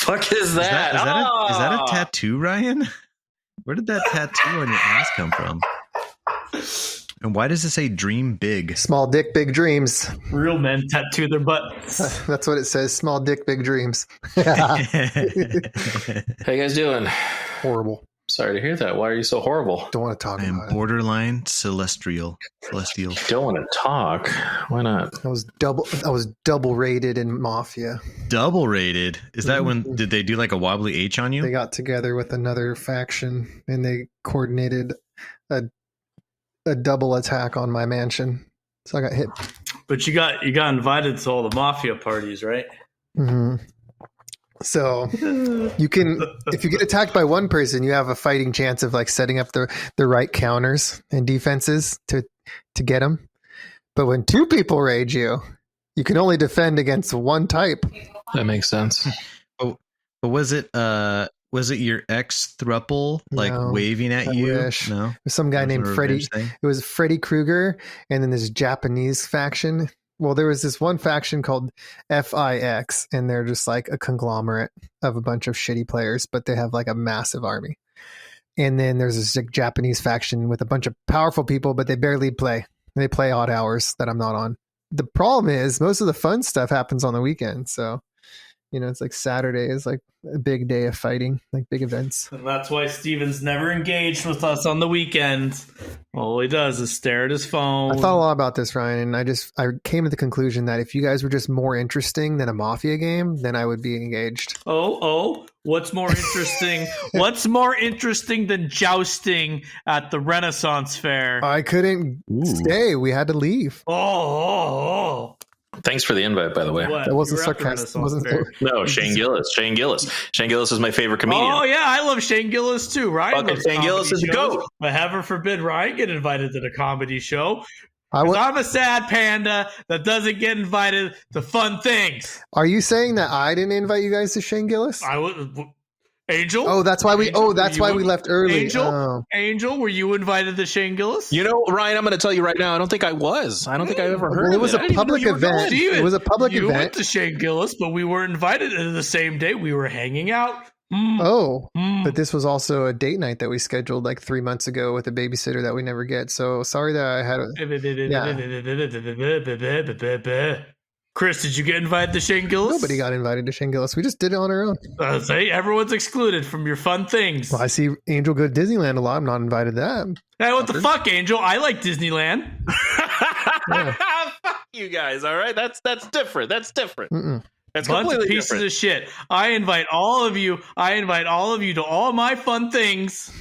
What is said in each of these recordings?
fuck is that? Is that a tattoo, Ryan? Where did that tattoo on your ass come from? And why does it say dream big? Small dick, big dreams. Real men tattoo their butts. That's what it says. Small dick, big dreams. How you guys doing? Horrible. Sorry to hear that. Why are you so horrible? Don't want to talk I am about it. borderline celestial. Don't want to talk. Why not? I was double rated in Mafia. Double rated? Is that when did they do like a wobbly H on you? They got together with another faction and they coordinated a double attack on my mansion. So I got hit. But you got invited to all the mafia parties, right? Mm-hmm. So you can, if you get attacked by one person, you have a fighting chance of like setting up the right counters and defenses to get them. But when two people raid you, you can only defend against one type. That makes sense. But was it your ex thruple like No, waving at I you? wish. No, There's some guy named Freddy. Thing? It was Freddy Krueger, and then this Japanese faction. Well, there was this one faction called FIX, and they're just like a conglomerate of a bunch of shitty players, but they have like a massive army. And then there's this like, Japanese faction with a bunch of powerful people, but they barely play. They play odd hours that I'm not on. The problem is most of the fun stuff happens on the weekend. So, it's like Saturday is like a big day of fighting, like big events. And that's why Steven's never engaged with us on the weekends. All he does is stare at his phone. I thought a lot about this, Ryan, and I came to the conclusion that if you guys were just more interesting than a Mafia game, then I would be engaged. Oh, what's more interesting? What's more interesting than jousting at the Renaissance Fair? I couldn't stay. We had to leave. Oh. Thanks for the invite, by the way. What? That wasn't You were at the sarcastic. Renaissance Wasn't Fair. No, Shane Gillis. Shane Gillis is my favorite comedian. Oh yeah, I love Shane Gillis too. Ryan Fucking loves Shane Gillis comedy is the shows, goat. But heaven forbid Ryan get invited to the comedy show. 'Cause would, I'm a sad panda that doesn't get invited to fun things. are you saying that I didn't invite you guys to Shane Gillis? I was Angel. Oh, that's why we. Angel, Oh, that's why we left early. Angel, Oh. Angel, were you invited to Shane Gillis? You know, Ryan, I'm going to tell you right now, I don't think I was. I don't think I ever heard Well, it of was it. a I didn't even public know you were going. event. Steven, It was a public you event. went to Shane Gillis, but we were invited the same day. We were hanging out. Oh, but this was also a date night that we scheduled like 3 months ago with a babysitter that we never get. So sorry that I had. Chris, did you get invited to Shane Gillis? Nobody got invited to Shane Gillis. We just did it on our own. Say everyone's excluded from your fun things. Well, I see Angel go to Disneyland a lot. I'm not invited to that. Hey, what the fuck, Angel? I like Disneyland. Fuck you guys, all right? That's different. That's different. Mm-mm. That's Bunch of completely pieces different. of shit. I invite all of you to all my fun things,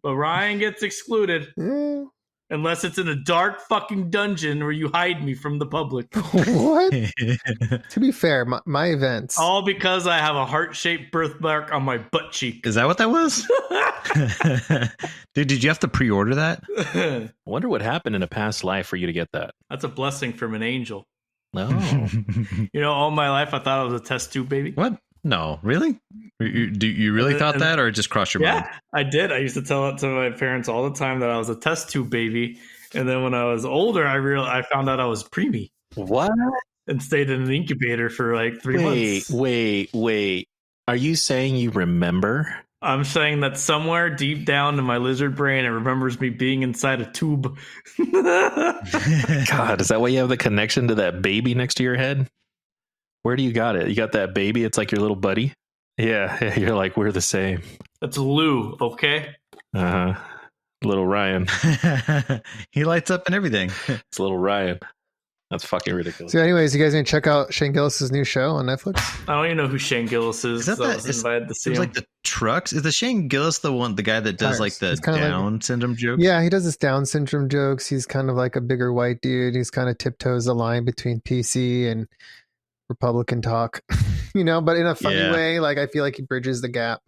but Ryan gets excluded Yeah. unless it's in a dark fucking dungeon where you hide me from the public. What? To be fair, my events. All because I have a heart-shaped birthmark on my butt cheek. Is that what that was? Dude, did you have to pre-order that? I wonder what happened in a past life for you to get that. That's a blessing from an angel. No. All my life I thought I was a test tube baby. What? No, really? Do you really thought that, or it just crossed your mind? Yeah, I did. I used to tell it to my parents all the time that I was a test tube baby. And then when I was older, I found out I was preemie What? and stayed in an incubator for like 3 months. Wait. Are you saying you remember? I'm saying that somewhere deep down in my lizard brain, it remembers me being inside a tube. God, is that why you have the connection to that baby next to your head? Where do you got it? You got that baby? It's like your little buddy? Yeah, you're like, we're the same. That's Lou, okay? Uh-huh. Little Ryan. He lights up and everything. It's little Ryan. That's fucking ridiculous. So, anyways, you guys gonna check out Shane Gillis's new show on Netflix? I don't even know who Shane Gillis is. Is that So I that? was invited to see It's him. like the trucks. Is the Shane Gillis the guy that does Tires. like the It's kinda like- Down syndrome jokes? Yeah, he does this Down syndrome jokes. He's kind of like a bigger white dude. He's kind of tiptoes the line between PC and Republican talk, but in a funny Yeah. way. Like, I feel like he bridges the gap.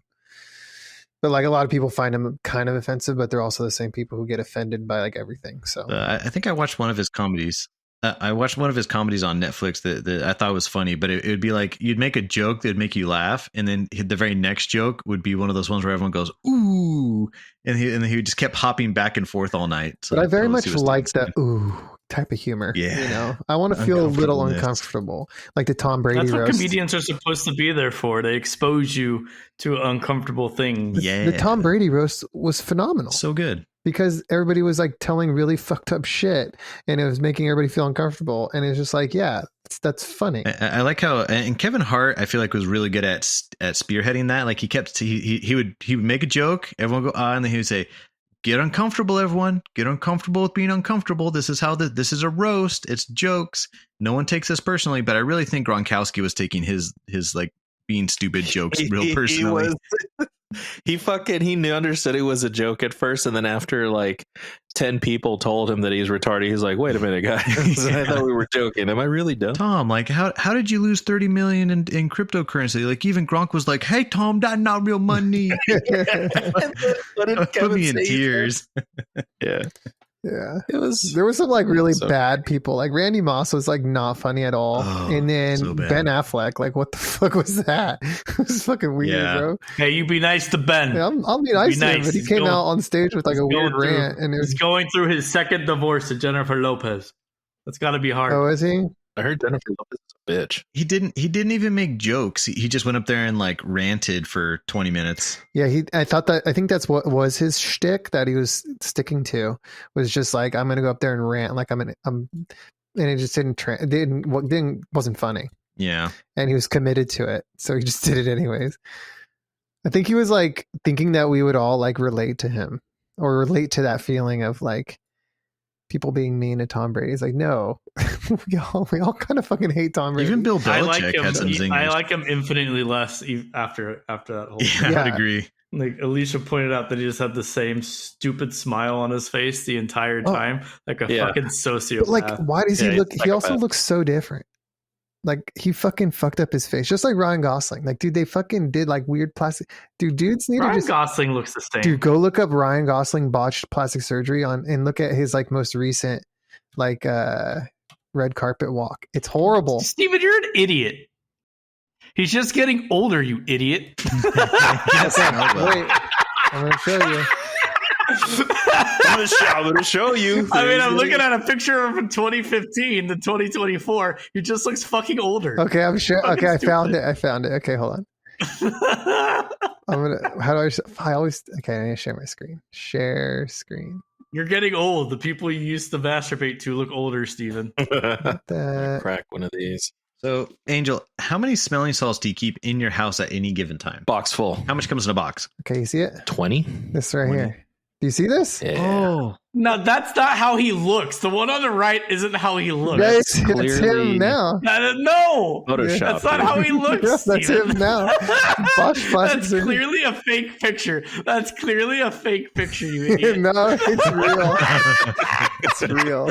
But like a lot of people find him kind of offensive, but they're also the same people who get offended by like everything. So I think I watched one of his comedies. I watched one of his comedies on Netflix that I thought was funny, but it would be like you'd make a joke that would make you laugh, and then the very next joke would be one of those ones where everyone goes ooh, and he just kept hopping back and forth all night. So but I very let's much see what's like next. the ooh type of humor. Yeah. You know, I want to feel a little Uncomfortableness. uncomfortable, like the Tom Brady That's what roast. comedians are supposed to be there for. They expose you to uncomfortable things. Yeah. The Tom Brady roast was phenomenal So good. because everybody was like telling really fucked up shit, and it was making everybody feel uncomfortable. And it's just like, yeah, that's funny. I like how, and Kevin Hart, I feel like was really good at spearheading that. Like he would make a joke, everyone would go and then he would say, "Get uncomfortable, everyone. Get uncomfortable with being uncomfortable. This is how this is a roast. It's jokes. No one takes this personally." But I really think Gronkowski was taking his like being stupid jokes real personally. He understood it was a joke at first, and then after like 10 people told him that he's retarded, he's like, "Wait a minute, guys! I thought we were joking. Am I really dumb?" Tom, like, how did you lose 30 million in cryptocurrency? Like, even Gronk was like, "Hey, Tom, that's not real money." Put me in tears. Yeah. Yeah, There there was some like really bad people. Like Randy Moss was like not funny at all, and then so bad. Ben Affleck, like what the fuck was that? It was fucking weird, bro. Hey, you be nice to Ben. Yeah, I'll be nice to him, but he He's came going- out on stage with like a weird going through- rant, and it He's was going through his second divorce to Jennifer Lopez. That's got to be hard. oh, is he? I heard Jennifer Lopez is a bitch. He didn't even make jokes. He just went up there and like ranted for 20 minutes. Yeah, I think that's what was his shtick that he was sticking to, was just like, I'm gonna go up there and rant like I'm and it just wasn't funny, Yeah. and he was committed to it, so he just did it anyways. I think he was like thinking that we would all like relate to him or relate to that feeling of like people being mean to Tom Brady. He's like, no, we all kind of fucking hate Tom Brady. Even Bill I Belichick like had some him. zingers. I like him infinitely less after that whole. Yeah, I Yeah. would agree. Like Alicia pointed out that he just had the same stupid smile on his face the entire time, like a Yeah. fucking sociopath. But like, why does Yeah, he look? he's He also psychopath. looks so different. Like he fucking fucked up his face, just like Ryan Gosling. Like, dude, they fucking did like weird plastic. Dudes need to Ryan just. Gosling looks the same. Dude, go look up Ryan Gosling botched plastic surgery and look at his like most recent like red carpet walk. It's horrible. Steven, you're an idiot. He's just getting older, you idiot. Yes, I know, Wait, I'm gonna show you. I'm going to show you. I mean, I'm looking at a picture of him from 2015 to 2024. He just looks fucking older. Okay, I'm sure. Fucking Okay, I found stupid. it. I found it. Okay, hold on. I'm gonna. How do I always. Okay, I need to share my screen. Share screen. You're getting old. The people you used to masturbate to look older, Steven. That. Crack one of these. So, Angel, how many smelling salts do you keep in your house at any given time? Box full. How much comes in a box? Okay, you see it? 20? This right 20. here. Do you see this? Yeah. Oh, No, that's not how he looks. The one on the right isn't how he looks. Yeah, it's clearly- him now. No, Photoshop. that's not how he looks. Yeah, that's Steven. him now. Botched plastic That's surgery. clearly a fake picture. That's clearly a fake picture, you idiot. No, it's real. It's real.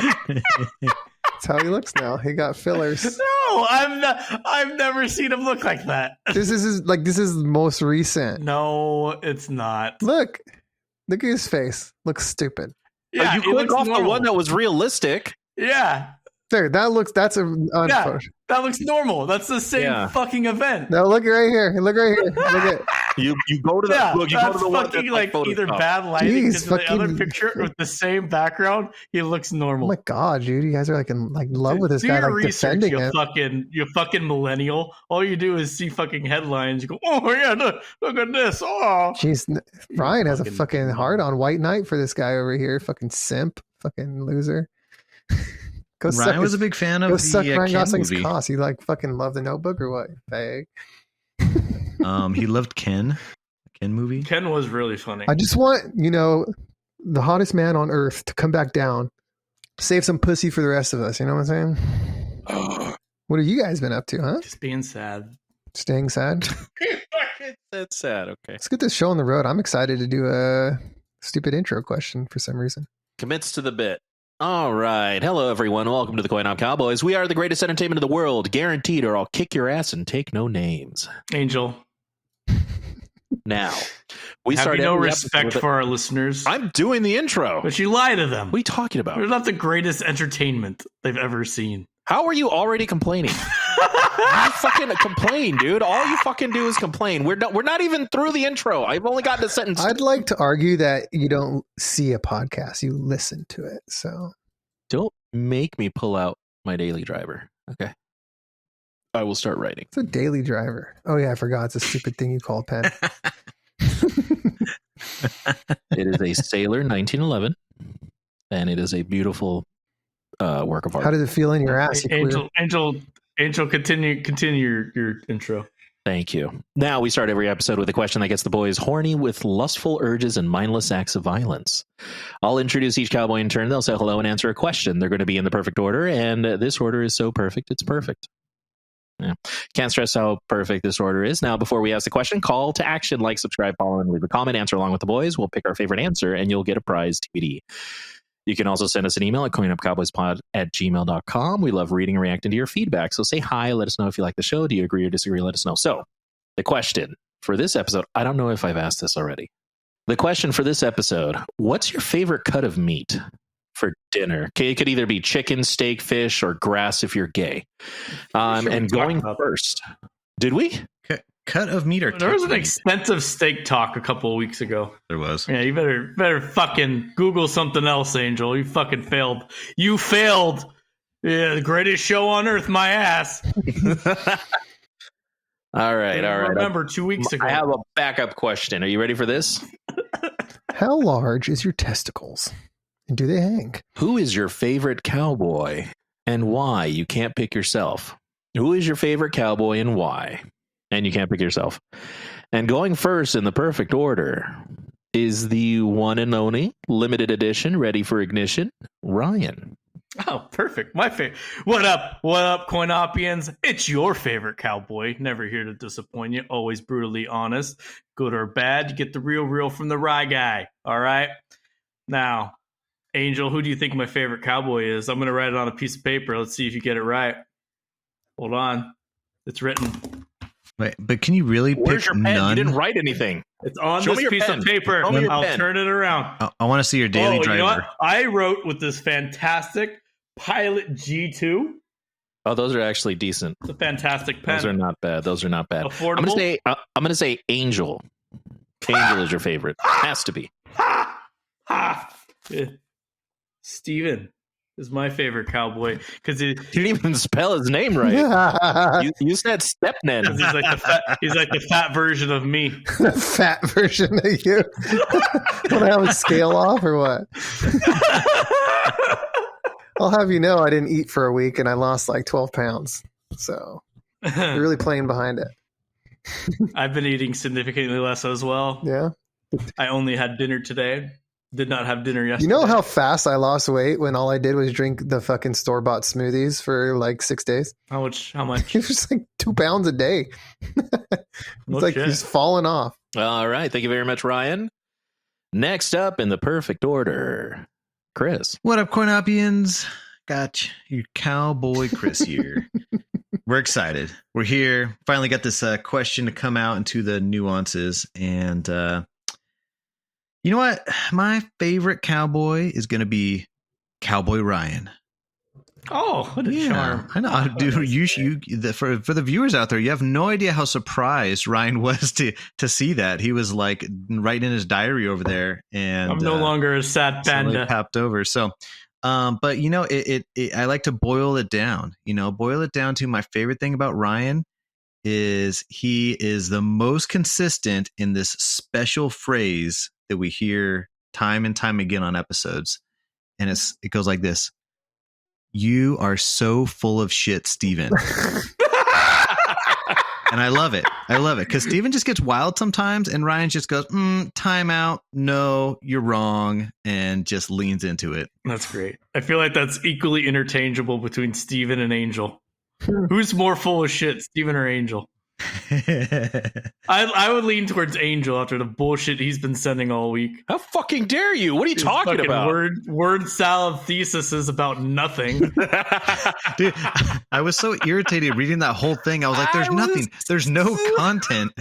That's how he looks now. He got fillers. No, I've never seen him look like that. This is most recent. No, it's not. Look at his face. Looks stupid. Yeah, you it click looks off the normal. one that was realistic. Yeah, There, that's a unphoto. that looks normal. That's the same Yeah. fucking event. No, look right here. Look right here. Look at. You go to the Yeah, look. You go that's to the one fucking that's like either Photoshop. bad lighting Jeez, because the other fucking- picture with the same background, he looks Oh normal. my god, dude! You guys are like in love with this Do guy, your like research, defending him. you fucking millennial. All you do is see fucking headlines. You go, oh yeah, look at this. Oh, Jeez, Ryan has a Fucking- fucking hard on white knight for this guy over here. Fucking simp, fucking loser. Go suck Ryan was a his- big fan Go of suck the Ryan Ken Gosling's movie. cost. You like fucking love The Notebook or what? Fag. He loved Ken. The Ken movie. Ken was really funny. I just want, the hottest man on earth to come back down, save some pussy for the rest of us. You know what I'm saying? What have you guys been up to, huh? Just being sad. Staying sad? That's sad. Okay. Let's get this show on the road. I'm excited to do a stupid intro question for some reason. Commits to the bit. All right. Hello, everyone. Welcome to the CoinOp Cowboys. We are the greatest entertainment in the world, guaranteed, or I'll kick your ass and take no names. Angel, Now, we have start you no every episode respect with a- for our listeners? I'm doing the intro. But you lie to them. What are you talking about? They're not the greatest entertainment they've ever seen. How are you already complaining? You fucking complain, dude. All you fucking do is complain. We're not even through the intro. I've only gotten a sentence. I'd like to argue that you don't see a podcast, you listen to it. So Don't make me pull out my daily driver. Okay. I will start writing. It's a daily driver. Oh yeah, I forgot. It's a stupid thing you call a pen. It is a Sailor 1911, and it is a beautiful work of art. How does it feel in your ass? You Angel, continue your intro. Thank you. Now we start every episode with a question that gets the boys horny with lustful urges and mindless acts of violence. I'll introduce each cowboy in turn. They'll say hello and answer a question. They're going to be in the perfect order, and this order is so perfect, it's perfect. Yeah. Can't stress how perfect this order is. Now, before we ask the question, call to action, like, subscribe, follow, and leave a comment. Answer along with the boys. We'll pick our favorite answer, and you'll get a prize TBD. You can also send us an email at coinupcowboyspod@gmail.com. We love reading and reacting to your feedback. So say hi. Let us know if you like the show. Do you agree or disagree? Let us know. So the question for this episode, I don't know if I've asked this already. The question for this episode, what's your favorite cut of meat for dinner? Okay, it could either be chicken, steak, fish, or grass if you're gay. And going first, did we? Cut of meat or there was an extensive steak talk a couple of weeks ago. There was. Yeah, you better fucking Google something else, Angel. You fucking failed. You failed. Yeah, the greatest show on earth, my ass. All right. Remember 2 weeks ago. I have a backup question. Are you ready for this? How large is your testicles? And do they hang? Who is your favorite cowboy and why? You can't pick yourself. Who is your favorite cowboy and why? And you can't pick yourself. And going first in the perfect order is the one and only limited edition, ready for ignition, Ryan. Oh, perfect. My favorite. What up, CoinOp-ians? It's your favorite cowboy. Never here to disappoint you. Always brutally honest. Good or bad, you get the real from the rye guy. All right? Now, Angel, who do you think my favorite cowboy is? I'm going to write it on a piece of paper. Let's see if you get it right. Hold on. It's written. Wait, but can you really Where's pick your pen? none? You didn't write anything. It's on Show me this your piece pen. of paper. Show me your I'll pen. turn it around. I want to see your daily driver. You know what? I wrote with this fantastic Pilot G2. Oh, those are actually decent. It's a fantastic pen. Those are not bad. Affordable. I'm gonna say Angel. Angel is your favorite. Has to be. Steven is my favorite cowboy because You didn't even spell his name right. You said Stepnen. he's like the fat version of me. The fat version of you. Want to have a scale off or what? I'll have you know I didn't eat for a week and I lost like 12 pounds. So you're really playing behind it. I've been eating significantly less as well. Yeah. I only had dinner today. Did not have dinner yesterday. You know how fast I lost weight when all I did was drink the fucking store-bought smoothies for like 6 days? How much? It was like 2 pounds a day. He's falling off. All right. Thank you very much, Ryan. Next up in the perfect order, Chris. What up, CoinOp-ians? Got you, cowboy Chris here. We're excited. We're here. Finally got this question to come out into the nuances. And you know what? My favorite cowboy is going to be Cowboy Ryan. Oh, what a charm. I know. Dude, for the viewers out there, you have no idea how surprised Ryan was to see that. He was like writing in his diary over there. And I'm no longer a sad panda. Papped over. So, but you know, I like to boil it down. Boil it down to my favorite thing about Ryan is he is the most consistent in this special phrase that we hear time and time again on episodes, and it goes like this: "You are so full of shit, Steven." And I love it. Because Steven just gets wild sometimes, and Ryan just goes, time out. No, you're wrong. And just leans into it. That's great. I feel like that's equally interchangeable between Steven and Angel. Who's more full of shit, Steven or Angel? I would lean towards Angel after the bullshit he's been sending all week. How fucking dare you? What are you talking about? Word salad theses about nothing. Dude, I was so irritated reading that whole thing. I was like, there's nothing. There's no content.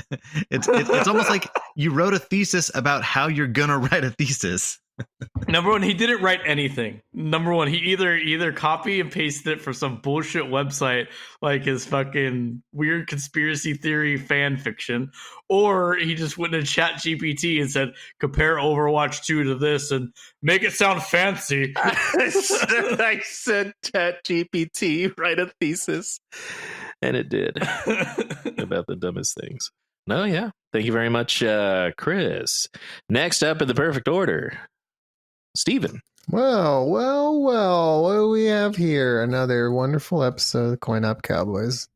It's almost like you wrote a thesis about how you're going to write a thesis. Number one, he didn't write anything. Number one, he either copy and pasted it from some bullshit website like his fucking weird conspiracy theory fan fiction, or he just went into Chat GPT and said, compare Overwatch 2 to this and make it sound fancy. I said Chat GPT, write a thesis. And it did. About the dumbest things. No, yeah. Thank you very much, Chris. Next up in the perfect order, Steven. Well. What do we have here? Another wonderful episode of the Coin Up Cowboys.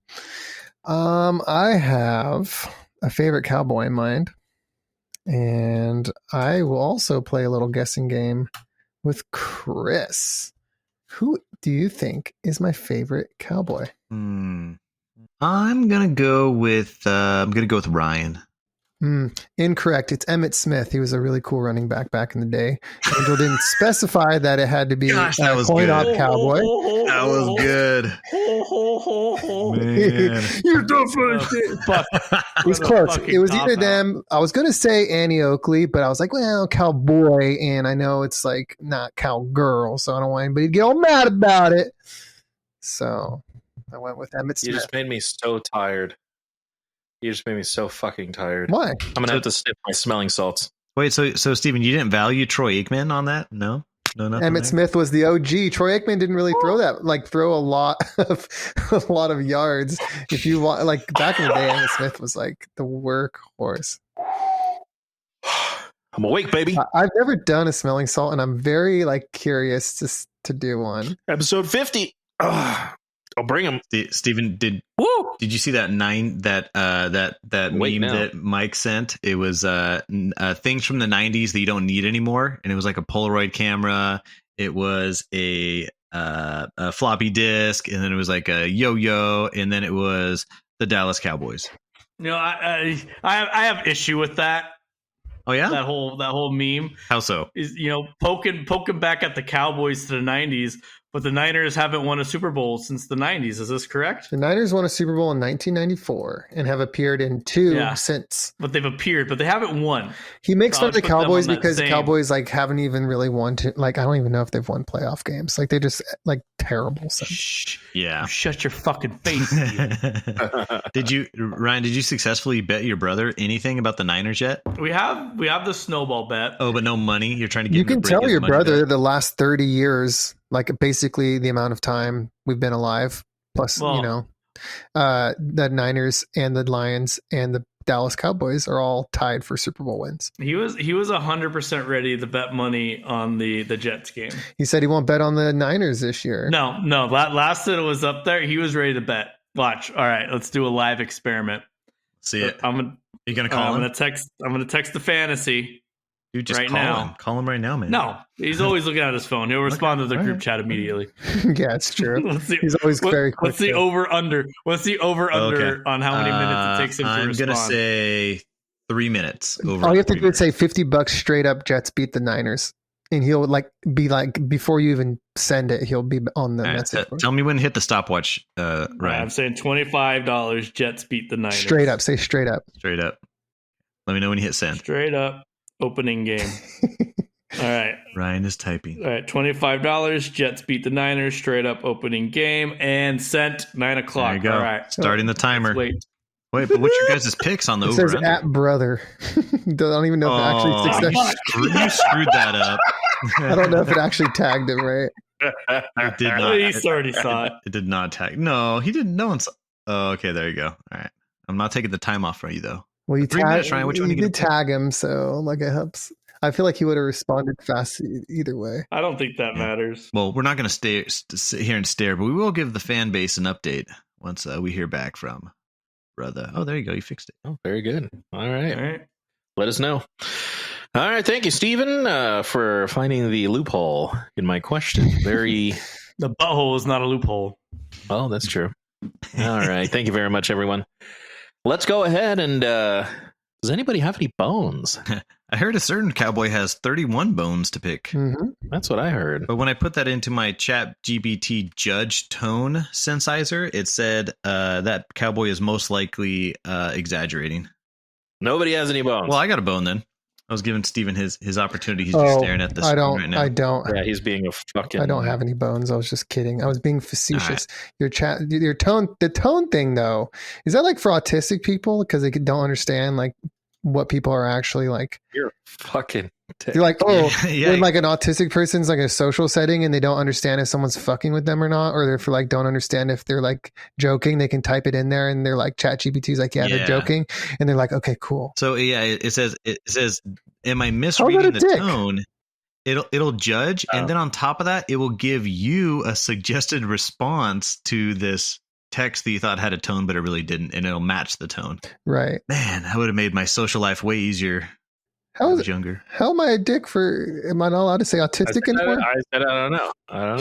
I have a favorite cowboy in mind, and I will also play a little guessing game with Chris. Who do you think is my favorite cowboy? I'm gonna go with Ryan. Incorrect. It's Emmitt Smith. He was a really cool running back in the day. Angel didn't specify that it had to be Gosh, that was Coin good. Op Cowboy. That was good. Man. You're dumb for shit. It was close. It was either them. I was going to say Annie Oakley, but I was like, well, cowboy. And I know it's like not cowgirl, so I don't want anybody to get all mad about it. So I went with Emmitt Smith. You just made me so tired. You just made me so fucking tired. Why? I'm going to have to sniff my smelling salts. Wait, so Steven, you didn't value Troy Aikman on that? No, nothing. Emmitt there? Smith was the OG. Troy Aikman didn't really throw a lot of yards. If you want, like back in the day, Emmitt Smith was like the workhorse. I'm awake, baby. I've never done a smelling salt, and I'm very curious to do one. Episode 50. I'll bring him. Steven, did you see that meme that Mike sent? It was things from the 90s that you don't need anymore, and it was like a Polaroid camera. It was a floppy disk, and then it was like a yo-yo, and then it was the Dallas Cowboys. I have issue with that. Oh yeah, that whole meme. How so? Is poking back at the Cowboys to the 90s, but the Niners haven't won a Super Bowl since the 90s. Is this correct? The Niners won a Super Bowl in 1994 and have appeared in two since. But they've appeared, but they haven't won. He makes fun of the Cowboys because the Cowboys haven't even really won I don't even know if they've won playoff games. They just terrible. So. Yeah. You shut your fucking face. Ryan, did you successfully bet your brother anything about the Niners yet? We have the snowball bet. Oh, but no money. You're trying to get. You can tell your brother bet. The last 30 years, basically the amount of time we've been alive, plus the Niners and the Lions and the Dallas Cowboys are all tied for Super Bowl wins. He was 100% ready to bet money on the Jets game. He said he won't bet on the Niners this year. No. Last that it was up there, he was ready to bet. Watch. All right, let's do a live experiment. See it. You're gonna call him? I'm gonna text the fantasy. Dude, just right call now. him. Call him right now, man. No, he's always looking at his phone. He'll respond to the group chat immediately. Yeah, it's true. He's always very quick. What's the over under? What's the over under on how many minutes it takes him to respond? I'm gonna say 3 minutes. All you have to do is say $50 straight up. Jets beat the Niners, and he'll be before you even send it, he'll be on the message. Tell me when to hit the stopwatch, Ryan. I'm saying $25. Jets beat the Niners. Straight up. Say straight up. Straight up. Let me know when you hit send. Straight up. Opening game. All right. Ryan is typing. All right. $25. Jets beat the Niners. Straight up opening game and sent 9 o'clock. There you go. All right. Starting the timer. Wait, but what's your guys' picks on the It over? says at brother. I don't even know if it actually you screwed that up. I don't know if it actually tagged him right. It did not. He already saw it. It did not tag. No, he didn't. No one's. Oh, okay. There you go. All right. I'm not taking the time off for you though. Well, you 3 minutes, Ryan. Which one you you did tag him, so it helps. I feel like he would have responded fast either way. I don't think that matters. Well, we're not going to sit here and stare, but we will give the fan base an update once we hear back from brother. Oh, there you go. You fixed it. Oh, very good. All right. Let us know. All right. Thank you, Stephen, for finding the loophole in my question. The butthole is not a loophole. Oh, that's true. All right. Thank you very much, everyone. Let's go ahead and does anybody have any bones? I heard a certain cowboy has 31 bones to pick. Mm-hmm. That's what I heard. But when I put that into my Chat GPT judge tone sensitizer, it said that cowboy is most likely exaggerating. Nobody has any bones. Well, I got a bone then. I was giving Steven his opportunity. He's just staring at the screen right now. I don't. Yeah, he's being a fucking. I don't have any bones. I was just kidding. I was being facetious. Your the tone thing though, is that like for autistic people because they don't understand like what people are actually like? You're fucking. You're like, oh, Yeah. when like an autistic person's like in a social setting and they don't understand if someone's fucking with them or not, or they're like don't understand if they're like joking, they can type it in there and they're like ChatGPT's like, yeah, they're joking, and they're like, okay, cool. So yeah, it says, am I misreading the tone? It'll judge, and then on top of that, it will give you a suggested response to this text that you thought had a tone, but it really didn't, and it'll match the tone. Right. Man, that would have made my social life way easier. When I was younger. How am I a dick for? Am I not allowed to say autistic anymore? I said I don't know. I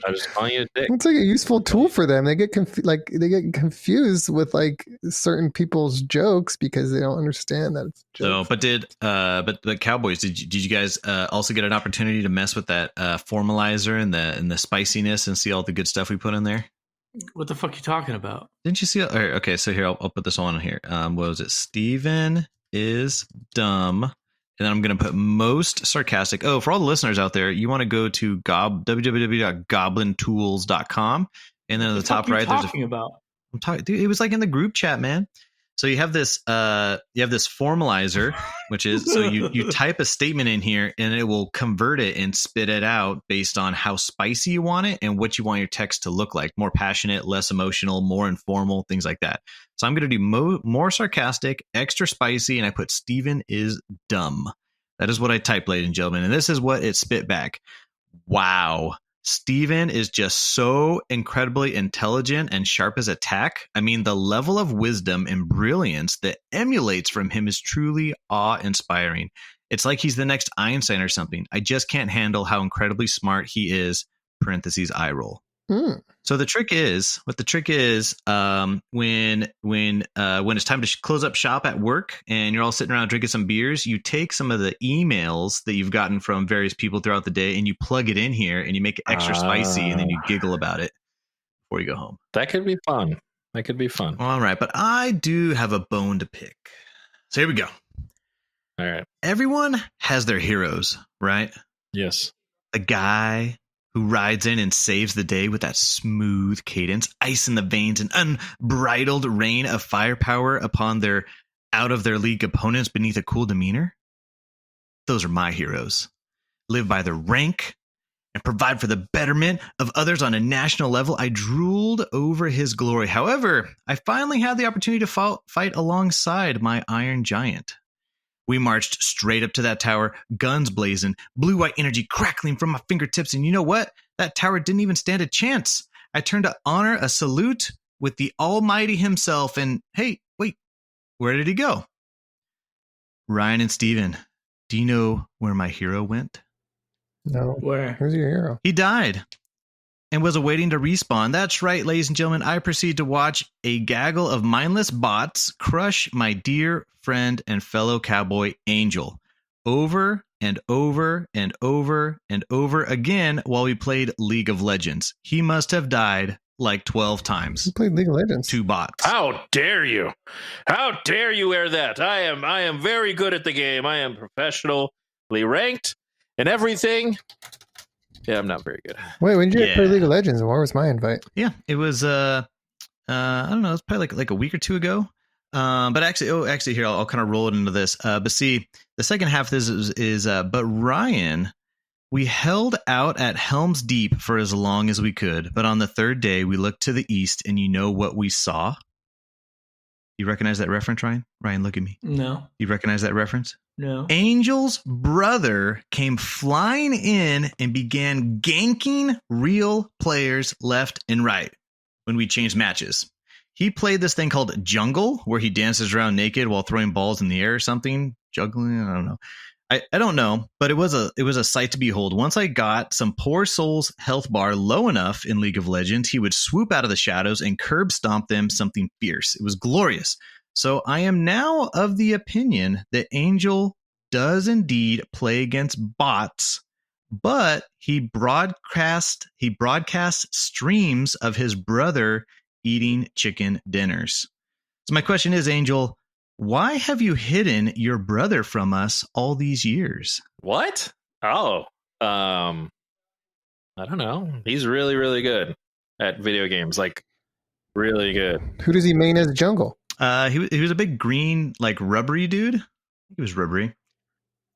was calling you a dick. It's like a useful tool for them. They get confused with like certain people's jokes because they don't understand that it's jokes. So, but the Cowboys, did you guys also get an opportunity to mess with that formalizer and the spiciness and see all the good stuff we put in there? What the fuck are you talking about? Didn't you see? Okay, so here I'll put this on here. What was it? Steven is dumb, and then I'm going to put most sarcastic. Oh, for all the listeners out there, you want to go to www.goblintools.com, and then at the top right, there's dude, it was like in the group chat, man. So you have this formalizer, which is so you type a statement in here and it will convert it and spit it out based on how spicy you want it and what you want your text to look like. More passionate, less emotional, more informal, things like that. So I'm going to do more sarcastic, extra spicy, and I put Steven is dumb. That is what I typed, ladies and gentlemen. And this is what it spit back. Wow. Steven is just so incredibly intelligent and sharp as a tack. I mean, the level of wisdom and brilliance that emulates from him is truly awe-inspiring. It's like he's the next Einstein or something. I just can't handle how incredibly smart he is, parentheses, eye roll. So the trick is, when it's time to close up shop at work and you're all sitting around drinking some beers, you take some of the emails that you've gotten from various people throughout the day and you plug it in here and you make it extra spicy and then you giggle about it before you go home. That could be fun. All right, but I do have a bone to pick. So here we go. All right. Everyone has their heroes, right? Yes. A guy who rides in and saves the day with that smooth cadence, ice in the veins, and unbridled rain of firepower upon their out-of-their-league opponents beneath a cool demeanor. Those are my heroes. Live by their rank and provide for the betterment of others on a national level. I drooled over his glory. However, I finally had the opportunity to fight alongside my Iron Giant. We marched straight up to that tower, guns blazing, blue-white energy crackling from my fingertips, and you know what? That tower didn't even stand a chance. I turned to honor a salute with the Almighty himself, and hey, wait, where did he go? Ryan and Steven, do you know where my hero went? No. Where? Who's your hero? He died and was awaiting to respawn. That's right, ladies and gentlemen. I proceed to watch a gaggle of mindless bots crush my dear friend and fellow cowboy Angel over and over and over and over again while we played League of Legends. He must have died like 12 times. Who played League of Legends? 2 bots. How dare you? How dare you air that? I am very good at the game. I am professionally ranked and everything. Yeah, I'm not very good. Wait, when did you play League of Legends? Where was my invite? Yeah, it was I don't know, it's probably like a week or two ago. But actually here I'll kind of roll it into this. But see, the second half of this is but Ryan, we held out at Helm's Deep for as long as we could, but on the third day we looked to the east and you know what we saw? You recognize that reference, Ryan? Ryan, look at me. No. You recognize that reference? No. Angel's brother came flying in and began ganking real players left and right when we changed matches. He played this thing called Jungle, where he dances around naked while throwing balls in the air or something. Juggling, I don't know. I don't know, but it was a sight to behold. Once I got some poor soul's health bar low enough in League of Legends, he would swoop out of the shadows and curb stomp them something fierce. It was glorious. So I am now of the opinion that Angel does indeed play against bots, but he broadcasts streams of his brother eating chicken dinners. So my question is, Angel, why have you hidden your brother from us all these years? What? Oh, I don't know. He's really, really good at video games. Like, really good. Who does he main as jungle? He was a big green, like rubbery dude. He was rubbery.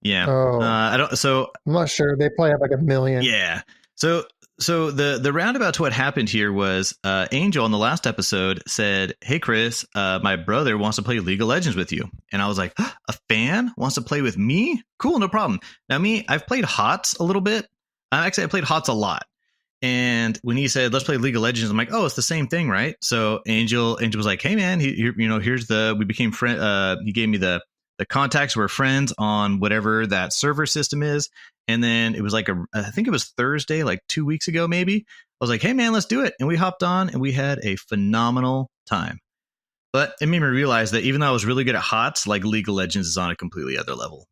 Yeah. Oh. I don't. So I'm not sure. They probably have like a million. yeah. So the roundabout to what happened here was Angel on the last episode said, "Hey Chris, my brother wants to play League of Legends with you," and I was like, "A fan wants to play with me? Cool, no problem." Now I've played HOTS a little bit. Actually, I played HOTS a lot. And when he said, "Let's play League of Legends," I'm like, "Oh, it's the same thing, right?" So Angel was like, "Hey man, here's we became friend. He gave me the contacts. We're friends on whatever that server system is." And then it was like I think it was Thursday, like 2 weeks ago, maybe. I was like, "Hey man, let's do it." And we hopped on and we had a phenomenal time. But it made me realize that even though I was really good at HOTS, like League of Legends is on a completely other level.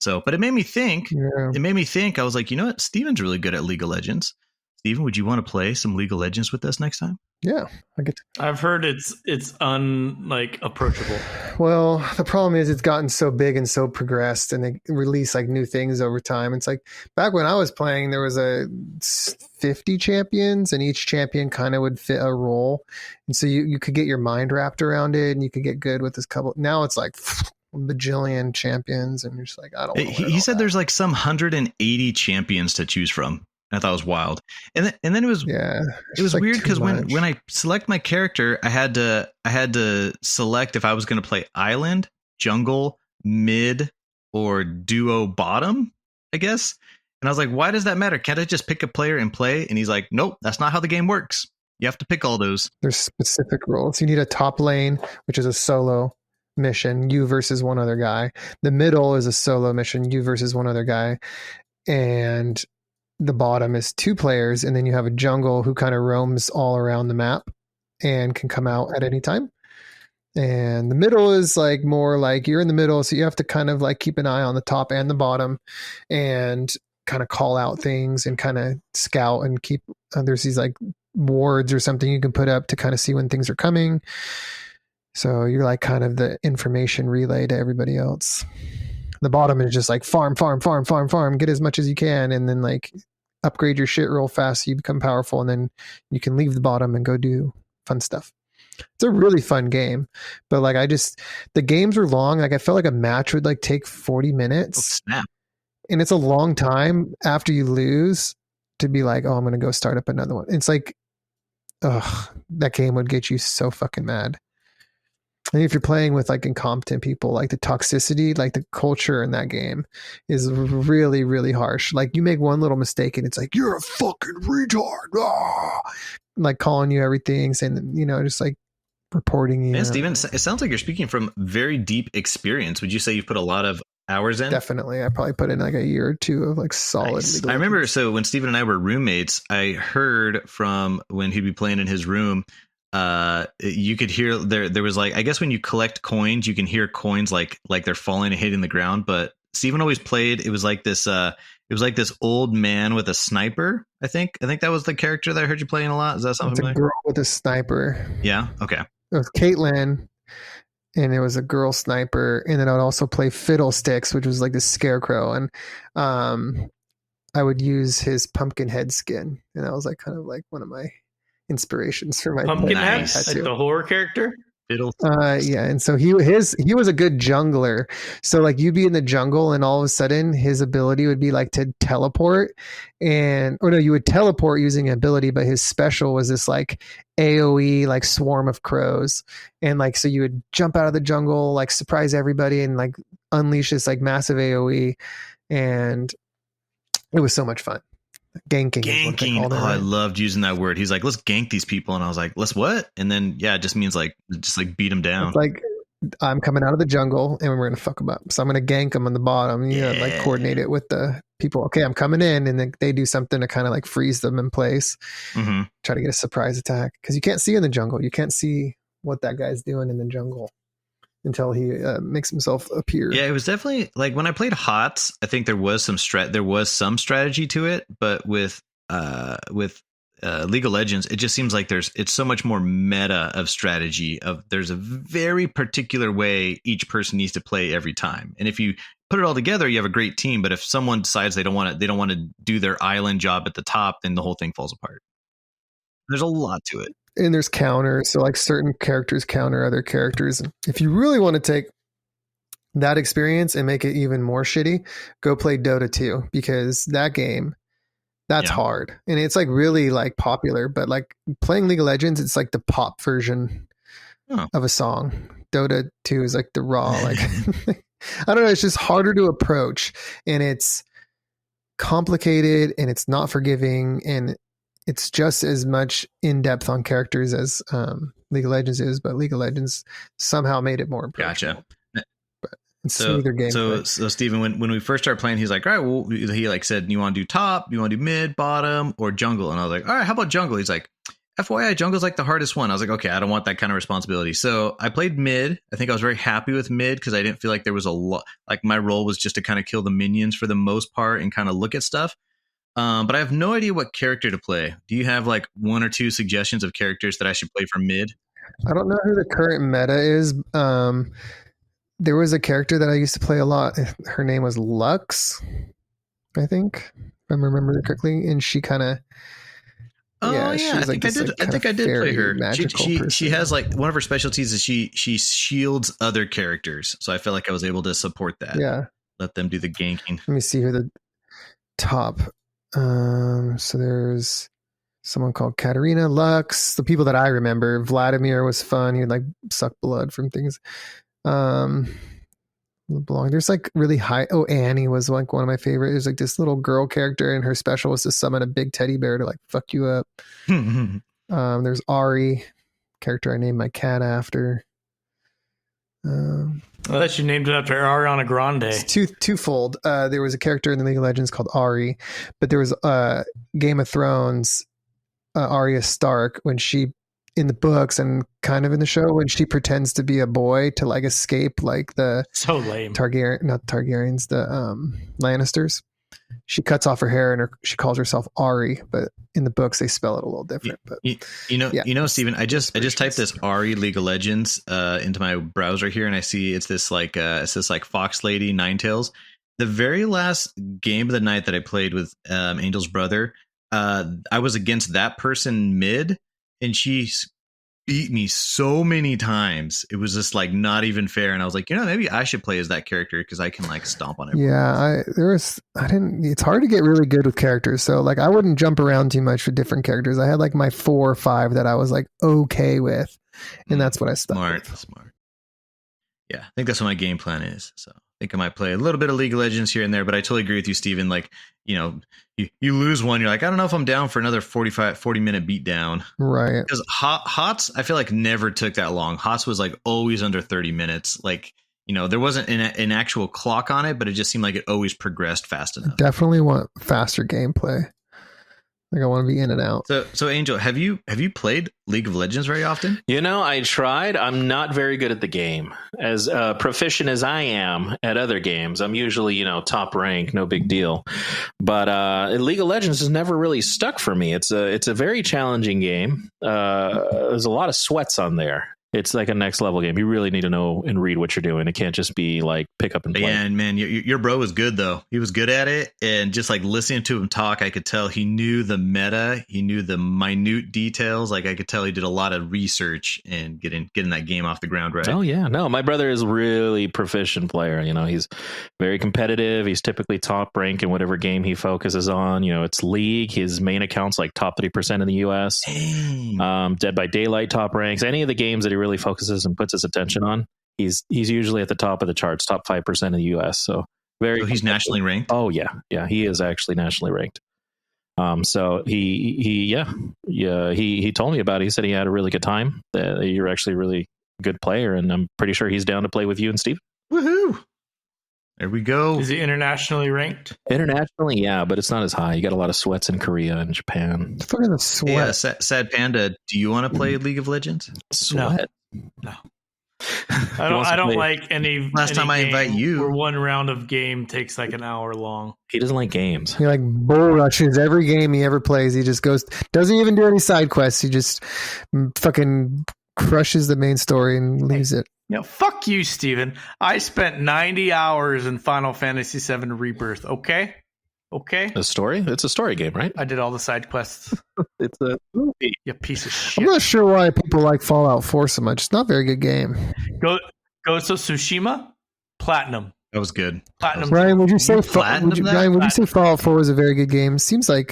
So, but it made me think. Yeah. I was like, you know what? Steven's really good at League of Legends. Steven, would you want to play some League of Legends with us next time? Yeah, I get to. I've heard it's approachable. Well, the problem is it's gotten so big and so progressed, and they release like new things over time. It's like back when I was playing, there was 50 champions, and each champion kind of would fit a role, and so you could get your mind wrapped around it, and you could get good with this couple. Now it's like a bajillion champions, and you're just like, I don't. He said there's like some 180 champions to choose from. I thought it was wild, and then it was like weird because when I select my character, I had to select if I was going to play island, jungle, mid, or duo bottom, I guess. And I was like, why does that matter? Can't I just pick a player and play? And he's like, nope, that's not how the game works. You have to pick all those. There's specific roles. You need a top lane, which is a solo mission, you versus one other guy. The middle is a solo mission, you versus one other guy, and the bottom is 2 players, and then you have a jungle who kind of roams all around the map and can come out at any time. And the middle is like more like you're in the middle, so you have to kind of like keep an eye on the top and the bottom and kind of call out things and kind of scout and keep there's these like wards or something you can put up to kind of see when things are coming. So you're like kind of the information relay to everybody else. The bottom is just like farm, get as much as you can, and then like upgrade your shit real fast so you become powerful, and then you can leave the bottom and go do fun stuff. It's a really fun game, but like the games are long. Like I felt like a match would like take 40 minutes. Oh, snap. And it's a long time after you lose to be like, oh, I'm going to go start up another one. It's like, that game would get you so fucking mad. And if you're playing with like incompetent people, like the toxicity, like the culture in that game is really, really harsh. Like you make one little mistake and it's like, you're a fucking retard. Ah! Like calling you everything, saying, just like reporting you. Man, Steven, it sounds like you're speaking from very deep experience. Would you say you've put a lot of hours in? Definitely. I probably put in like a year or two of like solid. Nice. I remember, so when Steven and I were roommates, I heard from when he'd be playing in his room, you could hear there was like, I guess when you collect coins, you can hear coins like they're falling and hitting the ground. But Steven always played, it was like this old man with a sniper. I think that was the character that I heard you playing a lot. Is that something? It's a girl with a sniper. Yeah. Okay. It was Caitlyn, and it was a girl sniper, and then I would also play Fiddlesticks, which was like the scarecrow, and I would use his pumpkin head skin, and that was like kind of like one of my inspirations for my pumpkin head, tattoo. like the horror character. Yeah, and so he was a good jungler. So like you'd be in the jungle, and all of a sudden his ability would be like to teleport, you would teleport using an ability, but his special was this like AoE like swarm of crows, and like so you would jump out of the jungle, like surprise everybody, and like unleash this like massive AoE, and it was so much fun. Ganking. Oh, I loved using that word. He's like, let's gank these people. And I was like, let's what? And then, yeah, it just means like beat them down. It's like, I'm coming out of the jungle and we're going to fuck them up. So I'm going to gank them on the bottom. Like coordinate it with the people. Okay, I'm coming in, and then they do something to kind of like freeze them in place. Mm-hmm. Try to get a surprise attack. Because you can't see in the jungle. You can't see what that guy's doing in the jungle until he makes himself appear. Yeah, it was definitely like when I played HOTS, I think there was some strategy to it, but with League of Legends, it just seems like it's so much more meta of strategy. There's a very particular way each person needs to play every time, and if you put it all together, you have a great team. But if someone decides they don't want to do their island job at the top, then the whole thing falls apart. There's a lot to it. And there's counters. So like certain characters counter other characters. If you really want to take that experience and make it even more shitty, go play Dota 2, because that game, that's hard. And it's like really like popular, but like playing League of Legends, it's like the pop version of a song. Dota 2 is like the raw, like, I don't know. It's just harder to approach, and it's complicated, and it's not forgiving, and it's just as much in depth on characters as League of Legends is, but League of Legends somehow made it more approachable. Gotcha. It's So gameplay. Steven, when we first started playing, he's like, all right, well, he like said, you want to do top, you want to do mid, bottom, or jungle? And I was like, all right, how about jungle? He's like, FYI, jungle's like the hardest one. I was like, okay, I don't want that kind of responsibility. So I played mid. I think I was very happy with mid because I didn't feel like there was a lot, like my role was just to kind of kill the minions for the most part and kind of look at stuff. But I have no idea what character to play. Do you have like one or two suggestions of characters that I should play for mid? I don't know who the current meta is. There was a character that I used to play a lot. Her name was Lux, I think, if I remember correctly. And she kind of, I think I did play her. She has like one of her specialties is she shields other characters. So I felt like I was able to support that. Yeah. Let them do the ganking. Let me see who the top. So there's someone called Katarina, Lux. The people that I remember, Vladimir was fun. He'd like suck blood from things. There's like really high. Oh, Annie was like one of my favorite. There's like this little girl character, and her special was to summon a big teddy bear to like fuck you up. There's Ari, character I named my cat after. I thought you named it after Ariana Grande. It's twofold. There was a character in the League of Legends called Ari, but there was Game of Thrones, Arya Stark, when she, in the books and kind of in the show, when she pretends to be a boy to like escape like the so lame not Targaryens, the Lannisters. She cuts off her hair and she calls herself Ari, but in the books they spell it a little different. But you know, Steven, I just typed this Ari League of Legends into my browser here, and I see it's this like Fox Lady Ninetales. The very last game of the night that I played with Angel's brother, I was against that person mid, and she beat me so many times. It was just like not even fair. And I was like, maybe I should play as that character because I can like stomp on everyone. Yeah, it's hard to get really good with characters. So like I wouldn't jump around too much with different characters. I had like my 4 or 5 that I was like okay with. And that's what I stuck with. Smart. Yeah, I think that's what my game plan is. So I think I might play a little bit of League of Legends here and there, but I totally agree with you, Steven. Like, you lose one, you're like, I don't know if I'm down for another 40-minute beatdown. Right. Because HOTS, I feel like never took that long. HOTS was like always under 30 minutes. Like, there wasn't an actual clock on it, but it just seemed like it always progressed fast enough. Definitely want faster gameplay. Like I want to be in and out. So Angel, have you played League of Legends very often? I tried. I'm not very good at the game. As proficient as I am at other games, I'm usually, top rank, no big deal. But League of Legends has never really stuck for me. It's a very challenging game. There's a lot of sweats on there. It's like a next level game. You really need to know and read what you're doing. It can't just be like pick up and play. And man, your bro was good though. He was good at it, and just like listening to him talk, I could tell he knew the meta. He knew the minute details. Like I could tell he did a lot of research and getting that game off the ground right. Oh yeah, no, my brother is really proficient player. He's very competitive. He's typically top rank in whatever game he focuses on. It's League. His main account's like top 30% in the U.S. Dead by Daylight top ranks. Any of the games that he really focuses and puts his attention on, he's usually at the top of the charts, top 5% in the US. So he's nationally ranked. Oh yeah, he is actually nationally ranked. So he told me about it. He said he had a really good time. You're actually a really good player, and I'm pretty sure he's down to play with you and Steve. Woohoo! There we go. Is he internationally ranked? Internationally, yeah, but it's not as high. You got a lot of sweats in Korea and Japan. Look at the sweat. Yeah, Sad Panda, do you want to play League of Legends? Sweat? No. I don't like any. Last time I invite game you. where one round of game takes like an hour long. He doesn't like games. He like bull rushes every game he ever plays. He just goes, doesn't even do any side quests. He just fucking crushes the main story and leaves it. Fuck you, Steven. I spent 90 hours in Final Fantasy VII Rebirth. Okay. A story? It's a story game, right? I did all the side quests. It's a movie. You piece of I'm shit. not sure why people like Fallout 4 so much. It's not a very good game. Ghost of Tsushima, Platinum. That was good. Platinum. Ryan, would you say platinum that? Ryan, would you say Fallout 4 was a very good game? Seems kind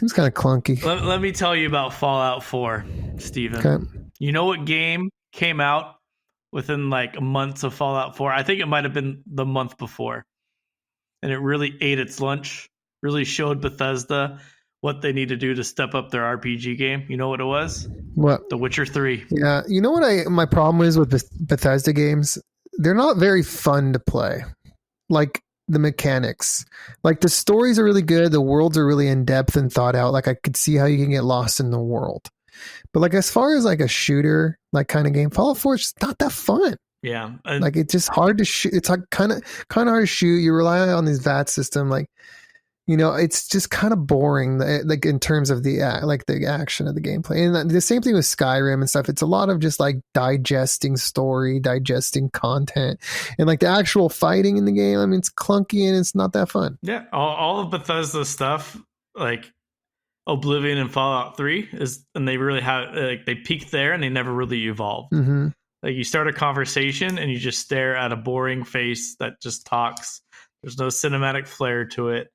of clunky. Let me tell you about Fallout 4, Steven. Okay. You know what game came out within like months of Fallout 4? I think it might have been the month before. And it really ate its lunch, really showed Bethesda what they need to do to step up their RPG game. You know what it was? What? The Witcher 3. Yeah. You know what my problem is with Bethesda games? They're not very fun to play. Like the mechanics. Like the stories are really good. The worlds are really in depth and thought out. Like I could see how you can get lost in the world. But like as far as like a shooter, like kind of game, Fallout 4 is just not that fun. Yeah. Like it's just hard to shoot. It's like kind of hard to shoot. You rely on this VAT system. Like, it's just kind of boring. Like in terms of the action of the gameplay, and the same thing with Skyrim and stuff. It's a lot of just like digesting story, digesting content, and like the actual fighting in the game. I mean, it's clunky and it's not that fun. Yeah. All of Bethesda's stuff, like Oblivion and Fallout 3, and they really have like they peaked there and they never really evolved. Mm-hmm. Like you start a conversation and you just stare at a boring face that just talks. There's no cinematic flair to it.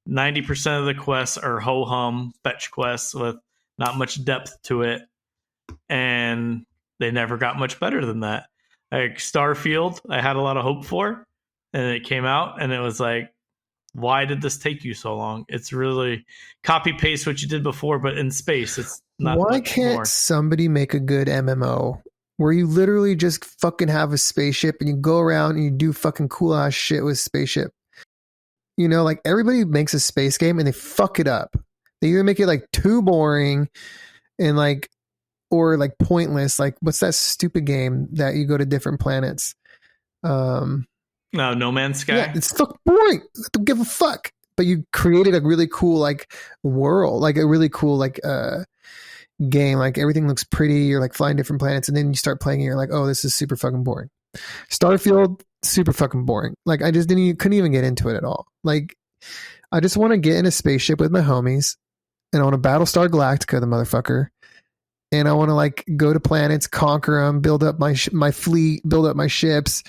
90% of the quests are ho-hum fetch quests with not much depth to it. And they never got much better than that. Like Starfield, I had a lot of hope for. And it came out and it was like, why did this take you so long? It's really copy paste what you did before, but in space. It's not. Why can't somebody make a good MMO where you literally just fucking have a spaceship and you go around and you do fucking cool ass shit with spaceship? Like everybody makes a space game and they fuck it up. They either make it like too boring and like, or like pointless. Like what's that stupid game that you go to different planets? No Man's Sky. Yeah, it's fucking boring. I don't give a fuck. But you created a really cool like world, like a really cool like game. Like everything looks pretty. You're like flying different planets, and then you start playing and you're like, oh, this is super fucking boring. Starfield, super fucking boring. Like I just couldn't even get into it at all. Like I just want to get in a spaceship with my homies and I want to Battlestar Galactica the motherfucker, and I want to like go to planets, conquer them, build up my fleet, build up my ships,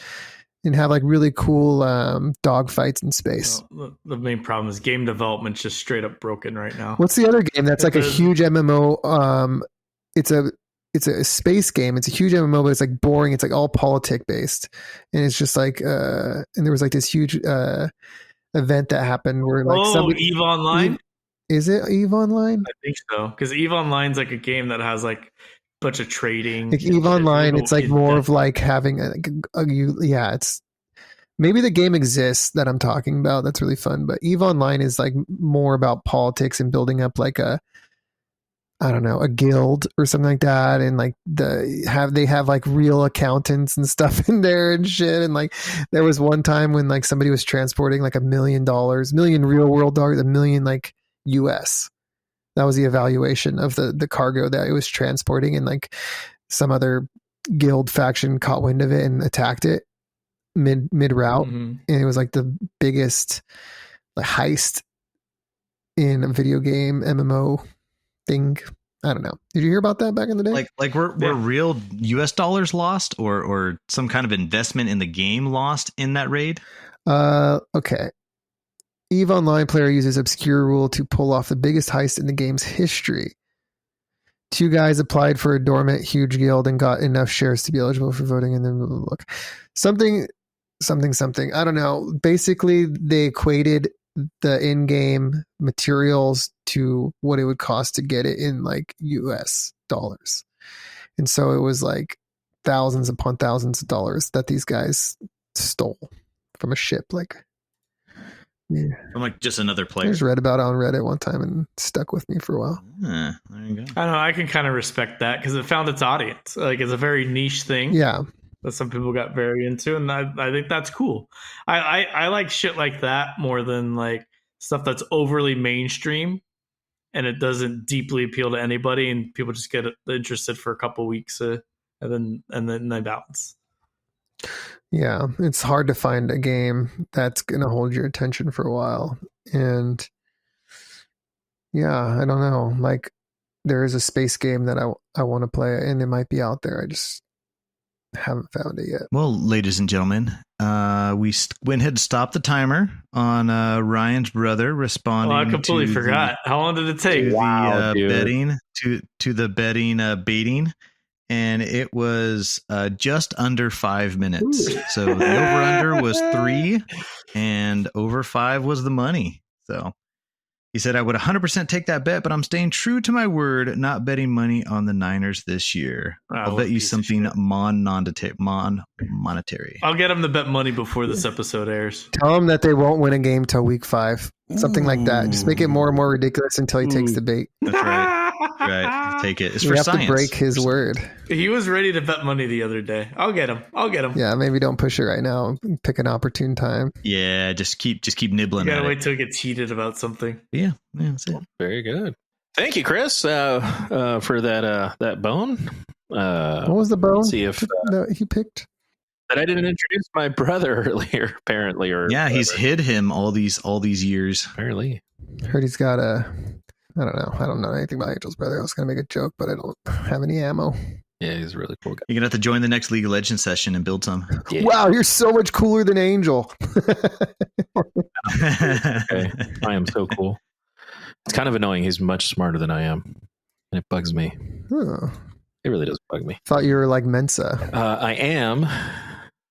and have like really cool dog fights in space. Well, the main problem is game development's just straight up broken right now. What's the other game that's like a huge MMO? It's a space game. It's a huge MMO, but it's like boring. It's like all politic based, and it's just like and there was like this huge event that happened where like EVE Online. Is it EVE Online? I think so, because EVE Online's like a game that has like a bunch of trading. Like EVE Online, it's like more of like having it's maybe the game exists that I'm talking about. That's really fun, but EVE Online is like more about politics and building up like a guild or something like that, and like they have like real accountants and stuff in there and shit. And like there was one time when like somebody was transporting like $1 million real world dollars, $1 million like US. That was the evaluation of the cargo that it was transporting, and like some other guild faction caught wind of it and attacked it mid route, and it was like the biggest like heist in a video game MMO thing. I don't know. Did you hear about that back in the day? Like were real US dollars lost or some kind of investment in the game lost in that raid? Okay. EVE Online player uses obscure rule to pull off the biggest heist in the game's history. 2 guys applied for a dormant huge guild and got enough shares to be eligible for voting, and then look. Something. I don't know. Basically, they equated the in-game materials to what it would cost to get it in like US dollars. And so it was like thousands upon thousands of dollars that these guys stole from a ship. Like Yeah. I'm like just another I player. just read about it on Reddit one time and stuck with me for a while. There you go. I don't know. I can kind of respect that because it found its audience. Like, it's a very niche thing Yeah. that some people got very into, and I think that's cool. I like shit like that more than like stuff that's overly mainstream and it doesn't deeply appeal to anybody, and people just get interested for a couple weeks, and then they bounce. Yeah. It's hard to find a game that's going to hold your attention for a while. And yeah, I don't know. Like, there is a space game that I want to play, and it might be out there. I just haven't found it yet. Well, ladies and gentlemen, we went ahead and stopped the timer on Ryan's brother responding. Oh, I completely to forgot. How long did it take? the betting to the betting baiting, and it was just under 5 minutes. Ooh. So the over under was 3, and over 5 was the money. So he said, I would 100% take that bet, but I'm staying true to my word, not betting money on the Niners this year. I'll bet you something monetary. I'll get him to bet money before this episode airs. Tell him that they won't win a game till week 5. Something like that. Just make it more and more ridiculous until he takes the bait. That's right. Right. Take it. It's You for have science. to break his word. He was ready to bet money the other day. I'll get him. Yeah, maybe don't push it right now. Pick an opportune time. Yeah, just keep nibbling You at gotta it. wait till he gets heated about something. Yeah, that's it. Very good. Thank you, Chris, for that bone. What was the bone Let's see if that he picked? that I didn't introduce my brother earlier, apparently, or Yeah, he's whatever. hid him all these years. Apparently. Heard he's got I don't know. I don't know anything about Angel's brother. I was going to make a joke, but I don't have any ammo. Yeah, he's a really cool guy. You're gonna have to join the next League of Legends session and build some. Yeah. Wow, you're so much cooler than Angel. Okay. I am so cool. It's kind of annoying. He's much smarter than I am. And it bugs me. Huh. It really does bug me. Thought you were like Mensa. I am.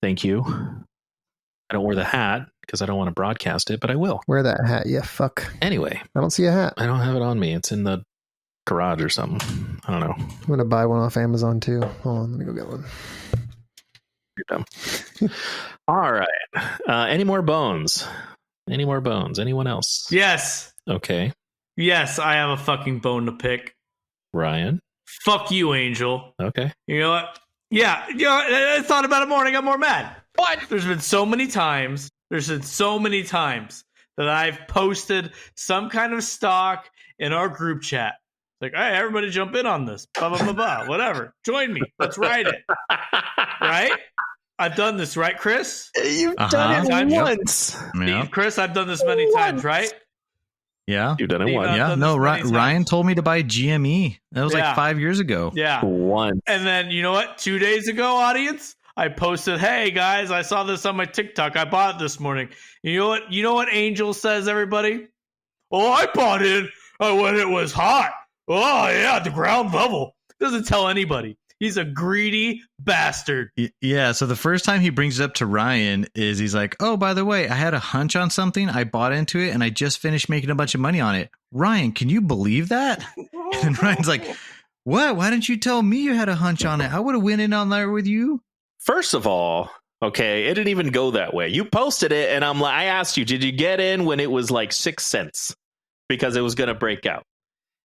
Thank you. I don't wear the hat because I don't want to broadcast it, but I will. Wear that hat, yeah, fuck. Anyway, I don't see a hat. I don't have it on me. It's in the garage or something. I don't know. I'm going to buy one off Amazon too. Hold on, let me go get one. You're dumb. All right. Any more bones? Any more bones? Anyone else? Yes. Okay. Yes, I have a fucking bone to pick. Ryan. Fuck you, Angel. Okay. You know what? Yeah, I thought about it more and I got more mad. What? There's been so many times that I've posted some kind of stock in our group chat. Like, hey, everybody jump in on this. Blah, blah, blah, blah. Whatever. Join me. Let's ride it. Right? I've done this, right, Chris? You've done it once. Yeah. Chris, I've done this many times, right? Yeah. You've done it Steve, once. I've Yeah. done No, this many Ryan times. told me to buy GME. That was Yeah. like 5 years ago. Yeah. Once. And then, you know what? 2 days ago, audience, I posted, hey, guys, I saw this on my TikTok. I bought it this morning. You know what Angel says, everybody? Oh, I bought it when it was hot. Oh, yeah, at the ground level. Doesn't tell anybody. He's a greedy bastard. Yeah. So the first time he brings it up to Ryan is he's like, oh, by the way, I had a hunch on something. I bought into it and I just finished making a bunch of money on it. Ryan, can you believe that? And Ryan's like, what? Why didn't you tell me you had a hunch on it? I would have went in on there with you. First of all, okay, it didn't even go that way. You posted it, and I'm like, I asked you, did you get in when it was like 6 cents because it was going to break out?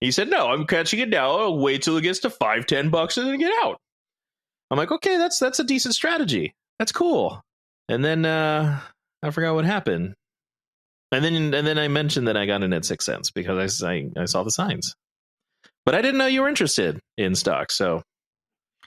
You said, no, I'm catching it now. I'll wait till it gets to $5-10 and then get out. I'm like, okay, that's a decent strategy. That's cool. And then I forgot what happened. And then I mentioned that I got in at 6 cents because I saw the signs. But I didn't know you were interested in stock, so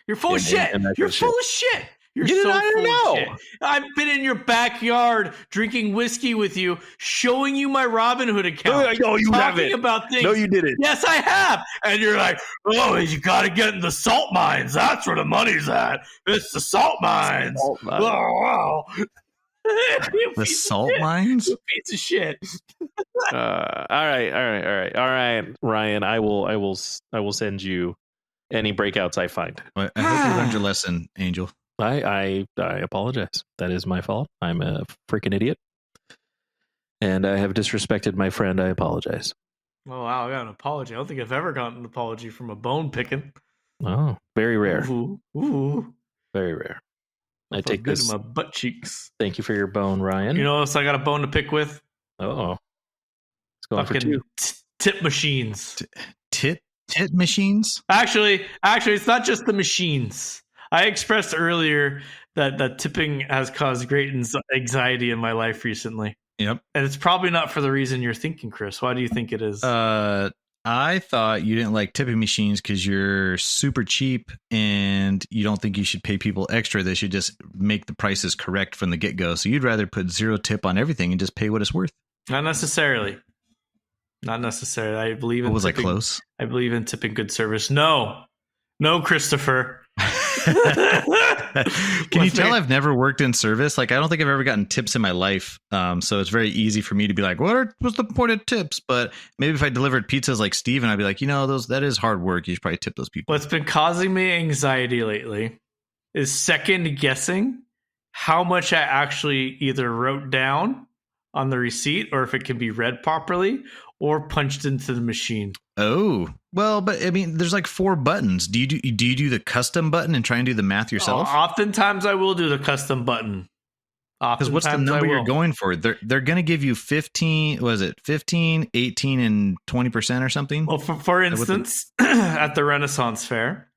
You're full of shit. You're full of shit. You're You so didn't full know. of shit. I've been in your backyard drinking whiskey with you, showing you my Robinhood account. No, you talking haven't. about things. No, you didn't. Yes, I have. And you're like, oh, you got to get in the salt mines. That's where the money's at. It's the salt mines. Salt mines. Oh, wow. You The piece of salt shit. mines? You piece of shit. All right, Ryan. I will send you any breakouts I find. I hope you learned your lesson, Angel. I apologize. That is my fault. I'm a freaking idiot, and I have disrespected my friend. I apologize. Oh, wow. I got an apology. I don't think I've ever gotten an apology from a bone picking. Oh, very rare. Ooh. Very rare. I Felt take good this. in my butt cheeks. Thank you for your bone, Ryan. You know what else I got a bone to pick with? Oh, it's going for Fucking 2. tip machines. Tit machines. Actually, it's not just the machines. I expressed earlier that tipping has caused great anxiety in my life recently. Yep. And it's probably not for the reason you're thinking, Chris. Why do you think it is? I thought you didn't like tipping machines because you're super cheap and you don't think you should pay people extra. They should just make the prices correct from the get-go. So you'd rather put 0 tip on everything and just pay what it's worth. Not necessarily. I believe in was tipping. I close? I believe in tipping good service. No, Christopher. Can you tell I've never worked in service? Like, I don't think I've ever gotten tips in my life. So it's very easy for me to be like, what's the point of tips? But maybe if I delivered pizzas like Steve, and I'd be like, that is hard work. You should probably tip those people. What's been causing me anxiety lately is second guessing how much I actually either wrote down on the receipt or if it can be read properly or punched into the machine. Oh, well, but I mean, there's like 4 buttons. Do you do the custom button and try and do the math yourself? Oftentimes I will do the custom button. Because what's the number you're going for? They're going to give you 15, 18 and 20% or something? Well, for instance, at the Renaissance Fair,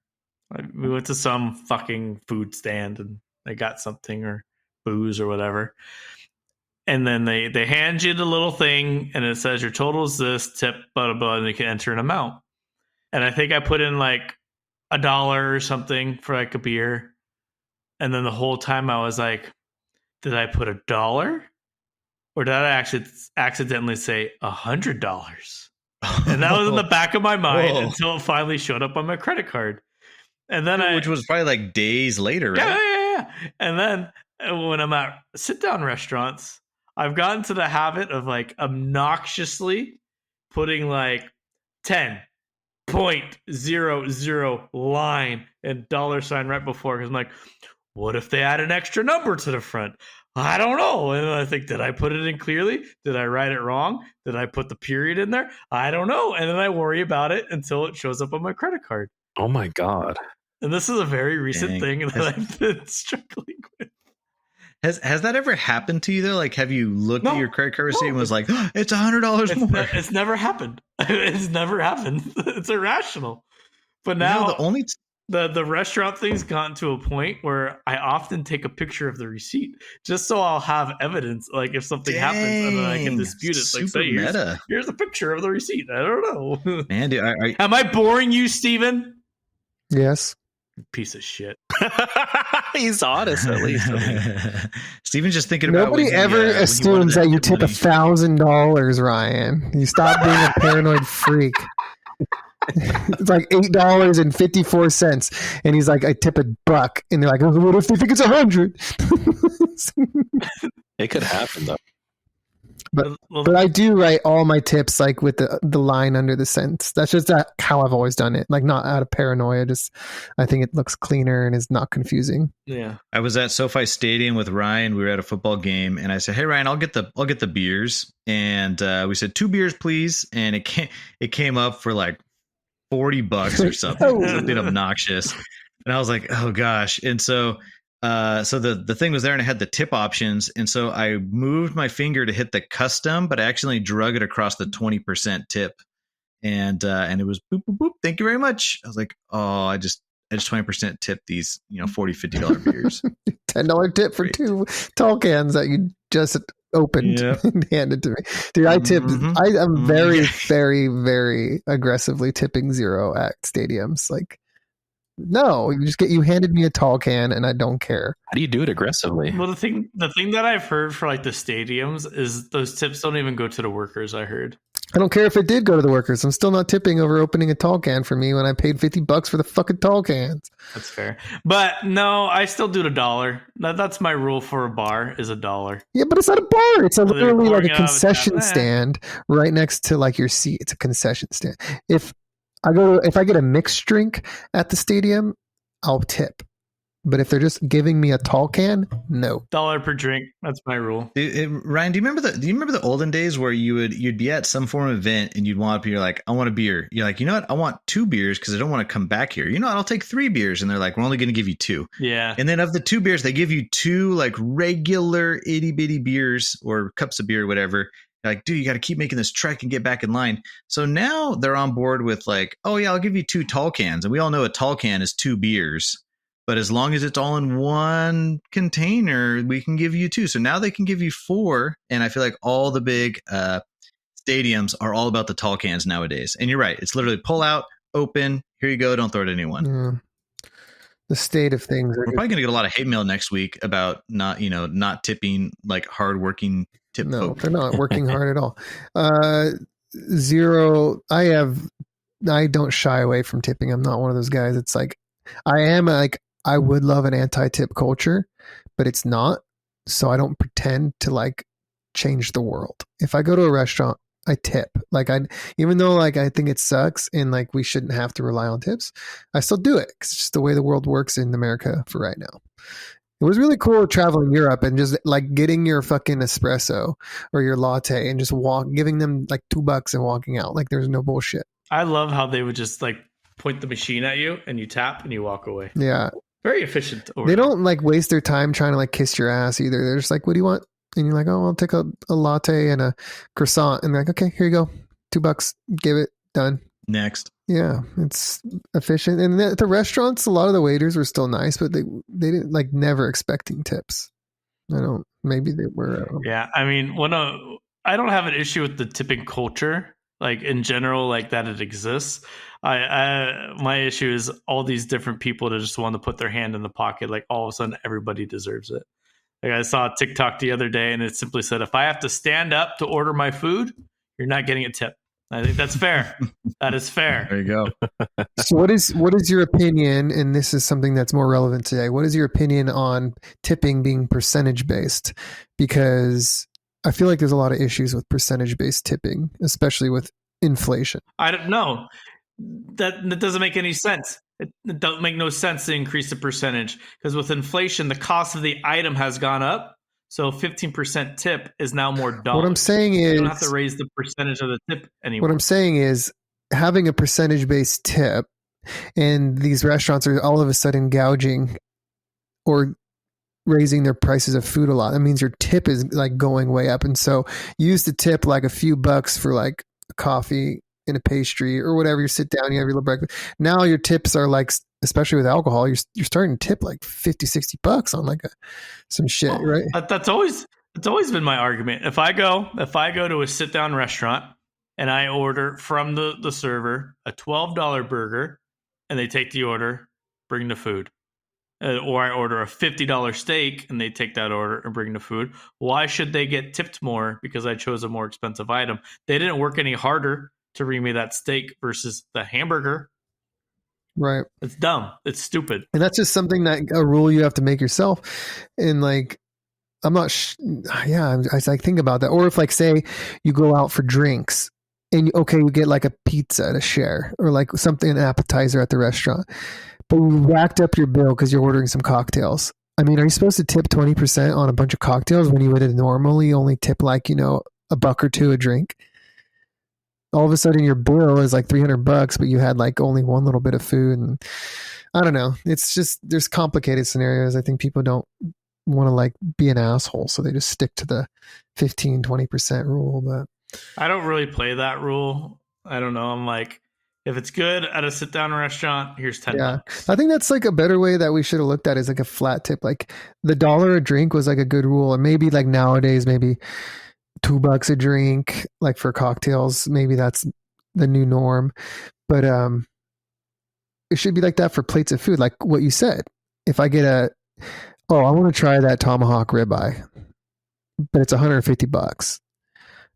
we went to some fucking food stand and they got something or booze or whatever. And then they hand you the little thing and it says your total is this, tip, blah, blah, blah, and you can enter an amount. And I think I put in like $1 or something for like a beer. And then the whole time I was like, did I put $1? Or did I actually accidentally say $100? And that was in the back of my mind until it finally showed up on my credit card. And then which was probably like days later, right? Yeah. And then when I'm at sit-down restaurants, I've gotten to the habit of like obnoxiously putting like 10.00 line and $sign right before, because I'm like, what if they add an extra number to the front? I don't know. And I think, did I put it in clearly? Did I write it wrong? Did I put the period in there? I don't know. And then I worry about it until it shows up on my credit card. Oh my God. And this is a very recent thing that I've been struggling with. Has that ever happened to you though? Like, have you looked at your credit card receipt and was like, oh, it's $100 more? It's never happened. It's never happened. It's irrational. But now the restaurant thing's gotten to a point where I often take a picture of the receipt just so I'll have evidence. Like if something happens and then I can dispute it. It's like, say, here's a picture of the receipt. I don't know. Man, dude, am I boring you, Steven? Yes. Piece of shit. He's honest, at least. Steven's just thinking about nobody ever assumes that you tip $1,000, Ryan. You stop being a paranoid freak. It's like $8.54, and he's like, I tip $1, and they're like, what if they think it's 100? It could happen though. But I do write all my tips like with the line under the sentence. That's just how I've always done it. Like not out of paranoia. Just I think it looks cleaner and is not confusing. Yeah. I was at SoFi Stadium with Ryan. We were at a football game, and I said, "Hey Ryan, I'll get the beers." And we said 2 beers, please. And it came up for like $40 or something. Something obnoxious. And I was like, "Oh gosh!" And so the thing was there and it had the tip options. And so I moved my finger to hit the custom, but I accidentally drug it across the 20% tip. And it was boop, boop, boop. Thank you very much. I was like, oh, I just 20% tip these, $40, $50 beers. $10 tip for 2 tall cans that you just opened and handed to me. Dude, I tipped. I am very, very, very aggressively tipping 0 at stadiums. Like, no, you handed me a tall can and I don't care. How do you do it aggressively? Well, the thing that I've heard for like the stadiums is those tips don't even go to the workers. I heard. I don't care if it did go to the workers. I'm still not tipping over opening a tall can for me when I paid $50 for the fucking tall cans. That's fair. But no, I still do $1. That's my rule for a bar is $1. Yeah, but it's not a bar. It's literally like a concession stand right next to like your seat. It's a concession stand. If I get a mixed drink at the stadium, I'll tip. But if they're just giving me a tall can, no. $1 per drink. That's my rule. Ryan, do you remember the olden days where you'd be at some form of event and you're like, I want a beer. You're like, you know what? I want 2 beers because I don't want to come back here. You know what? I'll take 3 beers. And they're like, we're only going to give you 2. Yeah. And then of the 2 beers, they give you 2 like regular itty bitty beers or cups of beer or whatever. Like, dude, you got to keep making this trek and get back in line. So now they're on board with like, oh yeah, I'll give you 2 tall cans. And we all know a tall can is 2 beers. But as long as it's all in one container, we can give you 2. So now they can give you 4. And I feel like all the big stadiums are all about the tall cans nowadays. And you're right. It's literally pull out, open, here you go. Don't throw it to anyone. Yeah. The state of things. We're probably going to get a lot of hate mail next week about not tipping like hardworking tip No, folk. they're not working hard at all. Zero. I don't shy away from tipping. I'm not one of those guys. It's like, I would love an anti-tip culture, but it's not. So I don't pretend to like change the world. If I go to a restaurant, I tip. Like even though like I think it sucks and like we shouldn't have to rely on tips, I still do it because it's just the way the world works in America for right now. It was really cool traveling Europe and just like getting your fucking espresso or your latte and just giving them like $2 and walking out. Like there's no bullshit. I love how they would just like point the machine at you and you tap and you walk away. Yeah. Very efficient. They don't like waste their time trying to like kiss your ass either. They're just like, what do you want? And you're like, oh, I'll take a latte and a croissant. And they're like, okay, here you go. $2. Give it. Done. Next. Yeah, it's efficient. And at the restaurants, a lot of the waiters were still nice, but they didn't like never expecting tips. Maybe they were. Yeah, I mean, I don't have an issue with the tipping culture, like in general, like that it exists. My issue is all these different people that just want to put their hand in the pocket. Like all of a sudden, everybody deserves it. Like I saw a TikTok the other day, and it simply said, "If I have to stand up to order my food, you're not getting a tip." I think that's fair. That is fair. There you go. So what is your opinion? And this is something that's more relevant today. What is your opinion on tipping being percentage based? Because I feel like there's a lot of issues with percentage based tipping, especially with inflation. I don't know. That doesn't make any sense. It doesn't make no sense to increase the percentage because with inflation, the cost of the item has gone up. So 15% tip is now more dollars. What I'm saying is, you don't have to raise the percentage of the tip anymore. What I'm saying is having a percentage based tip and these restaurants are all of a sudden gouging or raising their prices of food a lot. That means your tip is like going way up. And so you used to tip like a few bucks for like a coffee and a pastry or whatever. You sit down, you have your little breakfast. Now your tips are like, especially with alcohol, you're starting to tip like $50-$60 on like some shit, right? That's always been my argument. If I go to a sit down restaurant and I order from the server a $12 burger and they take the order, bring the food. Or I order a $50 steak and they take that order and bring the food. Why should they get tipped more because I chose a more expensive item? They didn't work any harder to bring me that steak versus the hamburger. Right. It's dumb. It's stupid. And that's just something that a rule you have to make yourself. And like, I'm not, I think about that. Or if like, say you go out for drinks and you get like a pizza to share or like something, an appetizer at the restaurant, but you racked up your bill because you're ordering some cocktails. I mean, are you supposed to tip 20% on a bunch of cocktails when you would normally only tip like, $1 or $2 a drink? All of a sudden your bill is like $300, but you had like only one little bit of food. And I don't know. It's just, there's complicated scenarios. I think people don't want to like be an asshole. So they just stick to the 15-20% rule. But I don't really play that rule. I don't know. I'm like, if it's good at a sit down restaurant, here's $10. Yeah. I think that's like a better way that we should have looked at is like a flat tip. Like the $1 a drink was like a good rule. And maybe like nowadays, maybe $2 a drink, like for cocktails, maybe that's the new norm. But it should be like that for plates of food, like what you said. If I get I want to try that tomahawk ribeye, but it's $150.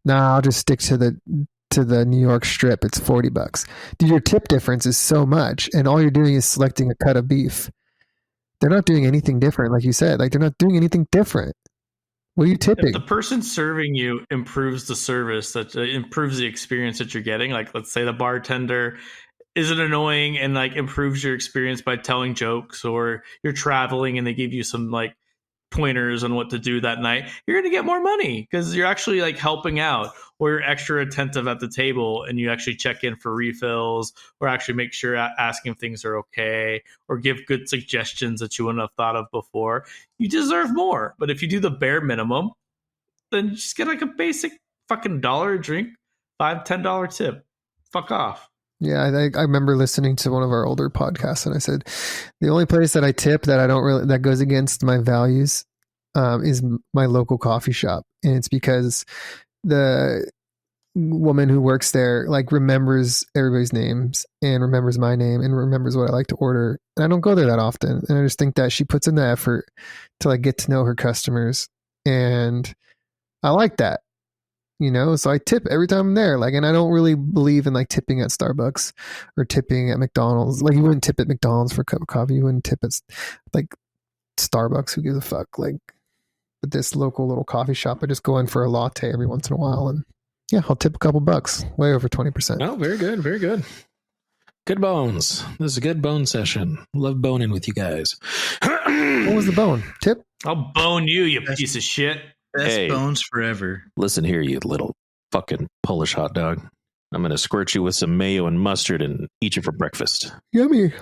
Nah, I'll just stick to the New York strip. It's $40. Dude, your tip difference is so much, and all you're doing is selecting a cut of beef. They're not doing anything different, like you said. Like they're not doing anything different. What are you tipping? If the person serving you improves the service, that improves the experience that you're getting, like let's say the bartender isn't annoying and like improves your experience by telling jokes, or you're traveling and they give you some like pointers on what to do that night, you're going to get more money because you're actually like helping out, or you're extra attentive at the table and you actually check in for refills, or actually make sure asking if things are okay, or give good suggestions that you wouldn't have thought of before. You deserve more. But if you do the bare minimum, then just get like a basic fucking dollar a drink, $5-10 tip. Fuck off. Yeah, I remember listening to one of our older podcasts, and I said the only place that I tip that I don't really that goes against my values is my local coffee shop, and it's because the woman who works there like remembers everybody's names and remembers my name and remembers what I like to order. And I don't go there that often, and I just think that she puts in the effort to like get to know her customers, and I like that. So I tip every time I'm there. Like, and I don't really believe in like tipping at Starbucks or tipping at McDonald's. Like, you wouldn't tip at McDonald's for a cup of coffee. You wouldn't tip at like Starbucks. Who gives a fuck? Like, but this local little coffee shop, I just go in for a latte every once in a while, and yeah, I'll tip a couple bucks, way over 20%. Oh, very good, very good. Good bones. This is a good bone session. Love boning with you guys. What was the bone? Tip? I'll bone you, you piece of shit. Best bones forever. Listen here, you little fucking Polish hot dog. I'm going to squirt you with some mayo and mustard and eat you for breakfast. Yummy.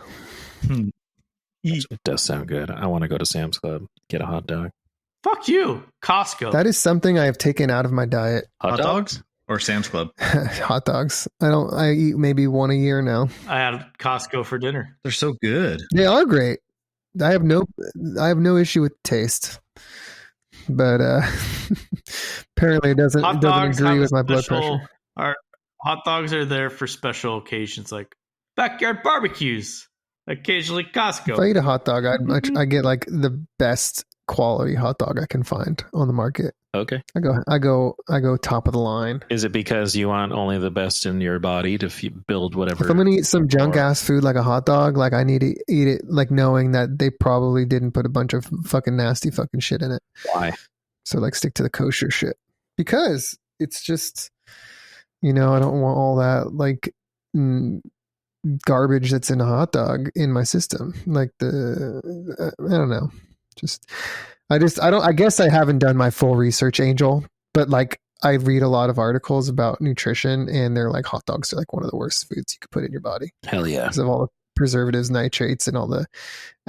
It does sound good. I want to go to Sam's Club, get a hot dog. Fuck you, Costco. That is something I have taken out of my diet. Hot dogs? Or Sam's Club? Hot dogs. I eat maybe one a year now. I had Costco for dinner. They're so good. They are great. I have no issue with taste. But apparently it doesn't agree with my blood pressure. Hot dogs are there for special occasions like backyard barbecues, occasionally Costco. If I eat a hot dog, I get like the best quality hot dog I can find on the market. Okay. I go top of the line. Is it because you want only the best in your body to build whatever? If I'm going to eat some junk ass food like a hot dog, like I need to eat it like knowing that they probably didn't put a bunch of fucking nasty fucking shit in it. Why? So like stick to the kosher shit. Because it's just, I don't want all that like garbage that's in a hot dog in my system. Like I don't know. I guess I haven't done my full research, Angel, but like I read a lot of articles about nutrition, and they're like hot dogs are like one of the worst foods you could put in your body. Hell yeah. Because of all the preservatives, nitrates, and all the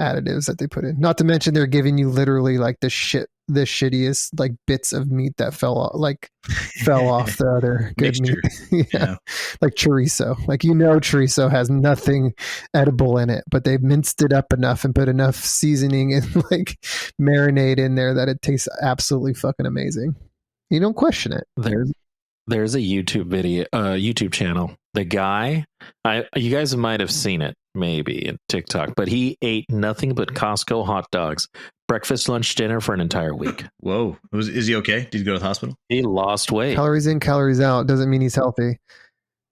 additives that they put in. Not to mention they're giving you literally like the shittiest like bits of meat that fell off the other good meat. Yeah. Like chorizo. Like chorizo has nothing edible in it, but they've minced it up enough and put enough seasoning and like marinade in there that it tastes absolutely fucking amazing. You don't question it. There's a YouTube channel. The guy, you guys might have seen it maybe in TikTok, but he ate nothing but Costco hot dogs, breakfast, lunch, dinner for an entire week. Whoa. Is he okay? Did he go to the hospital? He lost weight. Calories in, calories out doesn't mean he's healthy.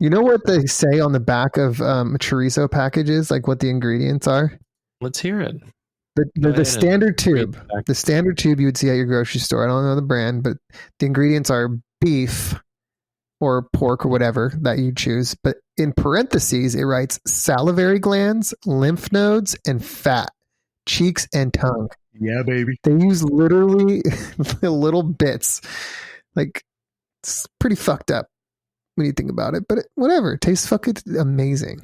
You know what they say on the back of chorizo packages, like what the ingredients are? Let's hear it. The standard tube. The standard tube you would see at your grocery store. I don't know the brand, but the ingredients are beef or pork or whatever that you choose. But in parentheses, it writes salivary glands, lymph nodes, and fat, cheeks and tongue. Yeah, baby. They use literally little bits. Like, it's pretty fucked up when you think about it. But whatever. It tastes fucking amazing.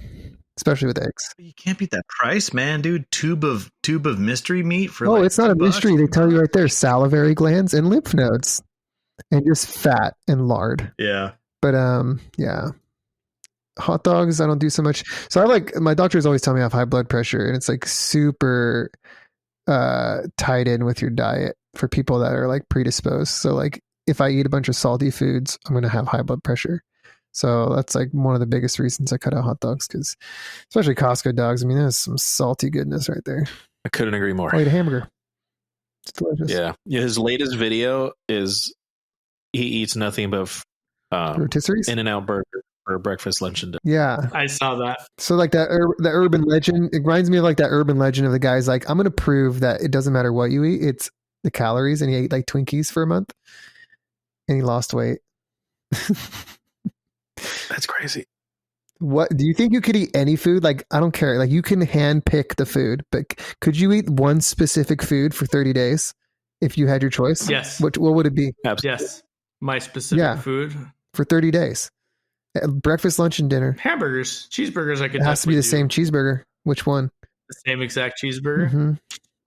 Especially with eggs. You can't beat that price, man, dude. Tube of mystery meat for it's not a mystery. They tell you right there, salivary glands and lymph nodes. And just fat and lard. Yeah. But yeah. Hot dogs, I don't do so much. So my doctors always tell me I have high blood pressure, and it's like super tied in with your diet for people that are like predisposed. So like if I eat a bunch of salty foods, I'm going to have high blood pressure. So that's like one of the biggest reasons I cut out hot dogs, because especially Costco dogs. I mean, there's some salty goodness right there. I couldn't agree more. I'll eat a hamburger. It's delicious. Yeah. His latest video is he eats nothing but rotisseries, In-N-Out burger for breakfast, lunch, and dinner. Yeah, I saw that. So like that, the urban legend. It reminds me of like that urban legend of the guy's like, I'm going to prove that it doesn't matter what you eat, it's the calories. And he ate like Twinkies for a month, and he lost weight. That's crazy. What do you think you could eat any food? Like, I don't care. Like, you can hand pick the food, but could you eat one specific food for 30 days if you had your choice? Yes. What would it be? Absolutely. Yes. My specific food. For 30 days. Breakfast, lunch, and dinner. Hamburgers, cheeseburgers. I could. It has to be the same cheeseburger. Which one? The same exact cheeseburger. Mm-hmm.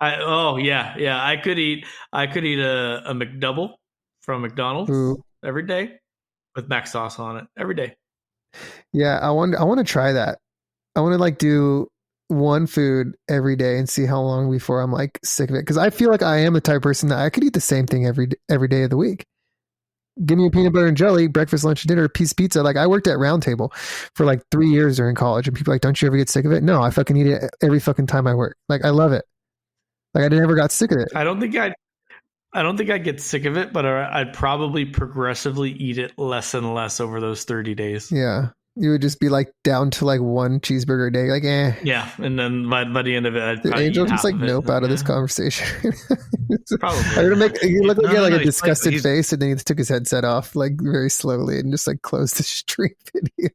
I could eat a McDouble from McDonald's every day. with mac sauce on it every day. Yeah, I want to try that. I want to like do one food every day and see how long before I'm like sick of it. Because I feel like I am the type of person that I could eat the same thing every day of the week. Give me a peanut butter and jelly, breakfast, lunch, and dinner, a piece of pizza. Like I worked at Round Table for like 3 years during college, and people are like, don't you ever get sick of it? No, I fucking eat it every fucking time I work. Like I love it. Like I never got sick of it. I don't think I'd get sick of it, but I'd probably progressively eat it less and less over those 30 days. Yeah. You would just be like down to like one cheeseburger a day. Like, Yeah. And then by the end of it, I'd Did probably Angel eat just half like of it. nope out of this conversation? Probably. I'm gonna make you look like No, like no, a he's disgusted he's- face, and then he took his headset off like very slowly and just like closed the stream video.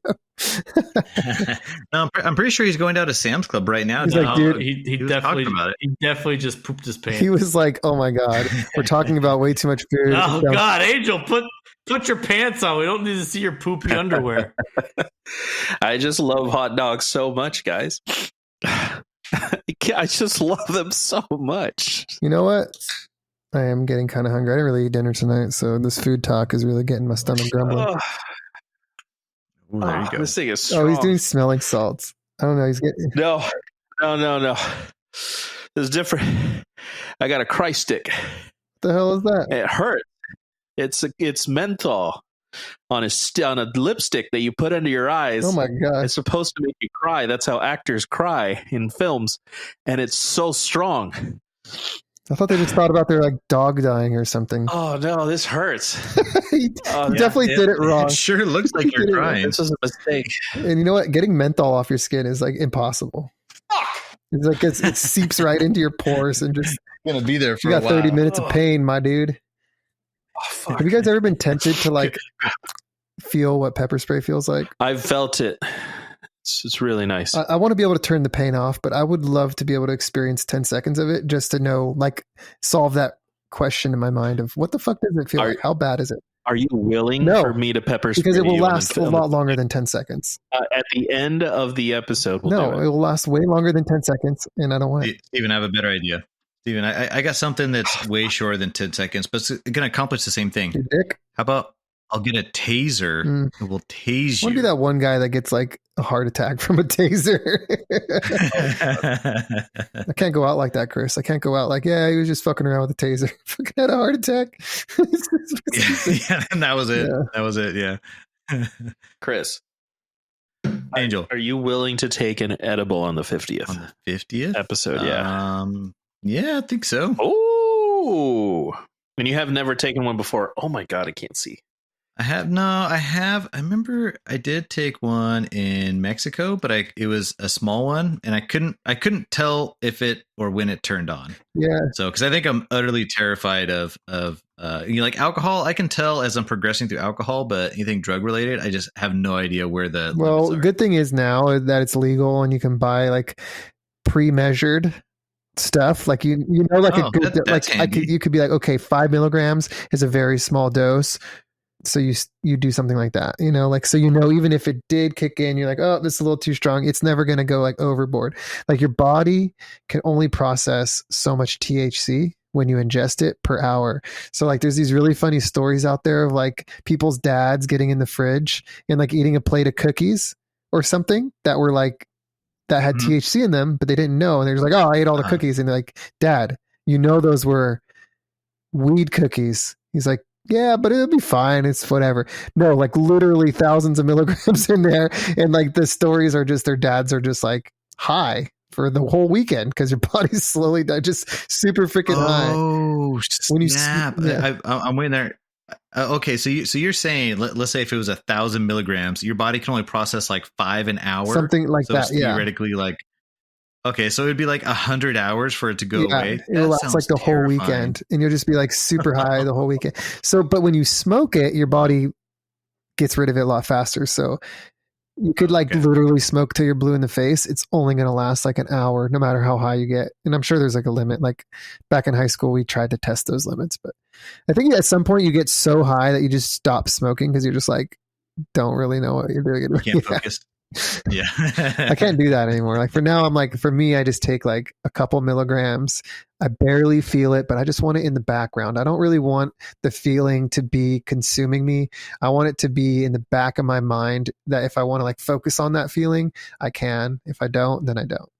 No, I'm pretty sure he's going down to Sam's Club right now. He's to- like, dude, he was definitely talking about it. he definitely just pooped his pants. He was like, "Oh my god, we're talking about way too much food." Oh God, Angel, put your pants on. We don't need to see your poopy underwear. I just love hot dogs so much, guys. I just love them so much. You know what? I am getting kind of hungry. I didn't really eat dinner tonight, so this food talk is really getting my stomach grumbling. Ooh, there you go. This thing is Oh, he's strong. doing smelling salts. I don't know. He's getting. No. It's different. I got a cry stick. What the hell is that? It hurts. It's menthol on a lipstick that you put under your eyes. Oh my god! It's supposed to make you cry. That's how actors cry in films, and it's so strong. I thought they just thought about their like dog dying or something. Oh no, this hurts. He Oh, definitely did it wrong. It sure looks like He did you're it crying. This is a mistake. And you know what? Getting menthol off your skin is like impossible. It's like it seeps right into your pores and just Gonna be there for you a got while. 30 minutes of pain, my dude. Oh, fuck. Have you guys ever been tempted to like feel what pepper spray feels like? I've felt it. It's really nice. I want to be able to turn the pain off, but I would love to be able to experience 10 seconds of it just to know, like, solve that question in my mind of what the fuck does it feel like? How bad is it? Are you willing No, for me to pepper spray Because it will you last a lot longer than 10 seconds. at the end of the episode? We'll No, do it will last way longer than 10 seconds, and I don't want it. Steven, I have a better idea. Steven, I got something that's way shorter than 10 seconds, but it's going to accomplish the same thing. Your dick? How about I'll get a taser. It will tase I want to you. be that one guy that gets like a heart attack from a taser. I can't go out like that, Chris. I can't go out like, yeah, he was just fucking around with a taser. Fucking had a heart attack. yeah, and that was it. Yeah. That was it. Yeah. Chris, Angel. are you willing to take an edible on the 50th On the 50th episode? Yeah. Yeah, I think so. Oh, and you have never taken one before. Oh my God, I can't see. I remember I did take one in Mexico, but it was a small one, and I couldn't tell if it or when it turned on. Yeah. So, because I think I'm utterly terrified of like alcohol. I can tell as I'm progressing through alcohol, but anything drug related, I just have no idea where the Well, limits are. good thing is now that it's legal and you can buy like pre-measured stuff. Like you know, like a good that's handy. you could be like, okay, 5 milligrams is a very small dose. So you do something like that, you know, like, so, you know, even if it did kick in, you're like, oh, this is a little too strong. It's never going to go like overboard. Like your body can only process so much THC when you ingest it per hour. So like there's these really funny stories out there of like people's dads getting in the fridge and like eating a plate of cookies or something that were like, that had THC in them, but they didn't know. And they're just like, oh, I ate all the cookies. And they're like, Dad, you know, those were weed cookies. He's like, yeah, but it'll be fine. It's whatever. No, like literally thousands of milligrams in there. And like the stories are just their dads are just like high for the whole weekend because your body's slowly just super freaking high. Oh, When you snap. I'm waiting there. Okay, so you're saying, let's say if it was 1,000 milligrams, your body can only process like 5 an hour, Something like so that. it's Yeah. theoretically like, okay, so it'd be like 100 hours for it to go away. It will last like the whole weekend, and you'll just be like super high the whole weekend. So, but when you smoke it, your body gets rid of it a lot faster. So you could like literally smoke till you're blue in the face. It's only going to last like an hour, no matter how high you get. And I'm sure there's like a limit. Like back in high school, we tried to test those limits, but I think at some point you get so high that you just stop smoking because you're just like, don't really know what you're doing. You can't focus. Yeah. I can't do that anymore. Like for now, I'm like, for me, I just take like a couple milligrams. I barely feel it, but I just want it in the background. I don't really want the feeling to be consuming me. I want it to be in the back of my mind that if I want to like focus on that feeling, I can. If I don't, then I don't.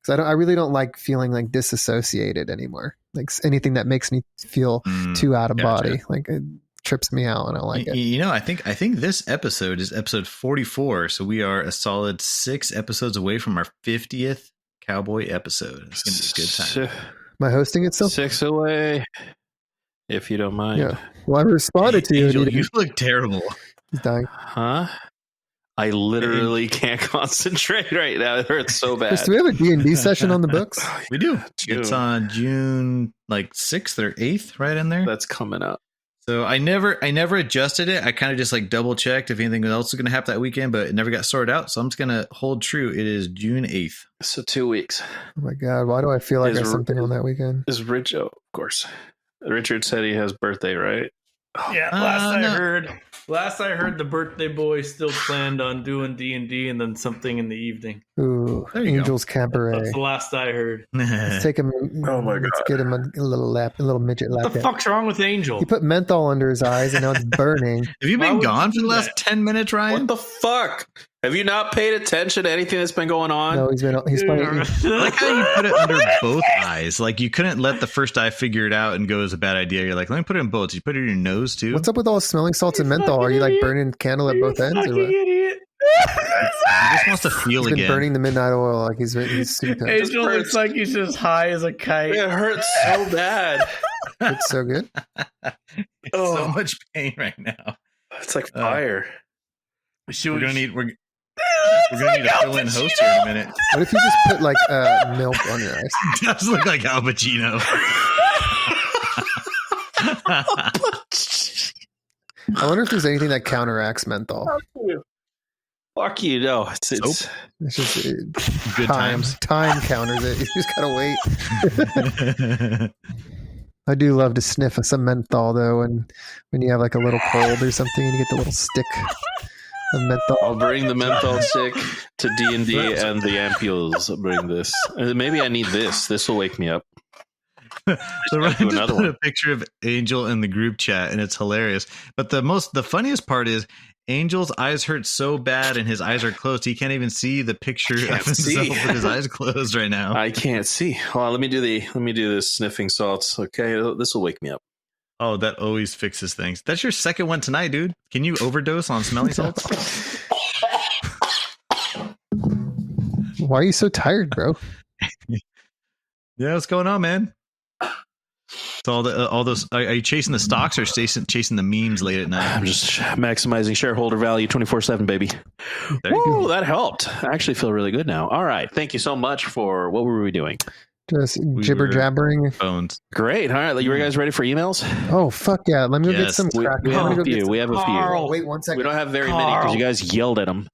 Because I really don't like feeling like disassociated anymore. Like anything that makes me feel too out of gotcha. body, like it trips me out, and I don't like it. You know, I think this episode is episode 44, so we are a solid 6 episodes away from our 50th Cowboy episode. It's gonna be a good time. Am I hosting it still? 6 away, if you don't mind. Yeah. Well, I responded to you. Angel, you look terrible. He's dying. Huh? I literally can't concentrate right now. It hurts so bad. Chris, do we have a D&D session on the books? We do. June. It's on June like 6th or 8th, right in there. That's coming up. So I never adjusted it. I kind of just like double checked if anything else was going to happen that weekend, but it never got sorted out. So I'm just going to hold true. It is June 8th. So 2 weeks. Oh my God. Why do I feel like Is there's something on that weekend? Is Rich? Oh, of course. Richard said he has birthday, right? Yeah, last I heard the birthday boy still planned on doing D&D and then something in the evening. Ooh, There you go. Angels Cabaret. That's the last I heard. Let's take him. Oh my Let's God. get him a little midget lap. What the fuck's wrong with Angel? He put menthol under his eyes and now it's burning. Have you Why been would gone you for the do last that? 10 minutes, Ryan? What the fuck? Have you not paid attention to anything that's been going on? No, he's playing. I like how you put it under both eyes. Like you couldn't let the first eye figure it out and go as a bad idea. You're like, let me put it in both. You put it in your nose too. What's up with all smelling salts and menthol? Are you like burning candle at both ends or what? Idiot. He just wants to feel He's been again. burning the midnight oil like he's super tense. Angel looks like he's just high as a kite. It hurts so bad. It's so good. So much pain right now. It's like fire. We're gonna need a fill-in host here in a minute. What if you just put like milk on your eyes? It does look like Al Pacino. I wonder if there's anything that counteracts menthol. Fuck you. No, it's It's just Good times. Time counters it. You just gotta wait. I do love to sniff some menthol though, and when you have like a little cold or something, and you get the little stick of menthol. I'll bring the menthol stick to D&D and the ampules. I'll bring this. Maybe I need this. This will wake me up. So Ryan do just another put one. a picture of Angel in the group chat, and it's hilarious. But the funniest part is Angel's eyes hurt so bad, and his eyes are closed. He can't even see the picture of Can't himself see. with his eyes closed right now. I can't see. Hold on, let me do the sniffing salts. Okay, this will wake me up. Oh, that always fixes things. That's your second one tonight, dude. Can you overdose on smelling salts? Why are you so tired, bro? Yeah, what's going on, man? So all those. Are you chasing the stocks or chasing the memes late at night? I'm just maximizing shareholder value 24/7, baby. There you go. Woo, that helped. I actually feel really good now. All right, thank you so much for what were we doing? Just We jibber were- jabbering. Phones. Great. All right, you guys ready for emails? Oh fuck yeah! Let me go get Yes, some We, crack. we I'm have gonna a go get few. some- We have a few. Carl. Wait 1 second. We don't have very many because Carl. you guys yelled at him.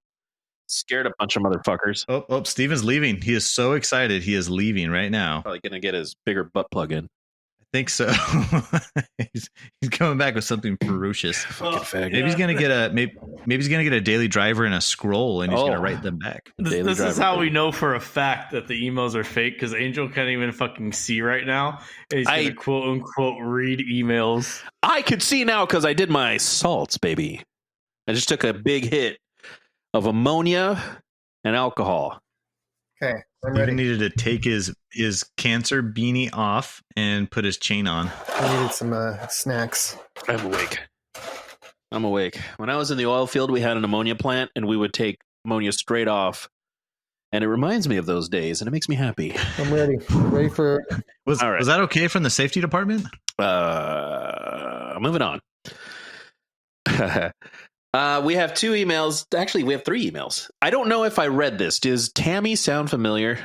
Scared a bunch of motherfuckers. Oh, Steven's leaving. He is so excited. He is leaving right now. Probably gonna get his bigger butt plug in. I think so. he's coming back with something ferocious. Fucking faggot. Maybe he's gonna get maybe he's gonna get a daily driver and a scroll, and he's Oh. gonna write them back. Daily This is driver how thing. we know for a fact that the emails are fake because Angel can't even fucking see right now. And he's gonna quote unquote read emails. I could see now because I did my salts, baby. I just took a big hit of ammonia and alcohol. Okay, I'm Steven ready. needed to take his cancer beanie off and put his chain on. I needed some snacks. I'm awake. I'm awake. When I was in the oil field, we had an ammonia plant, and we would take ammonia straight off. And it reminds me of those days, and it makes me happy. I'm ready. Ready for Was All right. was that okay from the safety department? Moving on. We have 2 emails. Actually, we have 3 emails. I don't know if I read this. Does Tammy sound familiar?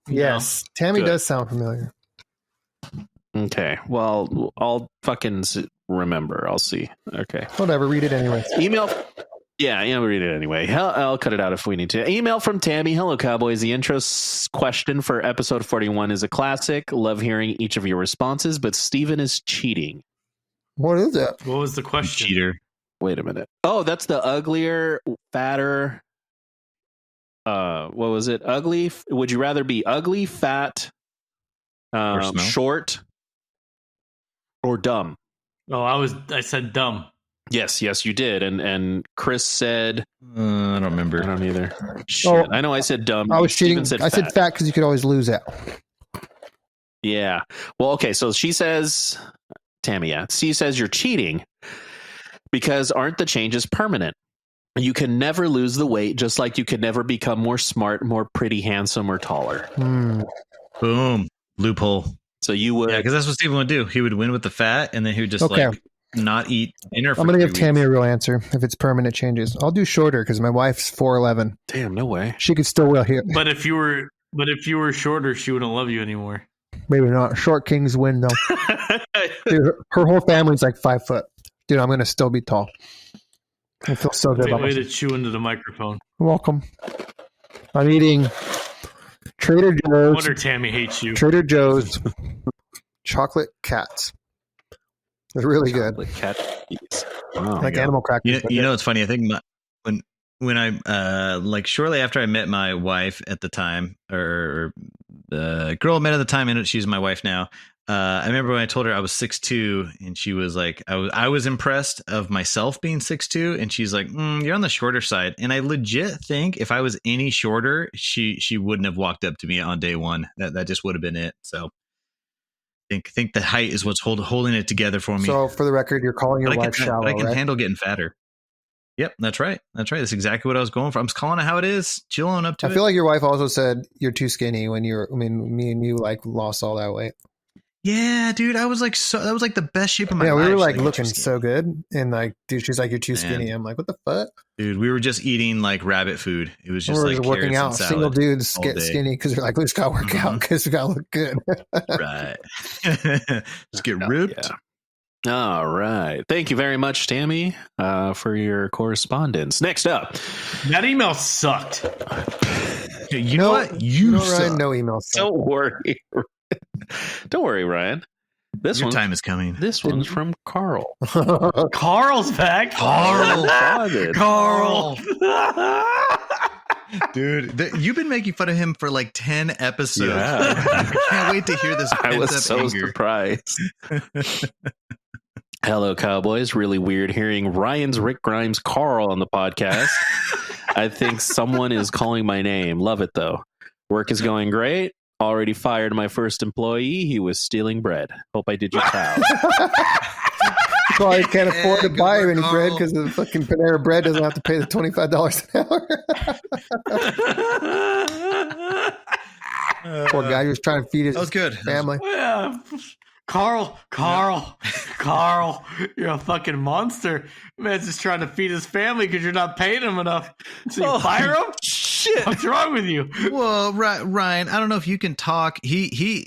yes. Tammy Good. does sound familiar. Okay. Well, I'll fucking remember. I'll see. Okay. Whatever. Read it anyway. Email. Yeah, we'll read it anyway. I'll cut it out if we need to. Email from Tammy. Hello, Cowboys. The intro question for episode 41 is a classic. Love hearing each of your responses, but Steven is cheating. What is it? What was the question? Cheater. Wait a minute. Oh, that's the uglier, fatter, what was it? Ugly? Would you rather be ugly, fat, smell? short, or dumb? Oh, I said dumb. Yes, you did. And Chris said, I don't remember. I don't either. Shit. I know I said dumb. I was Steven cheating. I said fat because you could always lose it. Yeah. Well, okay. So she says, Tammy, she says you're cheating because aren't the changes permanent? You can never lose the weight, just like you could never become more smart, more pretty, handsome, or taller. Boom. Loophole. So you would. Yeah, because that's what Steven would do. He would win with the fat, and then he would just like not eat dinner for I'm going to give 3 Tammy weeks. a real answer if it's permanent changes. I'll do shorter because my wife's 4'11". Damn, no way. She could still wear here. But if you were shorter, she wouldn't love you anymore. Maybe not. Short kings win, though. Dude, her whole family's like 5 foot. Dude, I'm going to still be tall. I feel so good about Way myself. to chew into the microphone. You're welcome. I'm eating Trader No Joe's. wonder Tammy hates you. Trader Joe's chocolate cats. They're really good. Chocolate cat cheese. Wow. Like animal crackers. You know, it's funny. I think when I like shortly after I met my wife at the time, or the girl I met at the time, and she's my wife now. I remember when I told her I was 6'2", and she was like, I was impressed of myself being 6'2", and she's like, you're on the shorter side. And I legit think if I was any shorter, she wouldn't have walked up to me on day one. That just would have been it. So I think the height is what's holding it together for me. So, for the record, you're calling your But wife shallow, I can right? handle getting fatter. Yep, that's right. That's exactly what I was going for. I'm just calling it how it is. Chilling up to it. I feel like your wife also said you're too skinny when me and you like lost all that weight. Yeah, dude, I was like, that was like the best shape of my life. Yeah, we were like She's looking "You're too so good. And like, dude, she's like, you're too Man. skinny. I'm like, what the fuck? skinny." Dude, we were just eating like rabbit food. It was just We're like just working carrots out. and salad Single dudes all get day. skinny because they're like, we just got to work out because we got to look good. Right. Just get ripped. Yeah. All right. Thank you very much, Tammy, for your correspondence. Next up. That email sucked. You know what? You know, Ryan, suck. no emails. Don't worry. Don't worry, Ryan. This Your one, time is coming. This one's from Carl. Carl's back. Carl. Dude, you've been making fun of him for like 10 episodes. Yeah. I can't wait to hear this. I was pent-up so anger. surprised. Hello, Cowboys. Really weird hearing Ryan's Rick Grimes Carl on the podcast. I think someone is calling my name. Love it, though. Work is going great. Already fired my first employee. He was stealing bread. Hope I did you proud. Probably can't afford to Good buy work, any bread Carl. because the fucking Panera Bread doesn't have to pay the $25 an hour. Poor guy, he was trying to feed his That was good. family. Yeah. Carl, you're a fucking monster. Man's just trying to feed his family because you're not paying him enough. So you fire him? Shit. What's wrong with you? Well, Ryan, I don't know if you can talk.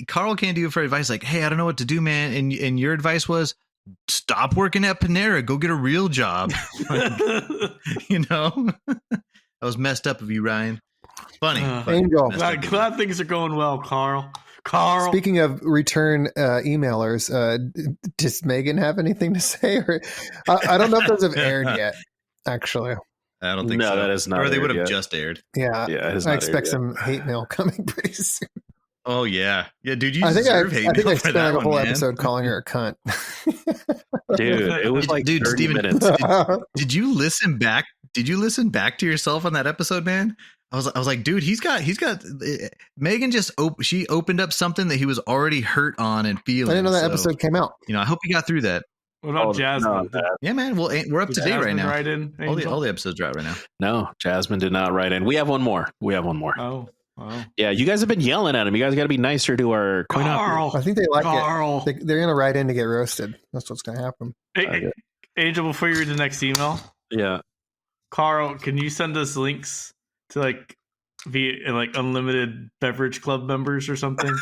Carl came to you for advice like, hey, I don't know what to do, man. And your advice was, stop working at Panera. Go get a real job. You know? That was messed up of you, Ryan. Funny. but Angel. messed up of you. Glad things are going well, Carl. Speaking of return emailers, does Megan have anything to say? Or I don't know if those have aired yet, actually. I don't think No, so. that is not Or they aired would have yet. just aired. Yeah, Yeah, it has I not expect aired some hate mail coming pretty soon. Oh, yeah. Yeah, dude, you I think I deserve hate mail for spent that like a one, whole man. episode calling her a cunt. yet. Dude, it was like Dude, 30 Steven, minutes. Did you listen back? Did you listen back to yourself on that episode, man? I was like, dude, he's got. Megan just she opened up something that he was already hurt on and I feeling. didn't know that so, episode came out. You know, I hope he got through that. What about Oh, Jasmine? no, Yeah, man. Well, we're up to date right now. Right in, All the episodes are out right now. No, Jasmine did not write in. We have one more. Oh. Yeah, you guys have been yelling at him. You guys got to be nicer to our coin op. Carl. I think they like Carl. it. They're gonna write in to get roasted. That's what's gonna happen. Hey, Angel, before you read the next email, Yeah. Carl, can you send us links to like unlimited beverage club members or something?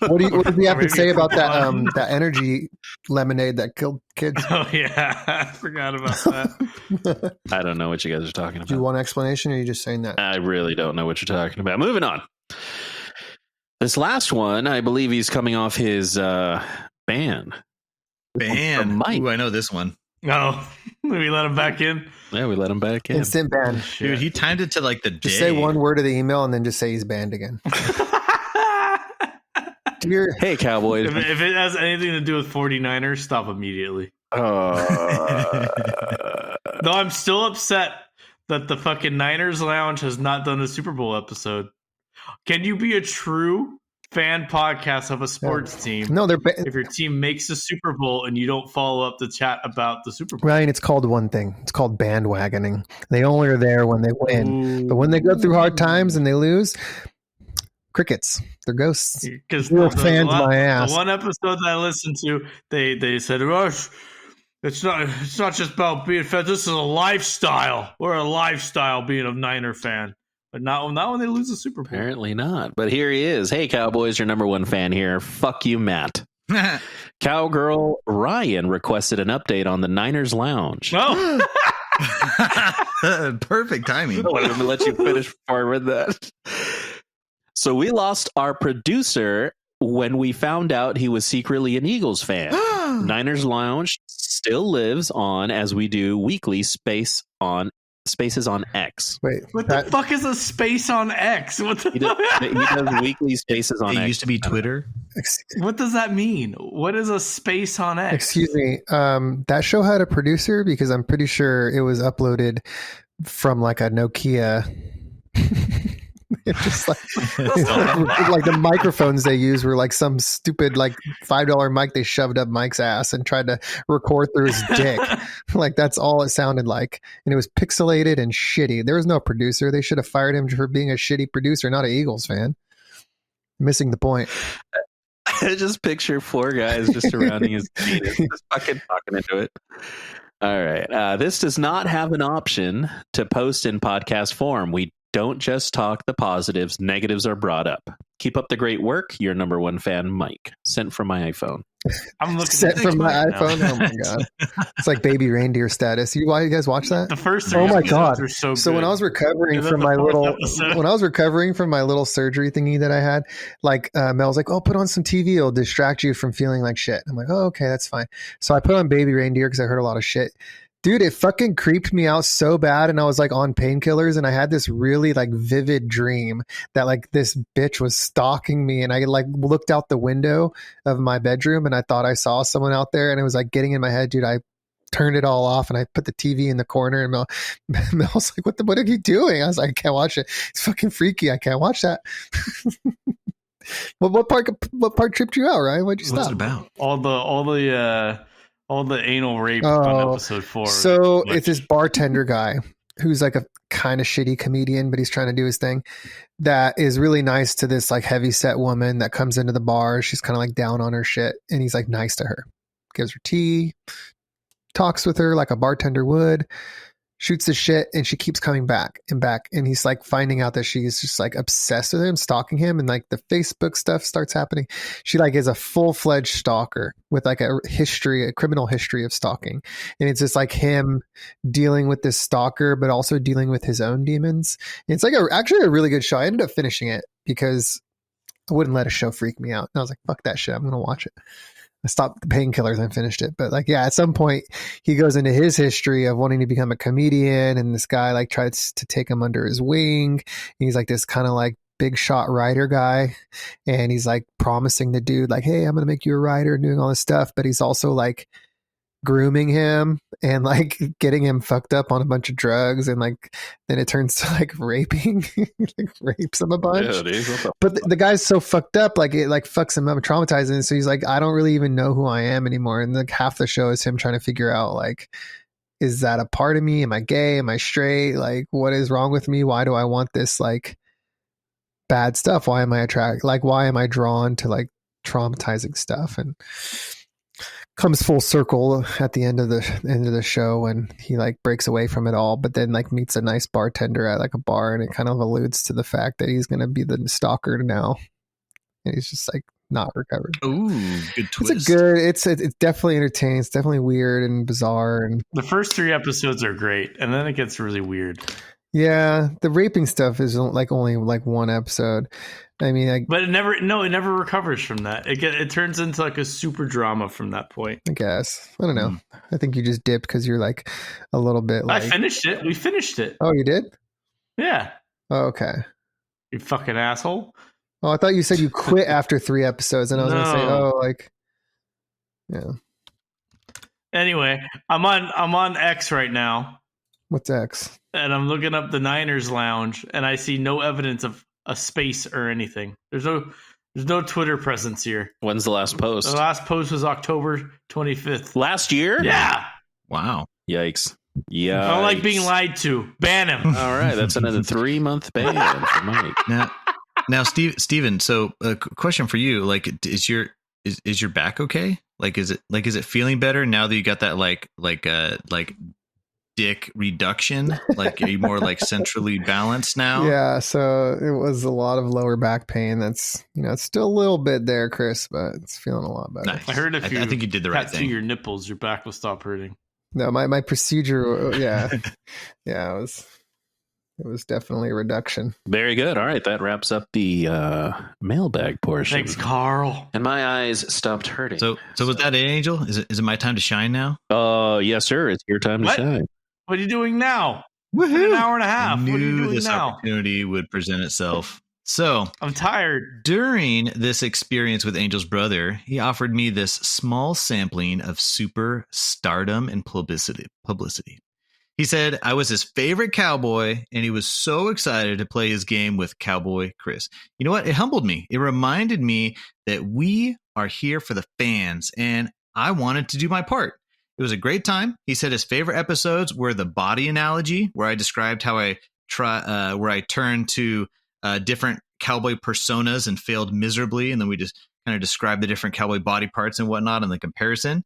What do you have to Maybe say about that fun. that energy lemonade that killed kids? Oh yeah, I forgot about that. I don't know what you guys are talking Do you about. want an explanation, or are you just saying that? I really don't know what you're talking about. Moving on. This last one, I believe he's coming off his ban. Bam. Mike. Ooh, I know this one. No, we let him back in. Yeah, we let him back in. Instant ban. Dude, he timed it to like the Just day. say one word of the email and then just say he's banned again. Dear, Hey, Cowboys. If it has anything to do with 49ers, stop immediately. No, I'm still upset that the fucking Niners Lounge has not done a Super Bowl episode. Can you be a true fan podcast of a sports team no, they're if your team makes the Super Bowl and you don't follow up the chat about the Super Bowl? Ryan. It's called one thing. It's called bandwagoning. They only are there when they win, but when they go through hard times and they lose, crickets. They're ghosts. Because You're fans my ass. The one episode that I listened to, they said, "Rush, it's not just about being fan. This is a lifestyle. We're a lifestyle being a Niner fan." But not when they lose the Super Bowl. Apparently not. But here he is. Hey, Cowboys, your number one fan here. Fuck you, Matt. Cowgirl Ryan requested an update on the Niners Lounge. No. Perfect timing. I wanted to let you finish before I read that. So we lost our producer when we found out he was secretly an Eagles fan. Niners Lounge still lives on as we do weekly Spaces on X. Wait, What the fuck is a space on X? What the He does weekly Spaces on It X. used to be Twitter. What does that mean? What is a space on X? Excuse me. That show had a producer because I'm pretty sure it was uploaded from like a Nokia. It's just like the microphones they used were like some stupid like $5 mic they shoved up Mike's ass and tried to record through his dick. Like that's all it sounded like, and it was pixelated and shitty. There was no producer. They should have fired him for being a shitty producer, not an Eagles fan. Missing the point. I just picture four guys just surrounding his penis, just fucking talking into it. All right. This does not have an option to post in podcast form. We don't just talk the positives. Negatives are brought up. Keep up the great work. Your number one fan, Mike. Sent from my iPhone. I'm looking Set from my now. iPhone. Oh my god, it's like baby reindeer status. You guys watch that? The first three Oh my episodes god! are so So good. when I was recovering And then from the my fourth little episode. surgery thingy that I had, like Mel's like, "Oh, put on some TV. It'll distract you from feeling like shit." I'm like, "Oh, okay, that's fine." So I put on Baby Reindeer because I heard a lot of shit. Dude, it fucking creeped me out so bad, and I was like on painkillers, and I had this really like vivid dream that like this bitch was stalking me, and I like looked out the window of my bedroom, and I thought I saw someone out there, and it was like getting in my head, dude. I turned it all off, and I put the TV in the corner, and Mel's like, what are you doing? I was like, I can't watch it. It's fucking freaky. I can't watch that. What part tripped you out, Ryan? Why'd you What's stop? it about? all the anal rape on episode 4. So it's this bartender guy who's like a kind of shitty comedian, but he's trying to do his thing. That is really nice to this like heavy set woman that comes into the bar. She's kind of like down on her shit, and he's like nice to her, gives her tea, talks with her like a bartender would, shoots the shit, and she keeps coming back and back. And he's like finding out that she's just like obsessed with him, stalking him, and like the Facebook stuff starts happening. She like is a full-fledged stalker with like a criminal history of stalking. And it's just like him dealing with this stalker, but also dealing with his own demons. And it's like actually a really good show. I ended up finishing it because I wouldn't let a show freak me out. And I was like, fuck that shit. I'm going to watch it. I stopped the painkillers and finished it. But like, yeah, at some point he goes into his history of wanting to become a comedian, and this guy like tries to take him under his wing. He's like this kind of like big shot writer guy, and he's like promising the dude like, hey, I'm going to make you a writer and doing all this stuff. But he's also like grooming him and like getting him fucked up on a bunch of drugs, and like then it turns to like raping. Like rapes him a bunch. Yeah, dude, what the But the guy's so fucked up, like it like fucks him up and traumatizes him. So he's like, I don't really even know who I am anymore. And like half the show is him trying to figure out like, is that a part of me? Am I gay? Am I straight? Like, what is wrong with me? Why do I want this like bad stuff? Why am I why am I drawn to like traumatizing stuff? And comes full circle at the end of the show when he like breaks away from it all, but then like meets a nice bartender at like a bar, and it kind of alludes to the fact that he's going to be the stalker now, and he's just like not recovered. Ooh, good twist. It's definitely entertaining. It's definitely weird and bizarre, and The first 3 episodes are great, and then it gets really weird. yeah, the raping stuff is like only like one episode. I mean, But it never recovers from that. It turns into like a super drama from that point. I guess. I don't know. I think you just dipped because you're like a little bit like. I finished it. We finished it. Oh, you did? Yeah. Oh, okay. You fucking asshole. Oh, I thought you said you quit after 3 episodes, and I was going to say, No. oh, like, yeah. Anyway, I'm on X right now, What's X? and I'm looking up the Niners Lounge, and I see no evidence of a space or anything. There's no Twitter presence here. When's the last post? The last post was October 25th. Last year? Yeah. Wow. Yikes. Yeah. I don't like being lied to. Ban him. All right, that's another 3-month ban for Mike. Now, Steven, so a question for you, like, is your back okay? Like, is it feeling better now that you got that like dick reduction? Like, are you more like centrally balanced now? Yeah, so it was a lot of lower back pain. That's, it's still a little bit there, Chris, but it's feeling a lot better. Nice. I heard if you I think you did the right tattoo thing. your nipples, your back will stop hurting. No, my procedure, yeah. Yeah, it was definitely a reduction. Very good. All right, that wraps up the mailbag portion. Thanks, Carl. And my eyes stopped hurting. So was that it, Angel? Is it my time to shine now? Yes, sir. It's your time to What? shine. What are you doing now? Woohoo! An hour and a half. I What are you knew doing this now? opportunity would present itself. So I'm tired. during this experience with Angel's brother, he offered me this small sampling of super stardom and publicity. He said I was his favorite cowboy, and he was so excited to play his game with Cowboy Chris. You know what? It humbled me. It reminded me that we are here for the fans, and I wanted to do my part. It was a great time. He said his favorite episodes were the body analogy, where I described how I turned to different cowboy personas and failed miserably, and then we just kind of described the different cowboy body parts and whatnot in the comparison.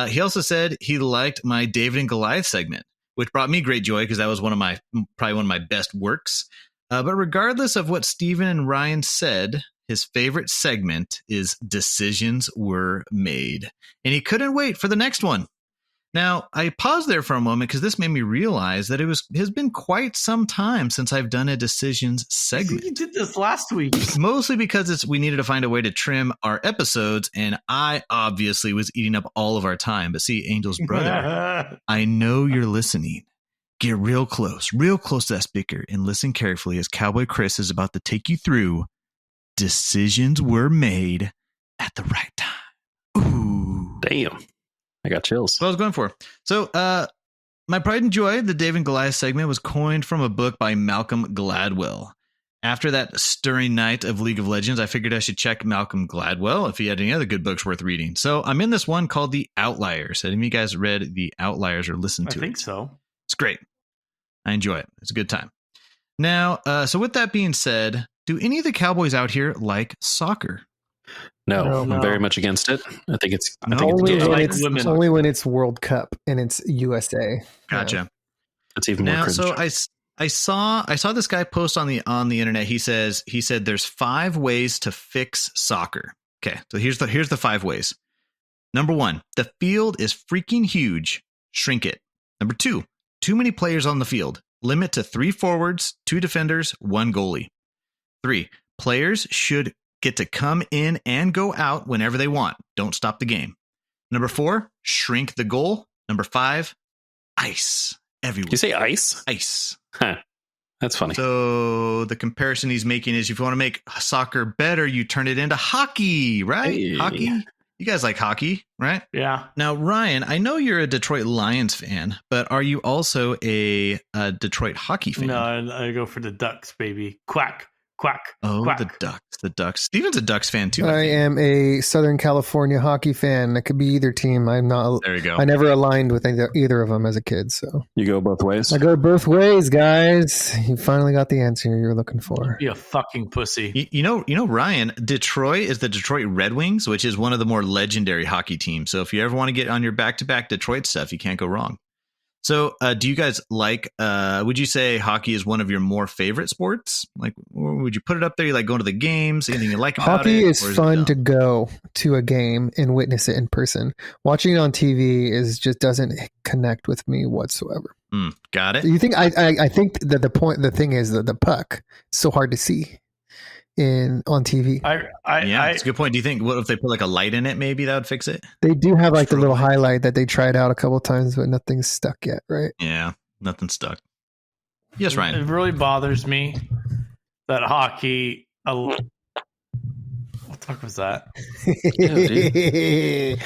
He also said he liked my David and Goliath segment, which brought me great joy because that was probably one of my best works. But regardless of what Steven and Ryan said, his favorite segment is Decisions Were Made, and he couldn't wait for the next one. Now, I paused there for a moment because this made me realize that has been quite some time since I've done a decisions segment. You did this last week. Mostly because we needed to find a way to trim our episodes, and I obviously was eating up all of our time. But see, Angel's brother, I know you're listening. Get real close to that speaker and listen carefully as Cowboy Chris is about to take you through Decisions Were Made at the Right Time. Ooh. Damn. I got chills. What I was going for. So, my pride and joy, the Dave and Goliath segment, was coined from a book by Malcolm Gladwell. After that stirring night of League of Legends, I figured I should check Malcolm Gladwell if he had any other good books worth reading. So I'm in this one called The Outliers. Have any of you guys read The Outliers or listened to it? I think so. It's great. I enjoy it. It's a good time. Now, so with that being said, do any of the Cowboys out here like soccer? No, No. I'm very much against it. I think it's Only gay. when, Like it's, women. only when it's World Cup and it's USA. Gotcha. Yeah. It's even more Now, cringe. so I saw this guy post on the internet. He said there's 5 ways to fix soccer. Okay, so here's the 5 ways. Number 1, the field is freaking huge. Shrink it. Number 2, too many players on the field. Limit to 3 forwards, 2 defenders, 1 goalie. 3, players should get to come in and go out whenever they want. Don't stop the game. Number 4, shrink the goal. Number 5, ice everywhere. Did you say ice? Ice. Huh. That's funny. So the comparison he's making is if you want to make soccer better, you turn it into hockey, right? Hey. Hockey. You guys like hockey, right? Yeah. Now, Ryan, I know you're a Detroit Lions fan, but are you also a Detroit hockey fan? No, I go for the Ducks, baby. Quack, quack, Oh, quack. the Ducks. Steven's a Ducks fan too. I think. am a Southern California hockey fan. It could be either team. I'm not. There you go. I never aligned with either of them as a kid, so You go both ways. I go both ways, guys. You finally got the answer you were looking for. Be a fucking pussy. You know, Ryan, Detroit is the Detroit Red Wings, which is one of the more legendary hockey teams. So if you ever want to get on your back-to-back Detroit stuff, you can't go wrong. So do you guys like, would you say hockey is one of your more favorite sports? Like, or would you put it up there? You like going to the games? Anything you like about Hockey it? is Or it fun dumb? to go to a game and witness it in person. Watching it on TV just doesn't connect with me whatsoever. Got it. You think I think that the thing is that the puck is so hard to see. on TV. It's a good point. Do you think what if they put like a light in it? Maybe that would fix it. They do have like the little Strobe light. highlight that they tried out a couple times, but nothing's stuck yet, right? Yeah, nothing stuck. Yes, Ryan. It really bothers me that hockey. What the fuck was that? It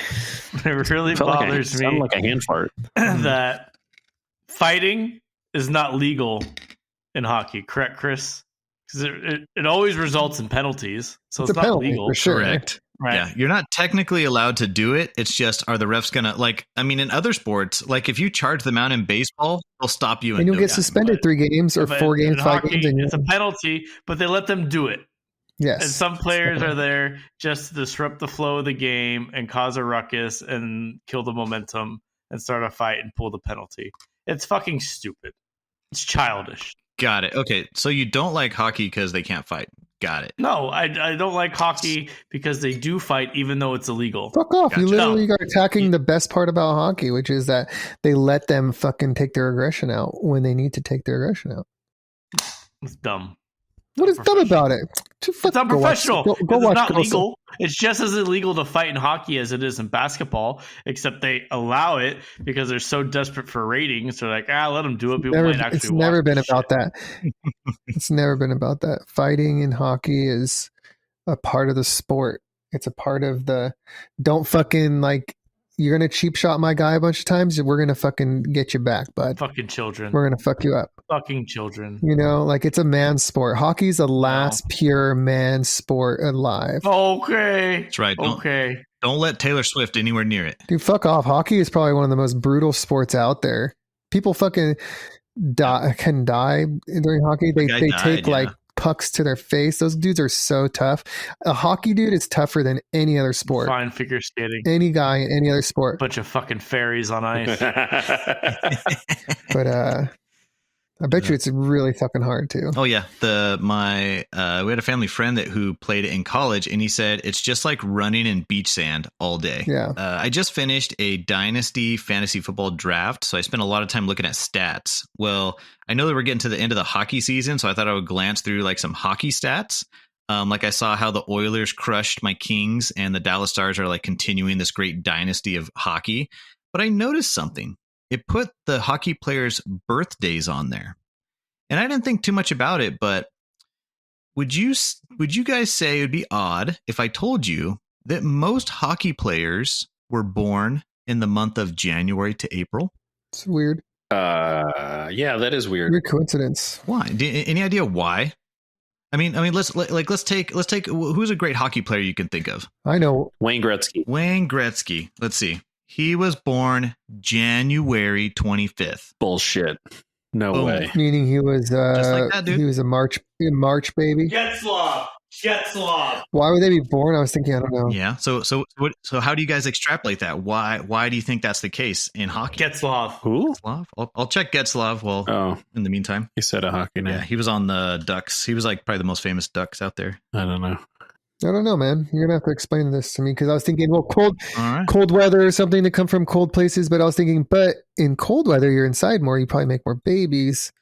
really bothers me. Sounded like a hand fart. That fighting is not legal in hockey, correct, Chris? Because it always results in penalties, so it's a not penalty, legal. for sure. Correct. Right? Yeah, you're not technically allowed to do it. It's just, are the refs gonna like? I mean, in other sports, like if you charge them out in baseball, they'll stop you, And you'll get no time. suspended 3 games or But 4 games, in 5 hockey, games. And it's a penalty, but they let them do it. yes. And some players are there just to disrupt the flow of the game and cause a ruckus and kill the momentum and start a fight and pull the penalty. It's fucking stupid. It's childish. Got it. Okay, so you don't like hockey because they can't fight. Got it. No, I don't like hockey because they do fight even though it's illegal. Fuck off. Gotcha. You literally are attacking the best part about hockey, which is that they let them fucking take their aggression out when they need to take their aggression out. It's dumb. What is dumb about it? It's unprofessional. Go It's watch not Go legal. It's just as illegal to fight in hockey as it is in basketball, except they allow it because they're so desperate for ratings. They're like, let them do it. People might actually It's never watch been this about shit. that. It's never been about that. Fighting in hockey is a part of the sport. It's a part of the don't fucking like you're gonna cheap shot my guy a bunch of times, we're gonna fucking get you back, bud. Fucking children. We're gonna fuck you up. Fucking children. You know, like it's a man sport. Hockey's the last pure man sport alive. Okay. That's right. Okay. Don't let Taylor Swift anywhere near it. Dude, fuck off. Hockey is probably one of the most brutal sports out there. People fucking can die during hockey. They guy take died, like pucks to their face. Those dudes are so tough. A hockey dude is tougher than any other sport. Fine figure skating. Any guy in any other sport. Bunch of fucking fairies on ice. But I bet you it's really fucking hard too. Oh yeah, we had a family friend who played it in college, and he said it's just like running in beach sand all day. Yeah. I just finished a dynasty fantasy football draft, so I spent a lot of time looking at stats. Well, I know that we're getting to the end of the hockey season, so I thought I would glance through like some hockey stats. Like I saw how the Oilers crushed my Kings, and the Dallas Stars are like continuing this great dynasty of hockey. But I noticed something. It put the hockey players' birthdays on there. And I didn't think too much about it, but would you guys say it would be odd if I told you that most hockey players were born in the month of January to April? It's weird. Yeah, that is weird. Weird coincidence. Why? Any idea why? I mean, let's take who's a great hockey player you can think of? I know. Wayne Gretzky. Wayne Gretzky. Let's see. He was born January 25th. Bullshit. No Boom. way. Meaning he was Just like that, dude. he was a March baby. Getzlav. Why would they be born? I was thinking, I don't know. Yeah. So how do you guys extrapolate that? Why do you think that's the case in hockey? Getzlav. Who? Getzlav? I'll check Getzlav. Well, Oh, in the meantime, he said a hockey name. yeah, he was on the Ducks. He was like probably the most famous Ducks out there. I don't know. I don't know, man. You're gonna have to explain this to me because I was thinking, well, All right. cold weather or something to come from cold places. But I was thinking, but in cold weather, you're inside more. You probably make more babies.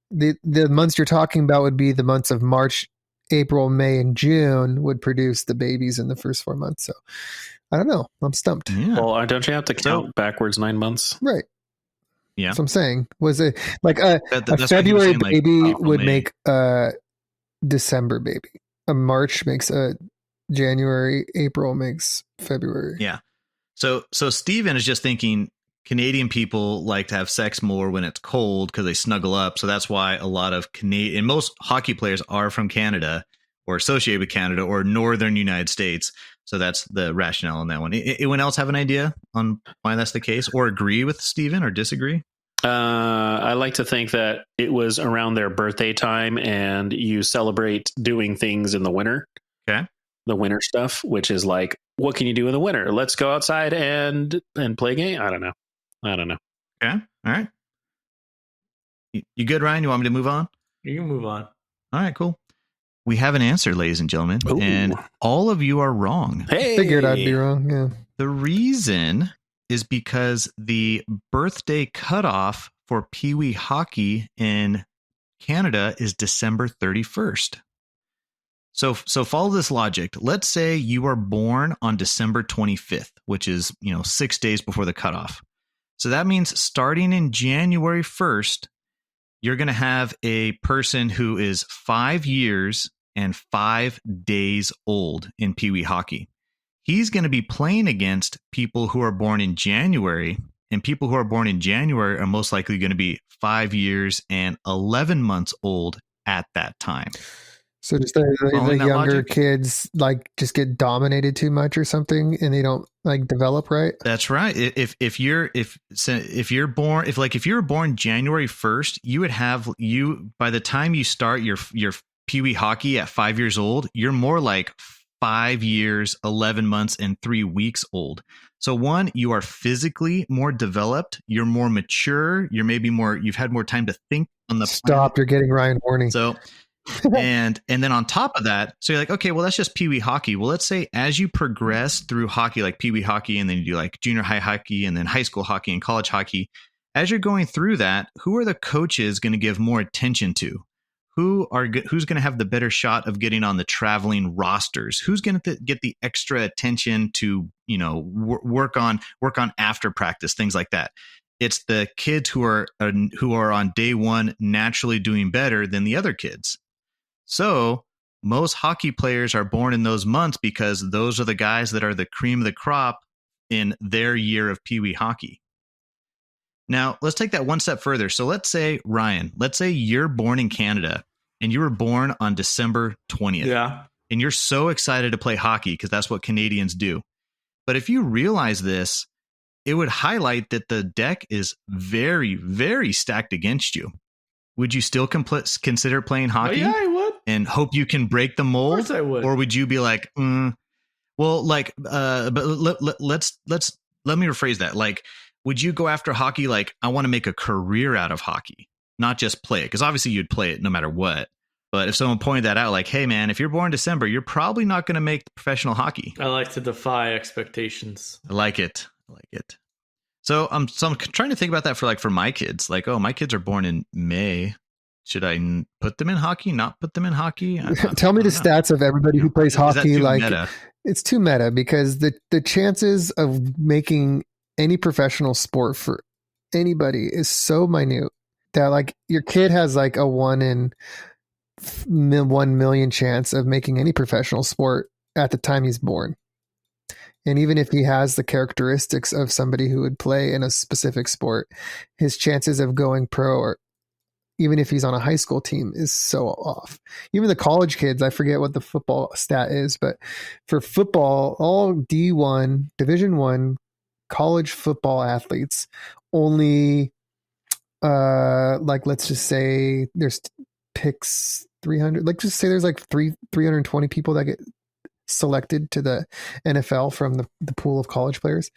The months you're talking about would be the months of March, April, May, and June would produce the babies in the first 4 months. So I don't know. I'm stumped. Yeah. Well, don't you have to count backwards 9 months? Right. Yeah. That's what I'm saying. Was it like a That's what he was February saying, like, baby April, would May. make a December baby. A March makes a January. April makes February. Yeah. So Steven is just thinking Canadian people like to have sex more when it's cold because they snuggle up. So that's why a lot of and most hockey players are from Canada or associated with Canada or northern United States. So that's the rationale on that one. Anyone else have an idea on why that's the case, or agree with Steven or disagree? I like to think that it was around their birthday time, and you celebrate doing things in the winter. Okay. The winter stuff, which is like, what can you do in the winter? Let's go outside and play a game. I don't know. Okay. All right. You good, Ryan? You want me to move on? You can move on. All right, cool. We have an answer, ladies and gentlemen, Ooh. and all of you are wrong. Hey, Figured I'd be wrong. Yeah. The reason is because the birthday cutoff for Pee Wee hockey in Canada is December 31st. So follow this logic. Let's say you are born on December 25th, which is, 6 days before the cutoff. So that means starting in January 1st, you're going to have a person who is 5 years and 5 days old in Pee Wee hockey. He's going to be playing against people who are born in January, and people who are born in January are most likely going to be 5 years and 11 months old at that time. So just the Following that younger logic? kids like just get dominated too much or something, and they don't like develop right. That's right. If you were born January 1st, by the time you start your Pee Wee hockey at 5 years old, you're more like 5 years, 11 months, and 3 weeks old. So one, you are physically more developed, you're more mature, you've had more time to think on the Stop! You're getting Ryan horny. So and then on top of that, so you're like, okay, well, that's just Pee Wee hockey. Well, let's say as you progress through hockey, like Pee Wee hockey, and then you do like junior high hockey and then high school hockey and college hockey, as you're going through that, who are the coaches going to give more attention to? Who's going to have the better shot of getting on the traveling rosters? Who's going to get the extra attention to, work on after practice, things like that? It's the kids who are on day one naturally doing better than the other kids. So most hockey players are born in those months because those are the guys that are the cream of the crop in their year of Pee Wee hockey. Now, let's take that one step further. So let's say, Ryan, you're born in Canada and you were born on December 20th. Yeah. And you're so excited to play hockey because that's what Canadians do. But if you realize this, it would highlight that the deck is very, very stacked against you. Would you still consider playing hockey? Oh, yeah, I would. And hope you can break the mold? Of course I would. Or would you be like, but let me rephrase that. Like, would you go after hockey? Like, I want to make a career out of hockey, not just play it. Because obviously you'd play it no matter what. But if someone pointed that out, like, hey, man, if you're born in December, you're probably not going to make professional hockey. I like to defy expectations. I like it. So I'm trying to think about that for my kids. Like, oh, my kids are born in May. Should I put them in hockey? Not put them in hockey? Tell me the stats of everybody who plays hockey. Like, meta? It's too meta because the chances of making any professional sport for anybody is so minute that like your kid has like a 1 in 1 million chance of making any professional sport at the time he's born. And even if he has the characteristics of somebody who would play in a specific sport, his chances of going pro, or even if he's on a high school team, is so off. Even the college kids, I forget what the football stat is, but for football, all D1, Division I college football athletes, only let's just say there's picks 300. Like just say there's like 320 people that get selected to the NFL from the pool of college players.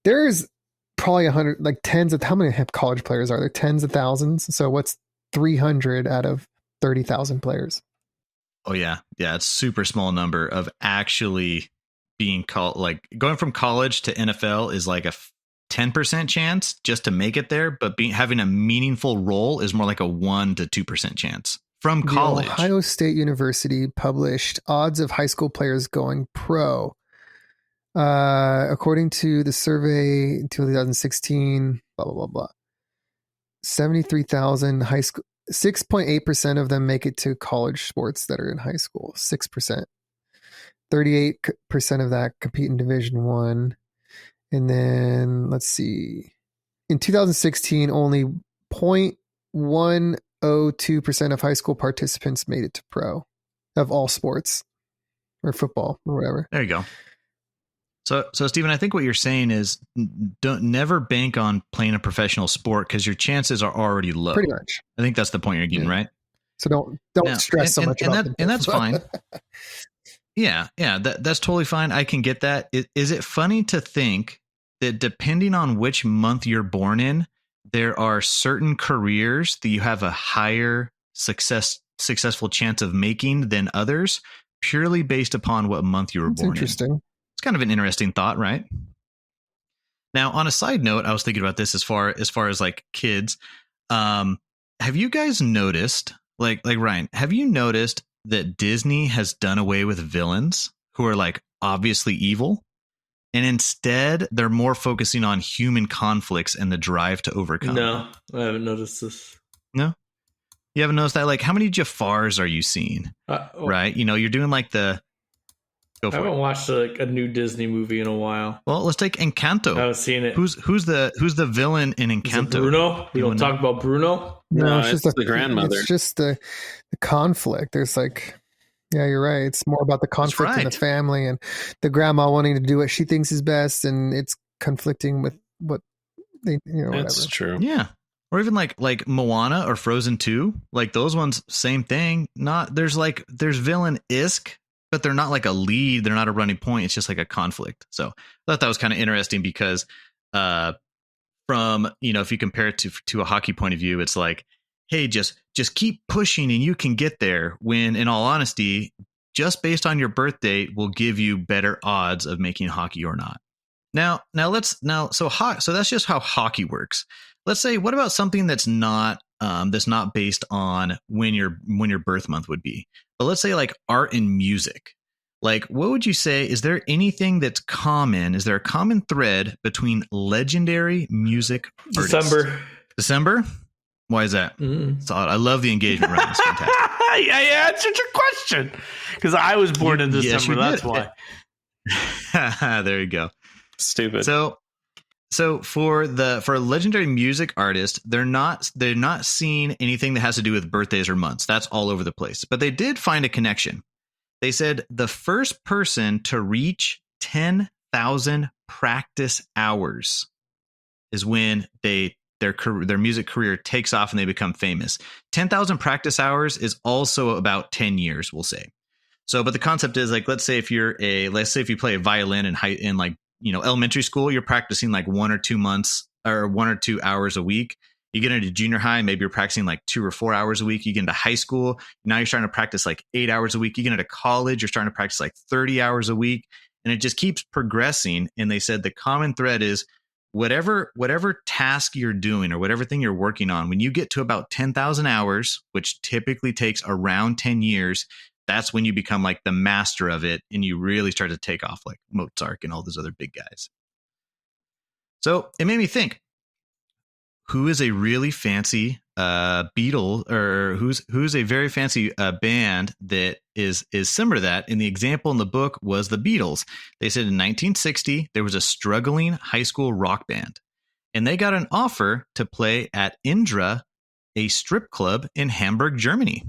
There's probably 100, like tens of, how many college players are there? Tens of thousands. So what's 300 out of 30,000 players? Oh yeah. It's super small number of actually being called. Like going from college to NFL is like a 10% chance just to make it there, but having a meaningful role is more like a 1 to 2% chance. From college. The Ohio State University published odds of high school players going pro. According to the survey in 2016, blah, blah, blah, blah. 73,000 high school, 6.8% of them make it to college sports that are in high school. 6%. 38% of that compete in Division I. And then, let's see. In 2016, only 0.102% of high school participants made it to pro of all sports or football or whatever. There you go. So Stephen, I think what you're saying is never bank on playing a professional sport because your chances are already low. Pretty much. I think that's the point you're getting, right? So don't stress so much about that, and that's fine. Yeah, that's totally fine. I can get that. Is it funny to think that depending on which month you're born in, there are certain careers that you have a higher successful chance of making than others, purely based upon what month you were born interesting. in? It's kind of an interesting thought, right? Now, on a side note, I was thinking about this as far as like kids. Have you guys noticed, like Ryan, have you noticed that Disney has done away with villains who are like obviously evil, and instead they're more focusing on human conflicts and the drive to overcome. No, I haven't noticed this. No, you haven't noticed that? Like, how many Jafars are you seeing? Right? You know, you're doing like the. Go I for haven't it. watched a new Disney movie in a while. Well, let's take Encanto. I haven't seen it. Who's the villain in Is it Encanto? Bruno? We don't talk about Bruno. No, it's the grandmother. It's just the conflict. There's like, yeah, you're right. It's more about the conflict in the right. family and the grandma wanting to do what she thinks is best, and it's conflicting with what they, That's whatever. true. Yeah. Or even like Moana or Frozen 2, like those ones, same thing. There's villain-esque, but they're not like a lead. They're not a running point. It's just like a conflict. So I thought that was kind of interesting because from, if you compare it to a hockey point of view, it's like, hey, just keep pushing and you can get there. When in all honesty, just based on your birth date will give you better odds of making hockey or not. So that's just how hockey works. Let's say, what about something that's not based on when your birth month would be? But let's say like art and music. Like, what would you say? Is there anything that's common? Is there a common thread between legendary music artists? December? Why is that? Solid. I love the engagement round. It's fantastic. I answered your question because I was born in December. That's why. There you go. Stupid. So for legendary music artists, they're not seeing anything that has to do with birthdays or months. That's all over the place. But they did find a connection. They said the first person to reach 10,000 practice hours is when their music career takes off and they become famous. 10,000 practice hours is also about 10 years, we'll say. So, but the concept is like, let's say if you play a violin in elementary school, you're practicing like 1 or 2 months or 1 or 2 hours a week. You get into junior high, maybe you're practicing like 2 or 4 hours a week. You get into high school, now you're starting to practice like 8 hours a week. You get into college, you're starting to practice like 30 hours a week, and it just keeps progressing. And they said the common thread is whatever task you're doing or whatever thing you're working on, when you get to about 10,000 hours, which typically takes around 10 years, that's when you become like the master of it and you really start to take off like Mozart and all those other big guys. So it made me think, who is a really fancy Beatle, or who's a very fancy band that is similar to that? And the example in the book was the Beatles. They said in 1960, there was a struggling high school rock band, and they got an offer to play at Indra, a strip club in Hamburg, Germany.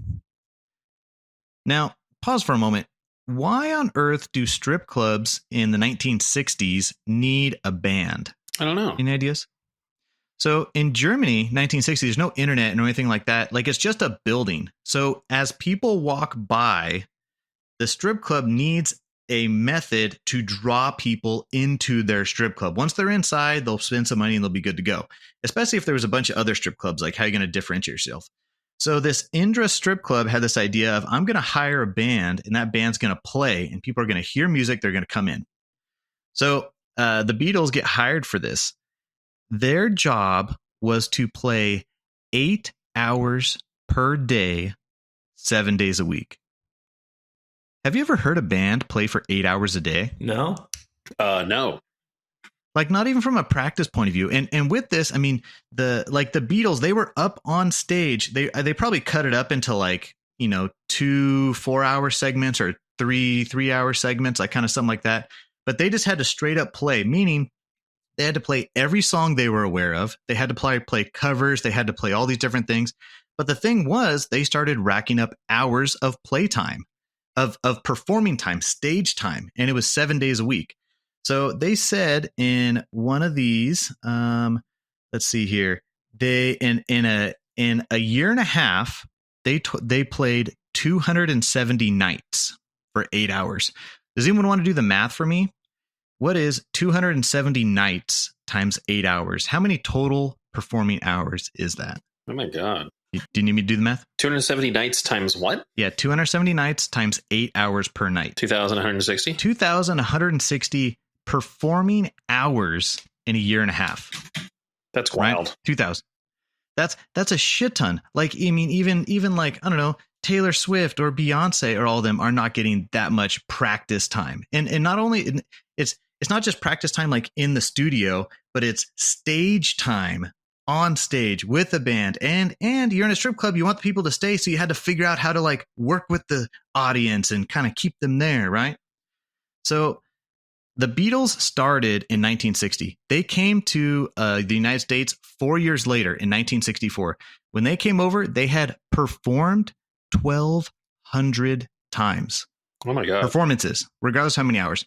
Now, pause for a moment. Why on earth do strip clubs in the 1960s need a band? I don't know. Any ideas? So in Germany, 1960, there's no internet or anything like that. Like, it's just a building. So as people walk by, the strip club needs a method to draw people into their strip club. Once they're inside, they'll spend some money and they'll be good to go. Especially if there was a bunch of other strip clubs, like how are you going to differentiate yourself? So this Indra strip club had this idea of, I'm going to hire a band and that band's going to play and people are going to hear music. They're going to come in. So the Beatles get hired for this. Their job was to play 8 hours per day, 7 days a week. Have you ever heard a band play for 8 hours a day? No. No. Like, not even from a practice point of view. And with this, I mean, the Beatles, they were up on stage. They probably cut it up into 2 4-hour segments or 3 3-hour segments, like kind of something like that. But they just had to straight up play, meaning they had to play every song they were aware of. They had to play covers. They had to play all these different things. But the thing was, they started racking up hours of playtime, of performing time, stage time, and it was 7 days a week. So they said in one of these, let's see here, they in a year and a half, they played 270 nights for 8 hours. Does anyone want to do the math for me? What is 270 nights times 8 hours? How many total performing hours is that? Oh my God. Do you need me to do the math? 270 nights times what? Yeah, 270 nights times 8 hours per night. 2,160? 2,160 performing hours in a year and a half. That's wild. Right? 2,000. That's a shit ton. Like, I mean, even like, I don't know, Taylor Swift or Beyonce or all of them are not getting that much practice time. And not only it's not just practice time like in the studio, but it's stage time on stage with a band. And you're in a strip club, you want the people to stay, so you had to figure out how to like work with the audience and kind of keep them there, right? So the Beatles started in 1960. They came to the United States 4 years later in 1964. When they came over, they had performed 1,200 times. Oh my God. Performances, regardless of how many hours.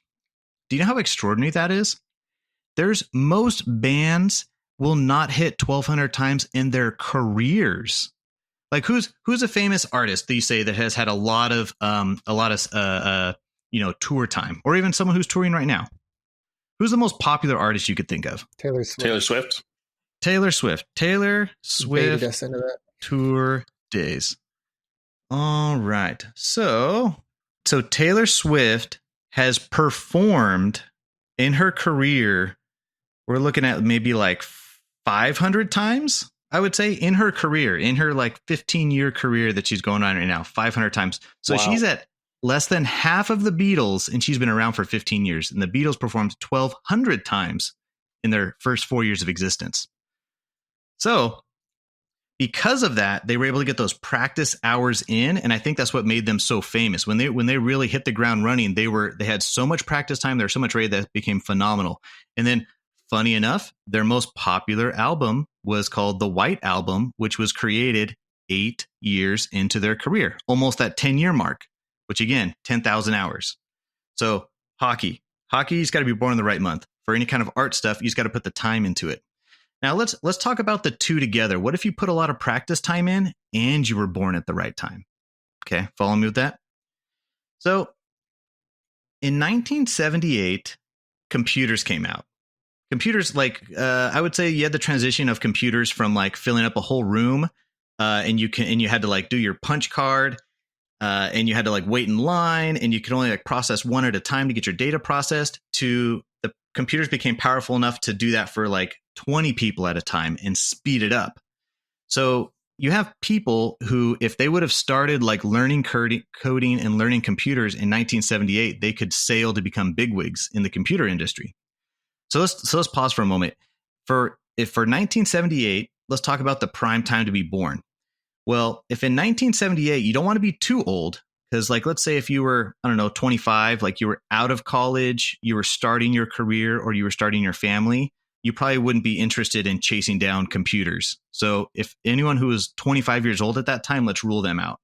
Do you know how extraordinary that is? There's most bands will not hit 1,200 times in their careers. Like who's a famous artist that you say that has had a lot of tour time, or even someone who's touring right now? Who's the most popular artist you could think of? Taylor Swift. Taylor Swift. Baited us into that. Tour days. All right. So Taylor Swift has performed in her career. We're looking at maybe like 500 times, I would say, in her career, in her like 15-year career that she's going on right now, 500 times. So she's at less than half of the Beatles, and she's been around for 15 years. And the Beatles performed 1,200 times in their first 4 years of existence. So because of that, they were able to get those practice hours in, and I think that's what made them so famous. When they really hit the ground running, they had so much practice time, they were so much ready that it became phenomenal. And then, funny enough, their most popular album was called the White Album, which was created 8 years into their career, almost that 10-year mark, which again, 10,000 hours. So hockey's got to be born in the right month. For any kind of art stuff, you just got to put the time into it. Now let's talk about the two together. What if you put a lot of practice time in and you were born at the right time? Okay, follow me with that. So in 1978, computers came out. Computers, like I would say, you had the transition of computers from like filling up a whole room, and you had to like do your punch card, and you had to like wait in line, and you could only like process one at a time to get your data processed. To the computers became powerful enough to do that for like 20 people at a time and speed it up. So you have people who, if they would have started like learning coding and learning computers in 1978, they could sail to become bigwigs in the computer industry. So let's pause for a moment. For 1978, let's talk about the prime time to be born. Well, if in 1978 you don't want to be too old, because like let's say if you were, I don't know, 25, like you were out of college, you were starting your career, or you were starting your family, you probably wouldn't be interested in chasing down computers. So if anyone who was 25 years old at that time, let's rule them out.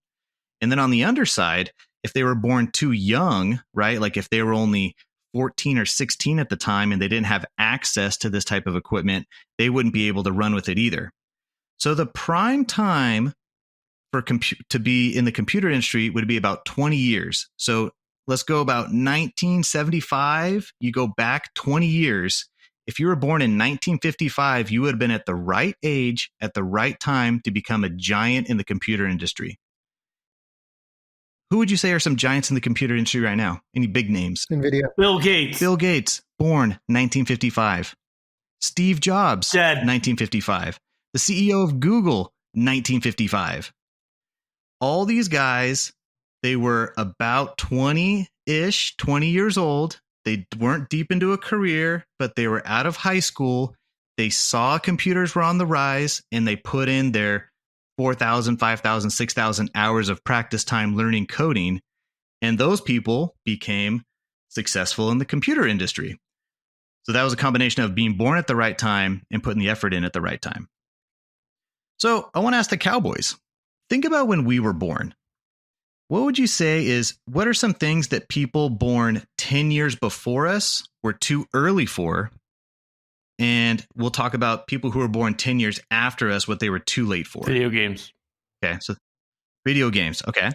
And then on the underside, if they were born too young, right? Like if they were only 14 or 16 at the time and they didn't have access to this type of equipment, they wouldn't be able to run with it either. So the prime time for to be in the computer industry would be about 20 years. So let's go about 1975. You go back 20 years. If you were born in 1955, you would have been at the right age at the right time to become a giant in the computer industry. Who would you say are some giants in the computer industry right now? Any big names? NVIDIA. Bill Gates. Bill Gates, born 1955. Steve Jobs, Dead. 1955. The CEO of Google, 1955. All these guys, they were about 20 years old. They weren't deep into a career, but they were out of high school. They saw computers were on the rise, and they put in their 4,000, 5,000, 6,000 hours of practice time learning coding. And those people became successful in the computer industry. So that was a combination of being born at the right time and putting the effort in at the right time. So I want to ask the cowboys, think about when we were born. What would you say what are some things that people born 10 years before us were too early for? And we'll talk about people who were born 10 years after us, what they were too late for. Video games. Okay, so video games. Okay,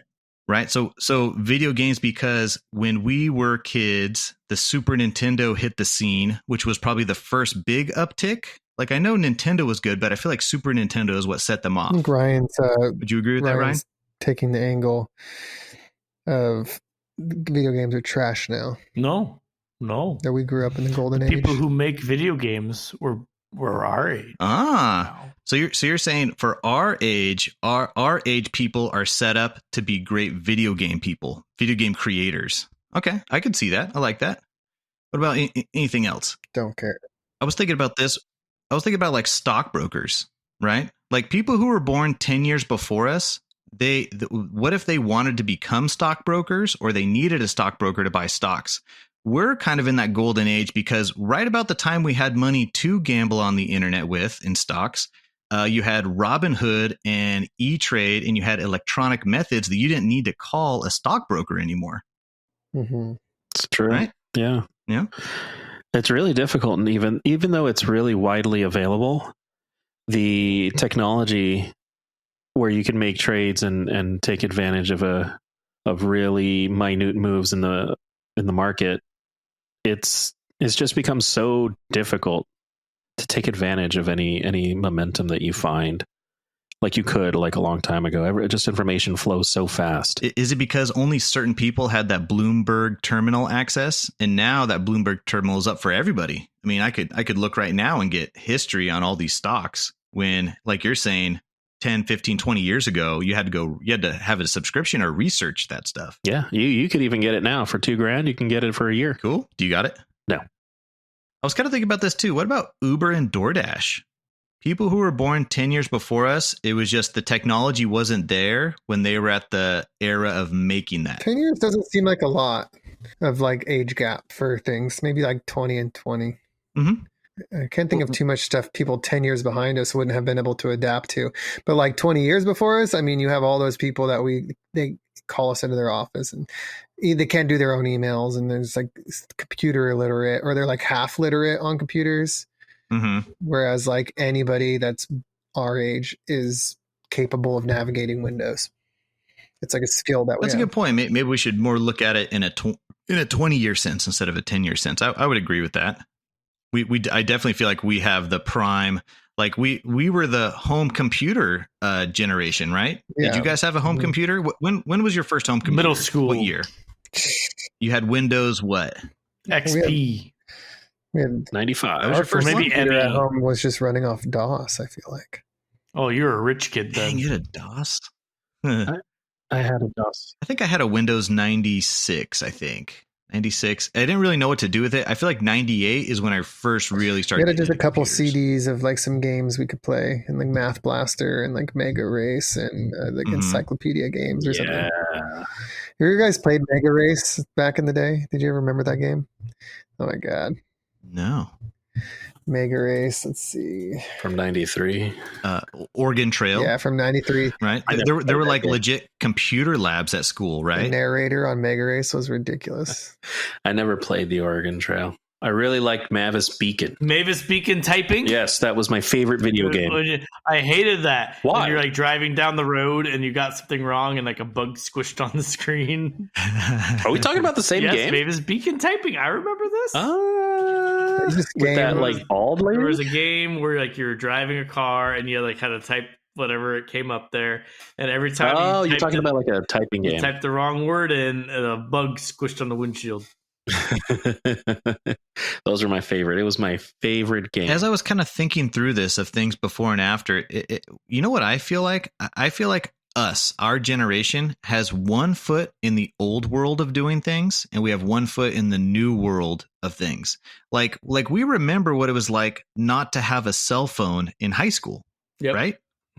right. So video games, because when we were kids, the Super Nintendo hit the scene, which was probably the first big uptick. Like I know Nintendo was good, but I feel like Super Nintendo is what set them off. I think Ryan's. Would you agree with that, Ryan? Taking the angle of video games are trash now. No. That we grew up in the golden age. People who make video games were our age. Ah, So you're saying for our age people are set up to be great video game people, video game creators. Okay, I could see that. I like that. What about anything else? Don't care. I was thinking about this. I was thinking about like stockbrokers, right? Like people who were born 10 years before us. What if they wanted to become stockbrokers or they needed a stockbroker to buy stocks? We're kind of in that golden age because right about the time we had money to gamble on the internet with in stocks, you had Robinhood and E-Trade, and you had electronic methods that you didn't need to call a stockbroker anymore. Mm-hmm. It's true. Right? Yeah. Yeah. It's really difficult. And even though it's really widely available, the technology where you can make trades and take advantage of really minute moves in the market, it's just become so difficult to take advantage of any momentum that you find like you could like a long time ago. Just information flows so fast. Is it because only certain people had that Bloomberg terminal access, and now that Bloomberg terminal is up for everybody? I mean, I could look right now and get history on all these stocks when, like you're saying, 10, 15, 20 years ago, you had to have a subscription or research that stuff. Yeah, you could even get it now for $2,000. You can get it for a year. Cool. Do you got it? No. I was kind of thinking about this too. What about Uber and DoorDash? People who were born 10 years before us, it was just the technology wasn't there when they were at the era of making that. 10 years doesn't seem like a lot of like age gap for things. Maybe like 20 and 20. Mm-hmm. I can't think of too much stuff people 10 years behind us wouldn't have been able to adapt to. But like 20 years before us, I mean, you have all those people that they call us into their office and they can't do their own emails, and there's like computer illiterate, or they're like half literate on computers. Mm-hmm. Whereas like anybody that's our age is capable of navigating Windows. It's like a skill that That's a good point. Maybe we should more look at it in a 20-year sense instead of a 10-year sense. I would agree with that. I definitely feel like we have the prime, like we were the home computer generation, right? Yeah. Did you guys have a home computer? When was your first home computer? Middle school. What year? You had Windows what? XP. We had 95. That was your first maybe one? computer at ME. home was just running off DOS, I feel like. Oh, you're a rich kid Dang, then. you had a DOS? I had a DOS. I think I had a Windows 96, I think. 96. I didn't really know what to do with it. I feel like 98 is when I first really We started. had just a couple computers. CDs of like some games we could play, and like Math Blaster and like Mega Race and like Mhm. Encyclopedia Games or something. Yeah. You guys played Mega Race back in the day? Did you ever remember that game? Oh my God. No. Mega Race. Let's see. From 93. Oregon Trail. Yeah, from 93. Right. I never There were played that like game. legit computer labs at school, The right? narrator on Mega Race was ridiculous. I never played the Oregon Trail. I really liked Mavis Beacon. Mavis Beacon typing? Yes, that was my favorite video game. I hated that. Why? When you're like driving down the road and you got something wrong and like a bug squished on the screen. Are we talking about the same Yes, game? Mavis Beacon typing. I remember this. There's this With that game- like bald There was lady? a game where like you were driving a car and you like had to type whatever it came up there, and every time Oh, you're typed talking it- about like a typing you game. typed the wrong word in and a bug squished on the windshield. Those are my favorite. It was my favorite game. As I was kind of thinking through this of things before and after, you know what I feel like? I feel like our generation has one foot in the old world of doing things, and we have one foot in the new world of things. Like we remember what it was like not to have a cell phone in high school, Yep. right?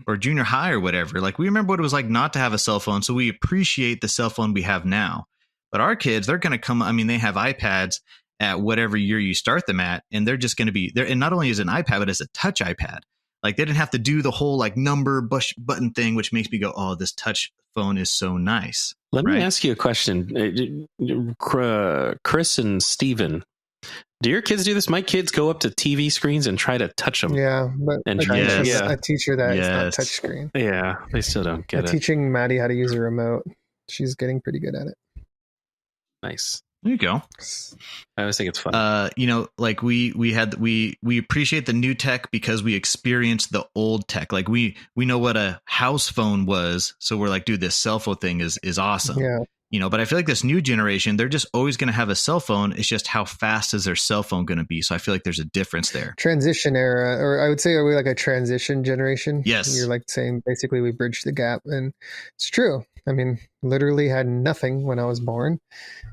Or junior high or whatever. Like we remember what it was like not to have a cell phone, so we appreciate the cell phone we have now. But our kids, they're going to come. I mean, they have iPads at whatever year you start them at, and they're just going to be there. And not only is it an iPad, but it's a touch iPad. Like they didn't have to do the whole like number button thing, which makes me go, "Oh, this touch phone is so nice." Let me right? ask you a question. Chris and Steven, do your kids do this? My kids go up to TV screens and try to touch them. Yeah, but And I try to- teach yeah. a teacher that it's not Yes. touchscreen. Yeah, they still don't get I'm it. teaching Maddie how to use a remote. She's getting pretty good at it. Nice. There you go. I always think it's fun. You know, like we appreciate the new tech because we experienced the old tech. Like we know what a house phone was, so we're like, dude, this cell phone thing is awesome. Yeah. but I feel like this new generation, they're just always going to have a cell phone. It's just how fast is their cell phone going to be? So I feel like there's a difference there. Transition era, or I would say, are we like a transition generation? Yes. You're like saying basically we bridged the gap, and it's true. I mean, literally had nothing when I was born,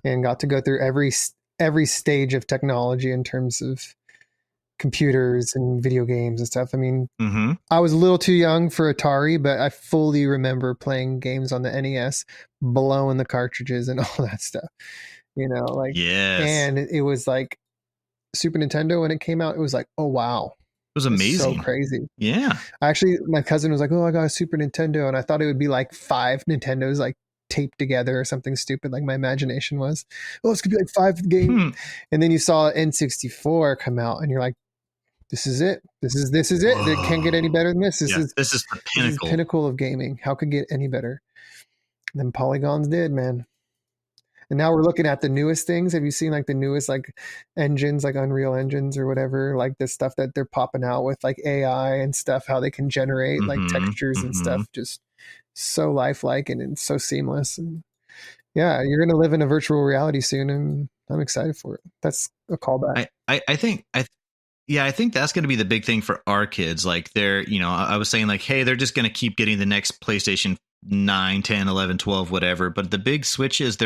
and got to go through every stage of technology in terms of computers and video games and stuff. I mean, I was a little too young for Atari, but I fully remember playing games on the NES, blowing the cartridges and all that stuff. Yes. And it was like Super Nintendo when it came out. It was like, oh wow, it was amazing, so crazy. Yeah. Actually, my cousin was like, oh, I got a Super Nintendo, and I thought it would be like 5 Nintendos like taped together or something stupid, like my imagination was. Oh, it's gonna be like 5 games. And then you saw N64 come out, and you're like, this is it. This is it. Whoa. It can't get any better than this. This is the pinnacle. This is pinnacle of gaming. How could it get any better? And then polygons did, man. And now we're looking at the newest things. Have you seen like the newest like engines, like Unreal engines or whatever, like the stuff that they're popping out with like AI and stuff, how they can generate like textures and stuff, just so lifelike and it's so seamless. And yeah, you're going to live in a virtual reality soon, and I'm excited for it. That's a callback. I think that's going to be the big thing for our kids. Like they're, I was saying like, hey, they're just going to keep getting the next PlayStation 9, 10, 11, 12, whatever. But the big switch is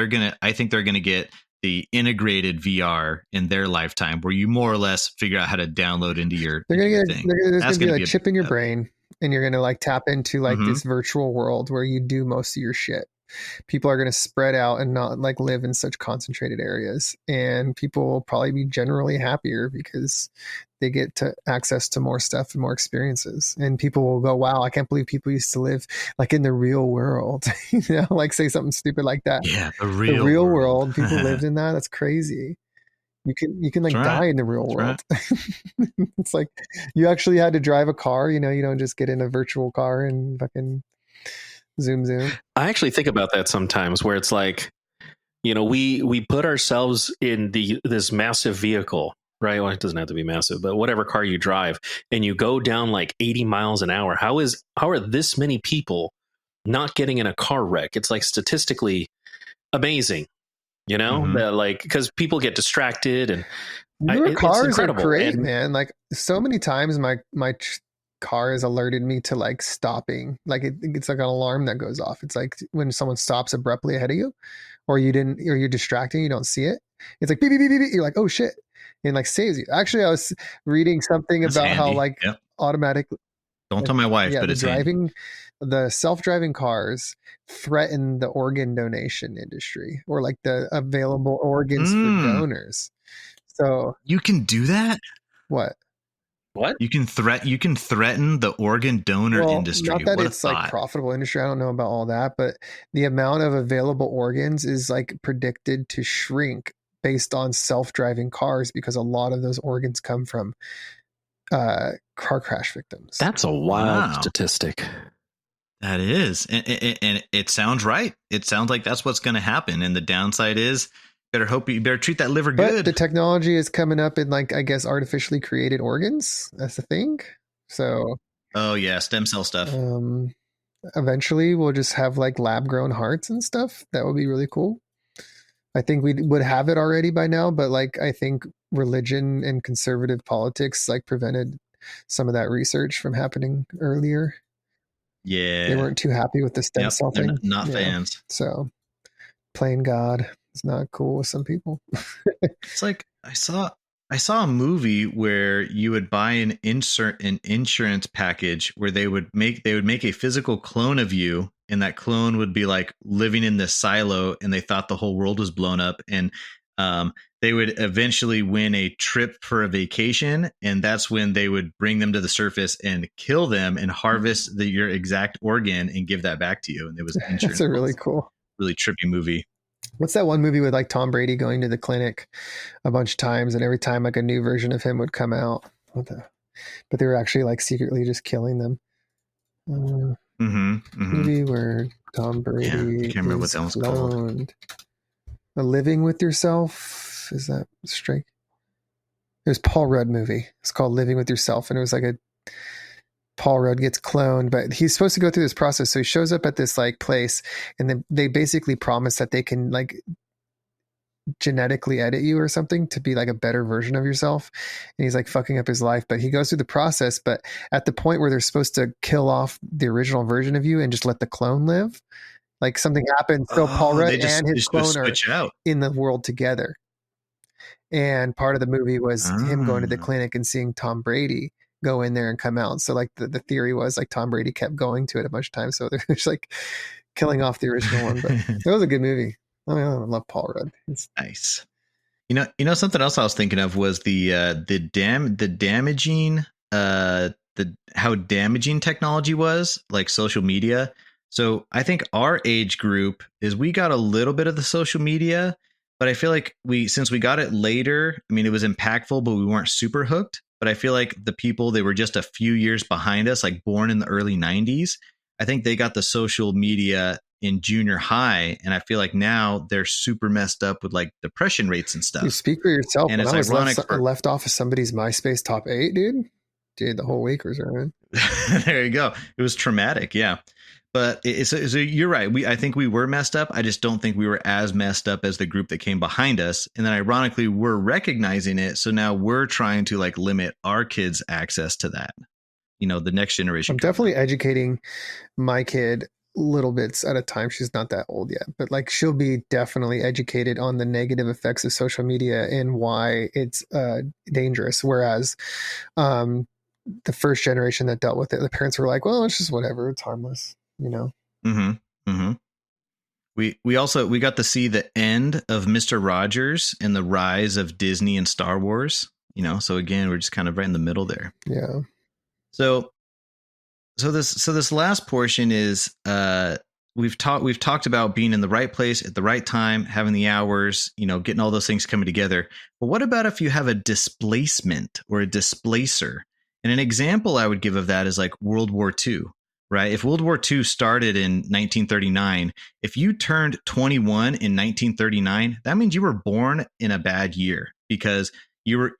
I think they're going to get the integrated VR in their lifetime, where you more or less figure out how to download into your thing. There's going to be a chip in your brain. brain, and you're going to like tap into like this virtual world where you do most of your shit. People are going to spread out and not like live in such concentrated areas, and people will probably be generally happier because they get to access to more stuff and more experiences. And people will go, wow, I can't believe people used to live like in the real world, like say something stupid like that. Yeah. The real world. People lived in that. That's crazy. You can like die in the real world. Right. It's like you actually had to drive a car, you don't just get in a virtual car and fucking zoom. I actually think about that sometimes, where it's like, we put ourselves in this massive vehicle, right? Well, it doesn't have to be massive, but whatever car you drive, and you go down like 80 miles an hour. How are this many people not getting in a car wreck? It's like statistically amazing, that like, because people get distracted, and cars are great, man. Like so many times my car has alerted me to like stopping. Like it's like an alarm that goes off. It's like when someone stops abruptly ahead of you, or you're distracting, you don't see it. It's like beep, beep, beep, beep, beep. You're like, oh shit. And like saves you. Actually, I was reading something about how like automatic. Don't tell my wife, but it's driving. The self-driving cars threaten the organ donation industry, or like the available organs for donors. So you can do that? What? You can threaten the organ donor industry. Not that it's like profitable industry. I don't know about all that, but the amount of available organs is like predicted to shrink based on self-driving cars, because a lot of those organs come from car crash victims. That's a wild statistic. That is, and it sounds right. It sounds like that's what's going to happen. And the downside is, you better treat that liver good. But the technology is coming up in like, I guess, artificially created organs. That's the thing. So. Oh yeah, stem cell stuff. Eventually, we'll just have like lab grown hearts and stuff. That would be really cool. I think we would have it already by now, but like I think religion and conservative politics like prevented some of that research from happening earlier. Yeah, they weren't too happy with the stem cell thing. Not fans. So playing God is not cool with some people. It's like I saw a movie where you would buy an insurance package where they would make a physical clone of you, and that clone would be like living in this silo, and they thought the whole world was blown up, and they would eventually win a trip for a vacation, and that's when they would bring them to the surface and kill them and harvest your exact organ and give that back to you. And it was insurance. That's a really cool, really trippy movie. What's that one movie with like Tom Brady going to the clinic a bunch of times, and every time like a new version of him would come out? But they were actually like secretly just killing them. Movie where Tom Brady I can't remember what that was called. A Living with Yourself. Is that straight? It was Paul Rudd movie. It's called Living with Yourself, and it was like a Paul Rudd gets cloned, but he's supposed to go through this process. So he shows up at this like place, and then they basically promise that they can like genetically edit you or something to be like a better version of yourself. And he's like fucking up his life, but he goes through the process. But at the point where they're supposed to kill off the original version of you and just let the clone live, like something happens. So Paul Rudd and his clone are in the world together. And part of the movie was him going to the clinic and seeing Tom Brady go in there and come out. So like the theory was like Tom Brady kept going to it a bunch of times. So they're just like killing off the original one. But it was a good movie. I mean, I love Paul Rudd. It's nice. You know, something else I was thinking of was the damaging, how damaging technology was, like social media. So I think our age group we got a little bit of the social media, but I feel like since we got it later, I mean, it was impactful, but we weren't super hooked. But I feel like the people, they were just a few years behind us, like born in the early 90s. I think they got the social media in junior high, and I feel like now they're super messed up with like depression rates and stuff. You speak for yourself. And when it's I ironic was left off of somebody's MySpace top 8, dude, the whole week was around. There you go. It was traumatic, yeah. But so you're right. I think we were messed up. I just don't think we were as messed up as the group that came behind us. And then ironically, we're recognizing it. So now we're trying to like limit our kids' access to that. You know, the next generation. I'm definitely educating my kid little bits at a time. She's not that old yet, but like she'll be definitely educated on the negative effects of social media and why it's dangerous. Whereas the first generation that dealt with it, the parents were like, well, it's just whatever, it's harmless, you know. We got to see the end of Mr. Rogers and the rise of Disney and Star Wars, you know. So again, we're just kind of right in the middle there. Yeah. So this last portion is we've talked about being in the right place at the right time, having the hours, you know, getting all those things coming together. But what about if you have a displacement or a displacer? And an example I would give of that is like World War II, right? If World War II started in 1939, if you turned 21 in 1939, that means you were born in a bad year, because you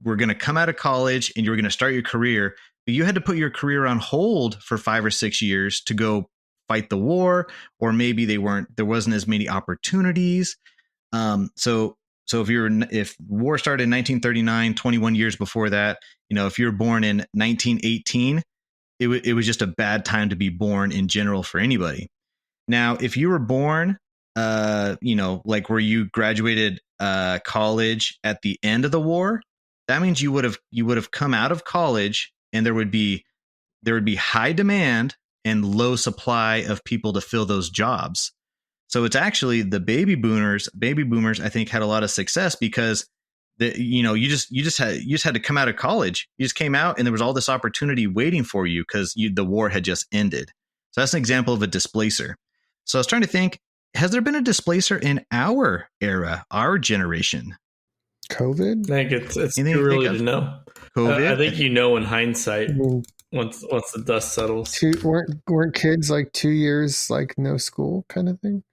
were going to come out of college and you were going to start your career. But you had to put your career on hold for 5 or 6 years to go fight the war, or maybe there wasn't as many opportunities. So if war started in 1939, 21 years before that, you know, if you're born in 1918, it was just a bad time to be born in general for anybody. Now, if you were born, you know, like where you graduated college at the end of the war, that means you would have come out of college, and there would be high demand and low supply of people to fill those jobs. So it's actually the baby boomers, I think, had a lot of success because you just had to come out of college. You just came out and there was all this opportunity waiting for you because the war had just ended. So that's an example of a displacer. So I was trying to think, has there been a displacer in our era, our generation? COVID? I think it's too early to know. COVID? I think you know in hindsight once the dust settles. Weren't kids like 2 years like no school kind of thing?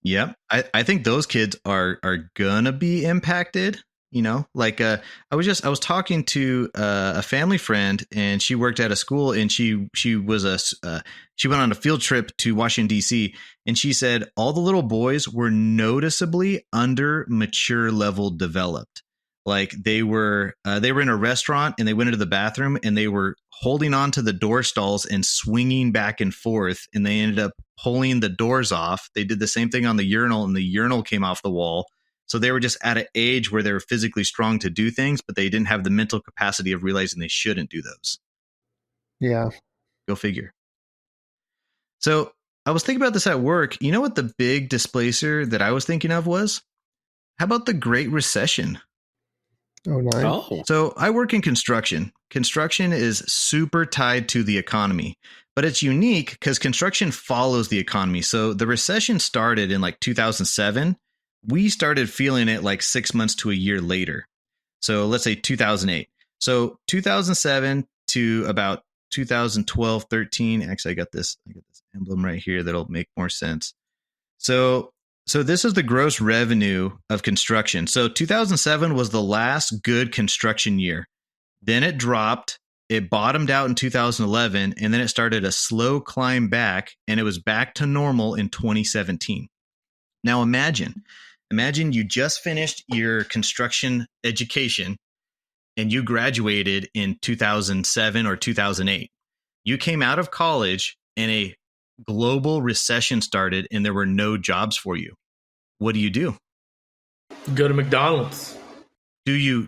Yep. I think those kids are gonna be impacted. You know, like I was talking to a family friend, and she worked at a school, and she went on a field trip to Washington D.C. and she said all the little boys were noticeably under mature level developed. Like they were in a restaurant and they went into the bathroom and they were holding on to the door stalls and swinging back and forth, and they ended up pulling the doors off. They did the same thing on the urinal, and the urinal came off the wall. So they were just at an age where they were physically strong to do things, but they didn't have the mental capacity of realizing they shouldn't do those. Yeah. Go figure. So I was thinking about this at work. You know what the big displacer that I was thinking of was? How about the Great Recession? Oh, nice. Oh, So I work in construction. Construction is super tied to the economy, but it's unique because construction follows the economy. So the recession started in like 2007. We started feeling it like 6 months to a year later. So let's say 2008. So 2007 to about 2012, 13. Actually, I got this emblem right here that'll make more sense. So this is the gross revenue of construction. So 2007 was the last good construction year. Then it dropped It bottomed out in 2011, and then it started a slow climb back, and it was back to normal in 2017. Now imagine you just finished your construction education and you graduated in 2007 or 2008. You came out of college and a global recession started and there were no jobs for you. What do? Go to McDonald's. You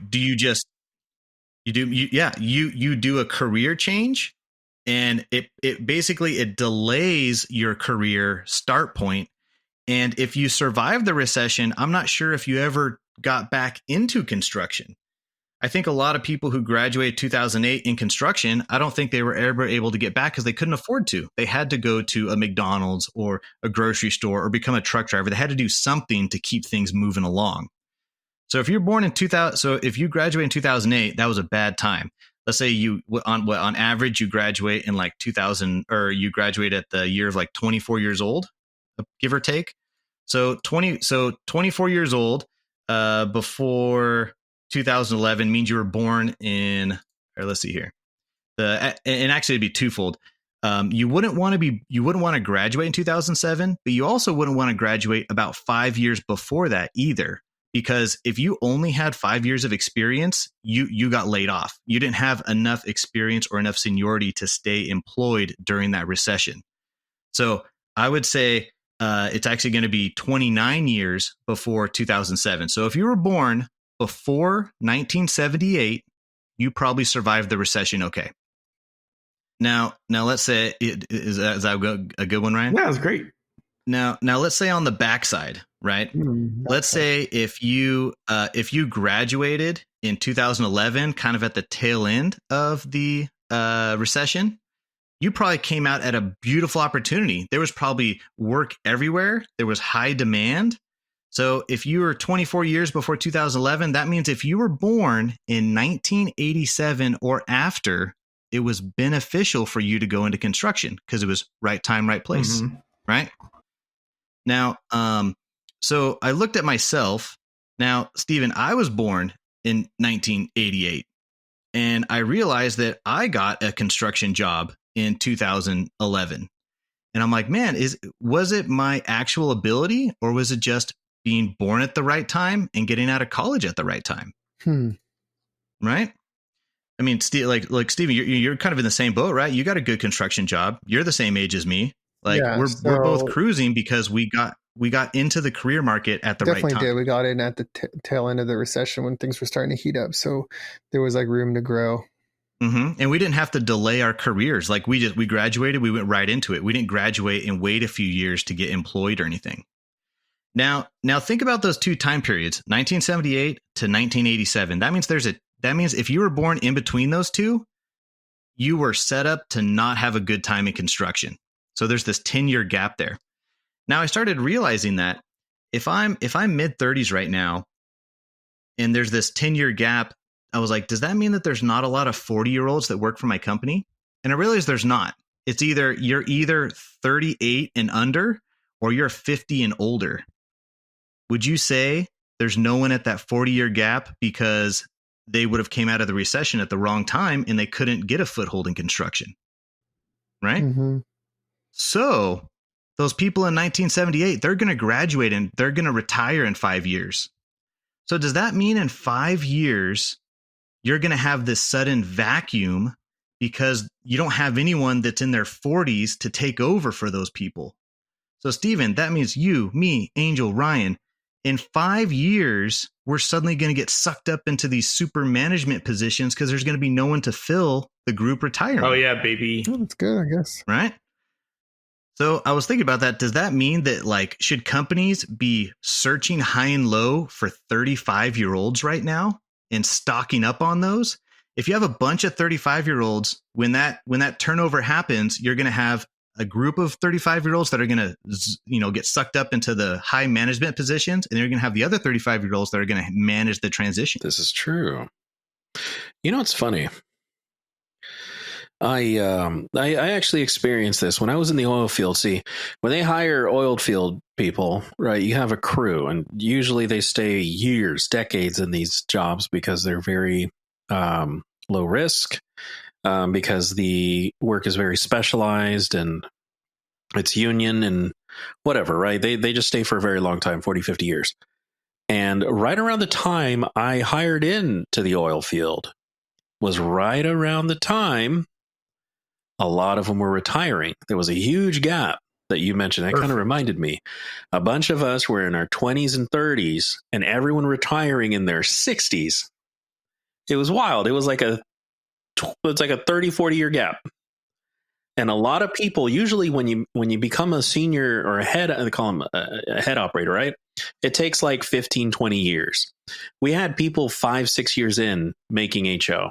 do a career change, and it basically it delays your career start point. And if you survive the recession, I'm not sure if you ever got back into construction. I think a lot of people who graduated 2008 in construction, I don't think they were ever able to get back because they couldn't afford to. They had to go to a McDonald's or a grocery store or become a truck driver. They had to do something to keep things moving along. So if you're born in 2000, so if you graduate in 2008, that was a bad time. Let's say you on average you graduate in like 2000, or you graduate at the year of like 24 years old, give or take. So 24 years old before 2011 means you were born in, or let's see here. And actually it'd be twofold. You wouldn't want to graduate in 2007, but you also wouldn't want to graduate about 5 years before that either. Because if you only had 5 years of experience, you got laid off. You didn't have enough experience or enough seniority to stay employed during that recession. So I would say it's actually going to be 29 years before 2007. So if you were born before 1978, you probably survived the recession okay. Now let's say, is that a good one, Ryan? Yeah, that's great. Now let's say on the backside, right? Let's say if you graduated in 2011, kind of at the tail end of the recession, you probably came out at a beautiful opportunity. There was probably work everywhere. There was high demand. So if you were 24 years before 2011, that means if you were born in 1987 or after, it was beneficial for you to go into construction because it was right time, right place, right? Now, so I looked at myself. Now, Stephen, I was born in 1988, and I realized that I got a construction job in 2011. And I'm like, man, was it my actual ability, or was it just being born at the right time and getting out of college at the right time? Right? I mean, like Steven, you're kind of in the same boat, right? You got a good construction job. You're the same age as me. Like we're both cruising because we got into the career market at the right time. Definitely did. We got in at the tail end of the recession when things were starting to heat up. So there was like room to grow. And we didn't have to delay our careers. Like we graduated, we went right into it. We didn't graduate and wait a few years to get employed or anything. Now think about those two time periods, 1978 to 1987. That means if you were born in between those two, you were set up to not have a good time in construction. So there's this 10-year gap there. Now I started realizing that if I'm mid 30s right now, and there's this 10-year gap, I was like, does that mean that there's not a lot of 40-year-olds that work for my company? And I realized there's not. It's you're either 38 and under, or you're 50 and older. Would you say there's no one at that 40-year gap because they would have came out of the recession at the wrong time and they couldn't get a foothold in construction? Right? So those people in 1978, they're going to graduate and they're going to retire in 5 years. So does that mean in 5 years, you're going to have this sudden vacuum because you don't have anyone that's in their 40s to take over for those people? So Steven, that means you, me, Angel, Ryan, in 5 years, we're suddenly going to get sucked up into these super management positions because there's going to be no one to fill the group retirement. Oh yeah, baby. Oh, that's good, I guess. Right? So I was thinking about that. Does that mean that should companies be searching high and low for 35-year-olds right now and stocking up on those? If you have a bunch of 35-year-olds, when that turnover happens, you're going to have a group of 35-year-olds that are going to, get sucked up into the high management positions, and you're going to have the other 35-year-olds that are going to manage the transition. This is true. It's funny. I actually experienced this when I was in the oil field. See, when they hire oil field people, right, you have a crew, and usually they stay years, decades in these jobs because they're very low risk. because the work is very specialized and it's union and whatever, right? They just stay for a very long time, 40, 50 years. And right around the time I hired into the oil field was right around the time a lot of them were retiring. There was a huge gap that you mentioned. That kind of reminded me. A bunch of us were in our 20s and 30s and everyone retiring in their 60s. It was wild. It was like a 30, 40 year gap. And a lot of people, usually when you become a senior or a head, they call them a head operator, right? It takes like 15, 20 years. We had people 5, 6 years in making HO.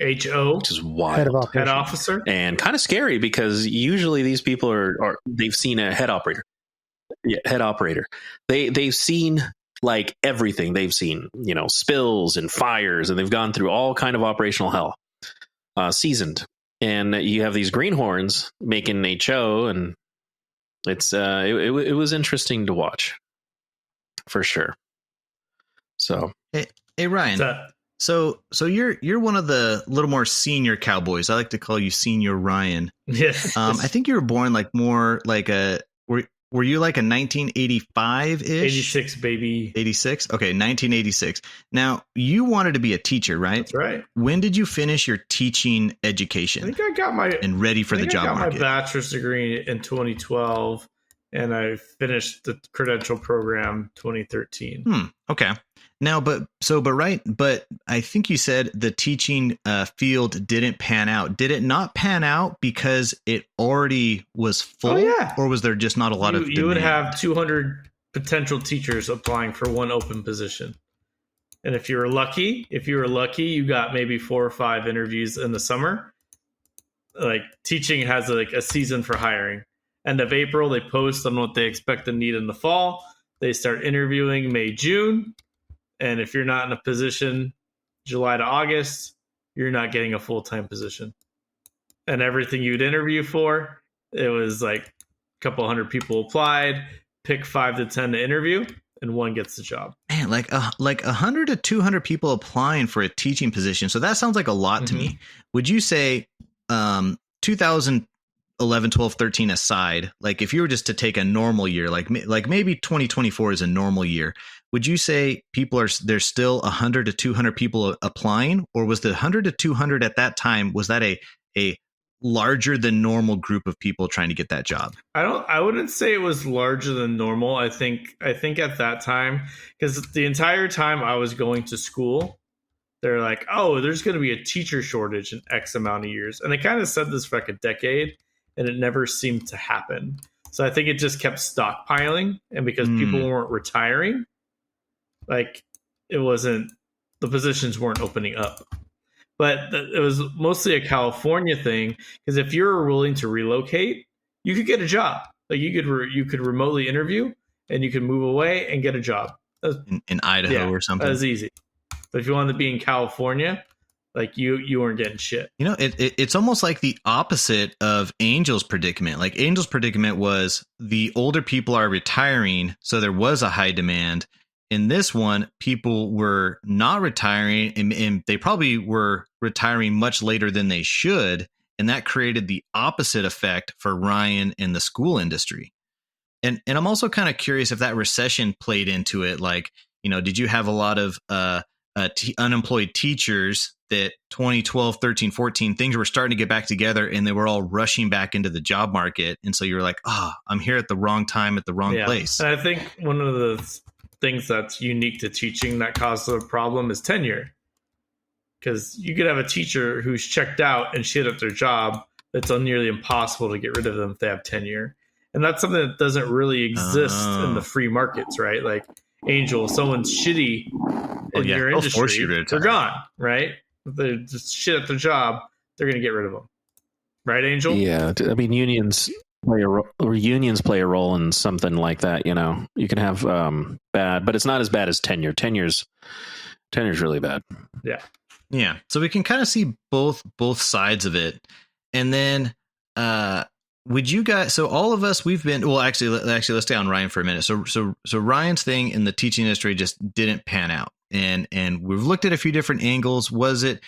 HO, which is wild. Head officer, and kind of scary because usually these people are they've seen a head operator. Yeah, head operator. They've seen like everything. They've seen, spills and fires, and they've gone through all kind of operational hell. Seasoned. And you have these greenhorns making HO, and it's it was interesting to watch for sure. So hey Ryan. So you're one of the little more senior cowboys. I like to call you Senior Ryan. Yes. I think you were born like more like were you like a 1985-ish? 86, baby. 86? Okay, 1986. Now, you wanted to be a teacher, right? That's right. When did you finish your teaching education? I think I got my... And ready for the job market? I got my bachelor's degree in 2012, and I finished the credential program 2013. Okay. Now, but I think you said the teaching field didn't pan out. Did it not pan out because it already was full? Oh, yeah. Or was there just not a lot of demand? You would have 200 potential teachers applying for one open position. And if you were lucky, you got maybe 4 or 5 interviews in the summer. Like, teaching has like a season for hiring. End of April, they post on what they expect to need in the fall. They start interviewing May, June. And if you're not in a position July to August, you're not getting a full-time position. And everything you'd interview for, it was like a couple hundred people applied, pick 5 to 10 to interview, and 1 gets the job. Man, like 100 to 200 people applying for a teaching position. So that sounds like a lot to me. Would you say 2011, 12, 13 aside, like if you were just to take a normal year, like maybe 2024 is a normal year, would you say there's still 100 to 200 people applying, or was the 100 to 200 at that time, was that a larger than normal group of people trying to get that job? I wouldn't say it was larger than normal. I think at that time, because the entire time I was going to school, they're like, oh, there's going to be a teacher shortage in X amount of years. And they kind of said this for like a decade, and it never seemed to happen. So I think it just kept stockpiling. And because people weren't retiring, like the positions weren't opening up. But it was mostly a California thing, because if you're willing to relocate, you could get a job. Like you could remotely interview, and you could move away and get a job. In Idaho or something. That was easy. But if you wanted to be in California, like you weren't getting shit. It's almost like the opposite of Angel's predicament. Like Angel's predicament was the older people are retiring, so there was a high demand. In this one, people were not retiring, and they probably were retiring much later than they should. And that created the opposite effect for Ryan in the school industry. And I'm also kind of curious if that recession played into it. Like, did you have a lot of unemployed teachers that 2012, 13, 14, things were starting to get back together and they were all rushing back into the job market? And so you're like, I'm here at the wrong time at the wrong place. And I think one of the things that's unique to teaching that causes a problem is tenure. Because you could have a teacher who's checked out and shit at their job that's nearly impossible to get rid of them if they have tenure. And that's something that doesn't really exist in the free markets, right? Like, Angel, if someone's shitty in your industry, they're gone, right? If they just shit at their job, they're going to get rid of them. Right, Angel? Yeah. I mean, unions play a role in something like that. You can have bad, but it's not as bad as tenure. Tenure's really bad. Yeah. So we can kind of see both sides of it. And then would you guys, so all of us, we've been, let's stay on Ryan for a minute. So Ryan's thing in the teaching industry just didn't pan out. and we've looked at a few different angles. Was it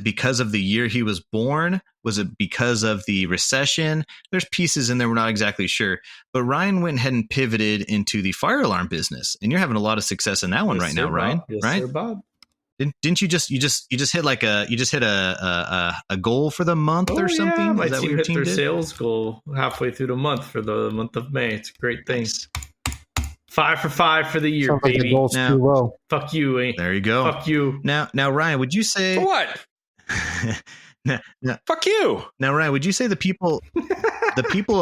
because of the year he was born? Was it because of the recession? There's pieces in there we're not exactly sure. But Ryan went ahead and pivoted into the fire alarm business, and you're having a lot of success in that one right now, Ryan. Yes, right? sir, Bob. Didn't you just hit a goal for the month or something? Yeah, my Is that team what your hit team their did? sales goal halfway through the month for the month of May. It's a great thing. Nice. 5 for 5 for the year, Sounds like the baby. goal's Now- too low. Fuck you, eh? There you go. Fuck you. Now, Ryan, would you say For what? now, Fuck you. now, Ryan, would you say the people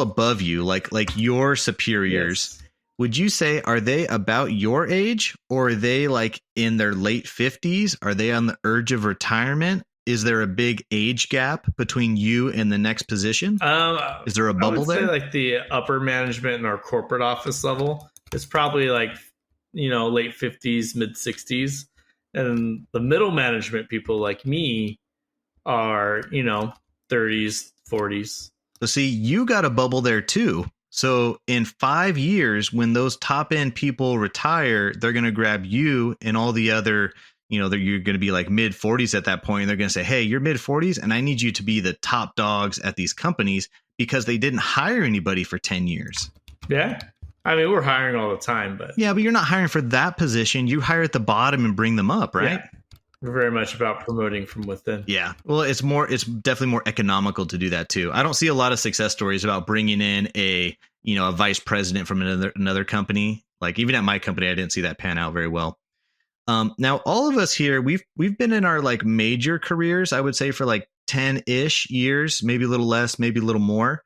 above you, like your superiors, Yes. would you say are they about your age, or are they like in their late 50s? Are they on the urge of retirement? Is there a big age gap between you and the next position? Is there a I bubble would say there? like the upper management in our corporate office level is probably like, late 50s, mid 60s. And the middle management people like me are, 30s, 40s. So see, you got a bubble there too. So in 5 years, when those top end people retire, they're going to grab you and all the other, you're going to be like mid 40s at that point. And they're going to say, hey, you're mid 40s and I need you to be the top dogs at these companies because they didn't hire anybody for 10 years. Yeah. I mean, we're hiring all the time, but Yeah, but you're not hiring for that position. You hire at the bottom and bring them up, right? yeah, we're very much about promoting from within. Yeah. Well, it's definitely more economical to do that too. I don't see a lot of success stories about bringing in a vice president from another company. Like even at my company, I didn't see that pan out very well. Now all of us here, we've been in our like major careers, I would say for like 10-ish years, maybe a little less, maybe a little more.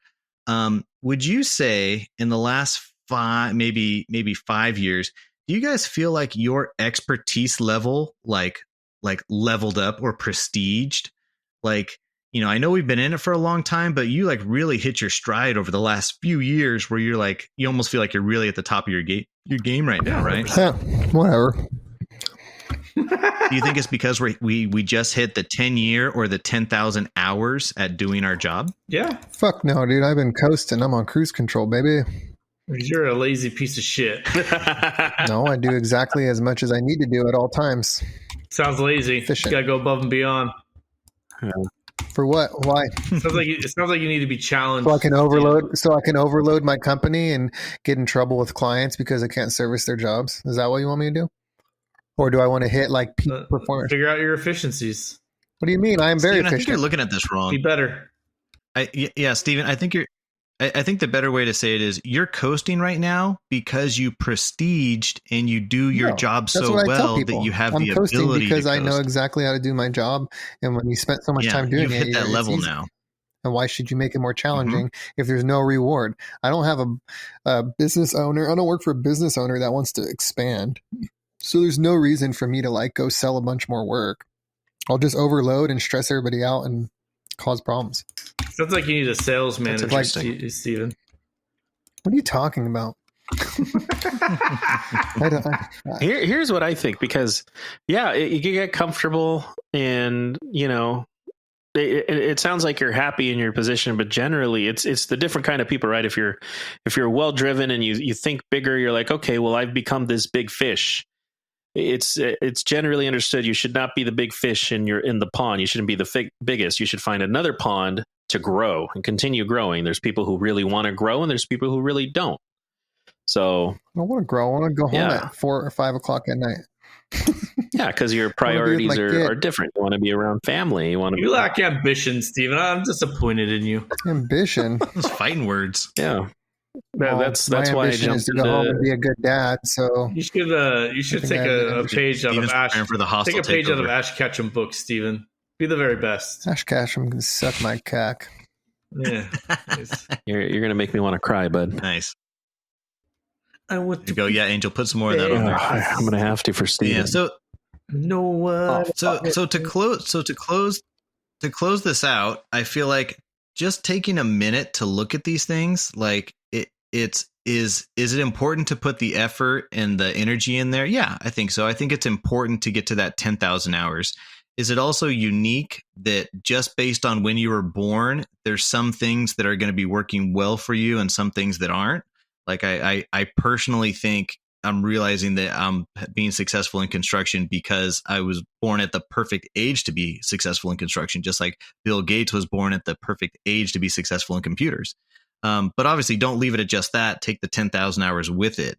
Would you say in the last 5, maybe 5 years, do you guys feel like your expertise level like leveled up or prestiged? Like, I know we've been in it for a long time, but you like really hit your stride over the last few years where you're like, you almost feel like you're really at the top of your game right now, right? Whatever. Do you think it's because we just hit the 10-year or the 10,000 hours at doing our job? Yeah. Fuck no, dude. I've been coasting. I'm on cruise control, baby. Because you're a lazy piece of shit. No, I do exactly as much as I need to do at all times. Sounds lazy. Efficient. You gotta go above and beyond. For what? Why? It sounds like you need to be challenged. So I can overload my company and get in trouble with clients because I can't service their jobs. Is that what you want me to do? Or do I want to hit like peak performance? Figure out your efficiencies. What do you mean? I am very Steven, I think efficient. you're looking at this wrong. Be better. Yeah, Steven, I think the better way to say it is you're coasting right now because you prestiged and you do your job That's so what I tell well people. that you have I'm the coasting ability because to I know coast. exactly how to do my job. And when you spent so much Yeah, time doing you've it, hit that it's level easy. now. And why should you make it more challenging if there's no reward? I don't have a business owner. I don't work for a business owner that wants to expand. So there's no reason for me to like go sell a bunch more work. I'll just overload and stress everybody out and cause problems. Sounds like you need a sales manager, interesting. Steven. What are you talking about? Here's what I think, because you can get comfortable and it sounds like you're happy in your position, but generally it's the different kind of people, right? If you're well driven and you think bigger, you're like, okay, well, I've become this big fish. It's generally understood you should not be the big fish in the pond. You shouldn't be the biggest. You should find another pond to grow and continue growing. There's people who really want to grow and there's people who really don't. So I don't want to grow. I want to go home at 4 or 5 o'clock at night. yeah, because your priorities are different. You want to be around family. You lack ambition, Steven. I'm disappointed in you. Ambition. Those fighting words. Yeah. Well, That's my why I ambition jumped is to go home and be a good dad. So You should take a page out of Steven's Ash. preparing for the hostile Take a page out of takeover. Ash Ketchum books, Steven. Be the very best. Ash Ketchum can suck my cack. Yeah. Nice. You're gonna make me want to cry, bud. Nice. I want There to you go. Yeah, Angel, put some more of that on there. I'm gonna have to for Steven. Yeah. So know what. to close this out, I feel like just taking a minute to look at these things, like is it important to put the effort and the energy in there? Yeah, I think so. I think it's important to get to that 10,000 hours. Is it also unique that just based on when you were born, there's some things that are going to be working well for you and some things that aren't? Like I personally think I'm realizing that I'm being successful in construction because I was born at the perfect age to be successful in construction, just like Bill Gates was born at the perfect age to be successful in computers. But obviously, don't leave it at just that. Take the 10,000 hours with it.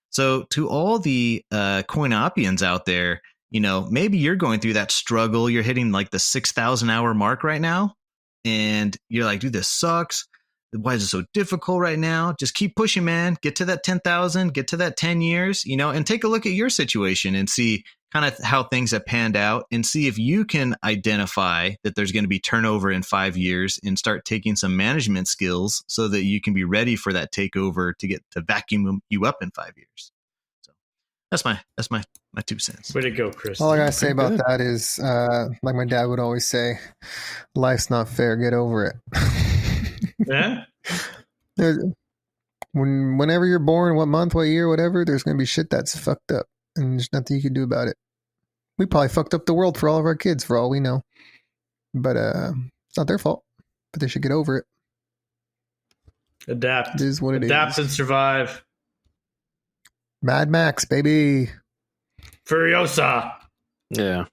So to all the CoinOp-ians out there, maybe you're going through that struggle. You're hitting like the 6,000 hour mark right now. And you're like, dude, this sucks. Why is it so difficult right now? Just keep pushing, man. Get to that 10,000, get to that 10 years, and take a look at your situation and see kind of how things have panned out and see if you can identify that there's going to be turnover in 5 years and start taking some management skills so that you can be ready for that takeover to get to vacuum you up in 5 years. So that's my 2 cents. Way to go, Chris. All I gotta say about that is, like my dad would always say, life's not fair. Get over it. Yeah. Whenever you're born, what month, what year, whatever, there's going to be shit that's fucked up, and there's nothing you can do about it. We probably fucked up the world for all of our kids, for all we know. But it's not their fault. But they should get over it. Adapt. It is what it is. Adapt and survive. Mad Max, baby. Furiosa. Yeah.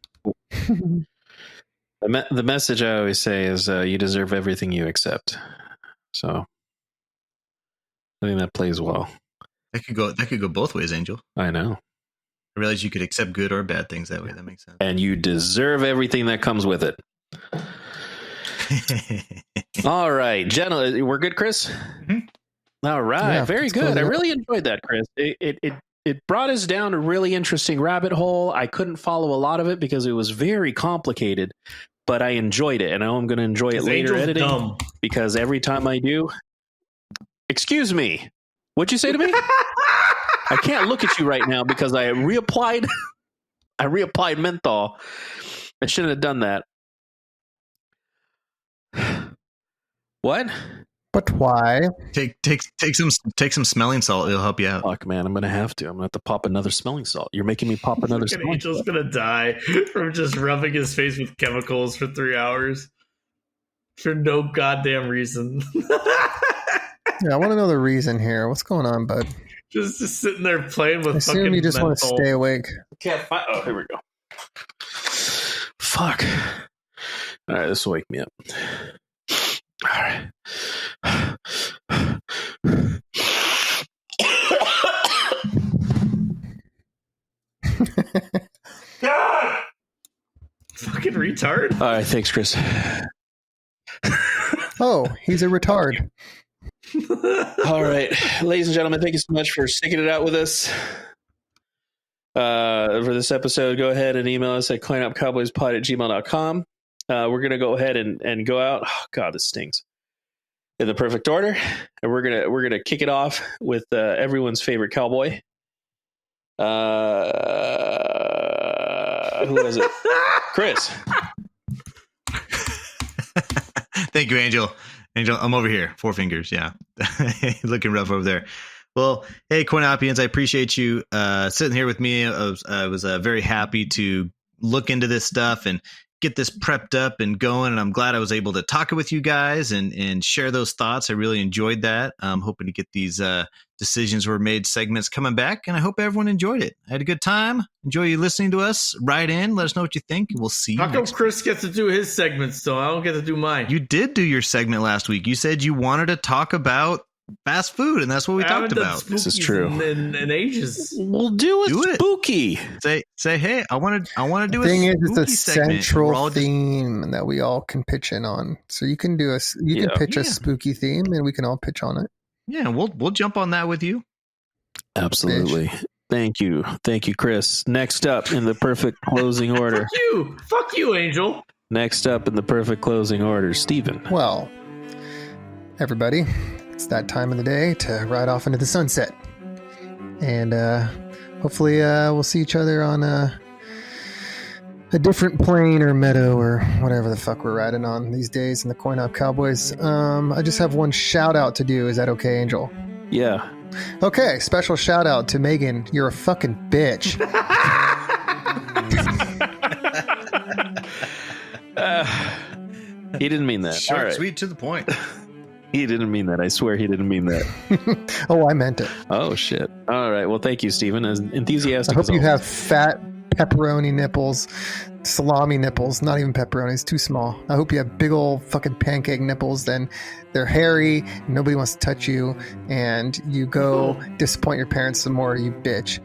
The message I always say is you deserve everything you accept. So I think that plays well. That could go both ways, Angel. I know. I realize you could accept good or bad things that way. That makes sense. And you deserve everything that comes with it. All right, gentlemen, we're good, Chris? Mm-hmm. All right, yeah, very good. I really enjoyed that, Chris. It brought us down a really interesting rabbit hole. I couldn't follow a lot of it because it was very complicated, but I enjoyed it, and I know I'm going to enjoy it later editing because every time I do... Excuse me. What'd you say to me? I can't look at you right now because I reapplied menthol. I shouldn't have done that. What? But why? Take some smelling salt. It'll help you out. Fuck, man, I'm gonna have to pop another smelling salt. You're making me pop another smelling Angel's salt. Gonna die from just rubbing his face with chemicals for 3 hours for no goddamn reason. Yeah, I want to know the reason here. What's going on, bud? Just sitting there playing with. I assume you just want to stay awake. Can't find. Oh, here we go. Fuck. All right, this will wake me up. All right. God! Fucking retard. All right, thanks, Chris. Oh, he's a retard. All right, ladies and gentlemen, thank you so much for sticking it out with us. For this episode, go ahead and email us at coinopcowboyspod@gmail.com. We're going to go ahead and go out. Oh, God, this stings. In the perfect order. And we're going to kick it off with everyone's favorite cowboy. Who was it? Chris. Thank you, Angel. Angel, I'm over here. 4 fingers. Yeah. Looking rough over there. Well, hey, CoinOp-ians, I appreciate you sitting here with me. I was very happy to look into this stuff and get this prepped up and going. And I'm glad I was able to talk with you guys and share those thoughts. I really enjoyed that. I'm hoping to get these decisions were made segments coming back. And I hope everyone enjoyed it. I had a good time. Enjoy you listening to us. Write in. Let us know what you think. We'll see you. How come Chris gets to do his segments though? I don't get to do mine. You did do your segment last week. You said you wanted to talk about fast food, and that's what we talked about. This is true. In ages, we'll do it. Spooky. Say, hey, I want to do. The thing is, it's a segment. central theme that we all can pitch in on. So you can can pitch a spooky theme, and we can all pitch on it. Yeah, we'll jump on that with you. Absolutely. Thank you, Chris. Next up in the perfect closing order. Fuck you, Angel. Next up in the perfect closing order, Steven. Well, everybody. It's that time of the day to ride off into the sunset. And hopefully we'll see each other on a different plane or meadow or whatever the fuck we're riding on these days in the CoinOp Cowboys. I just have one shout out to do. Is that okay, Angel? Yeah. Okay, special shout out to Megan. You're a fucking bitch. He didn't mean that. Short, all right. Sweet, to the point. He didn't mean that. I swear he didn't mean that. Oh, I meant it. Oh, shit. All right. Well, thank you, Stephen. As enthusiastic I hope as you always. have fat pepperoni nipples, salami nipples, not even pepperonis, too small. I hope you have big old fucking pancake nipples. Then they're hairy, nobody wants to touch you, and you go disappoint your parents some more, you bitch.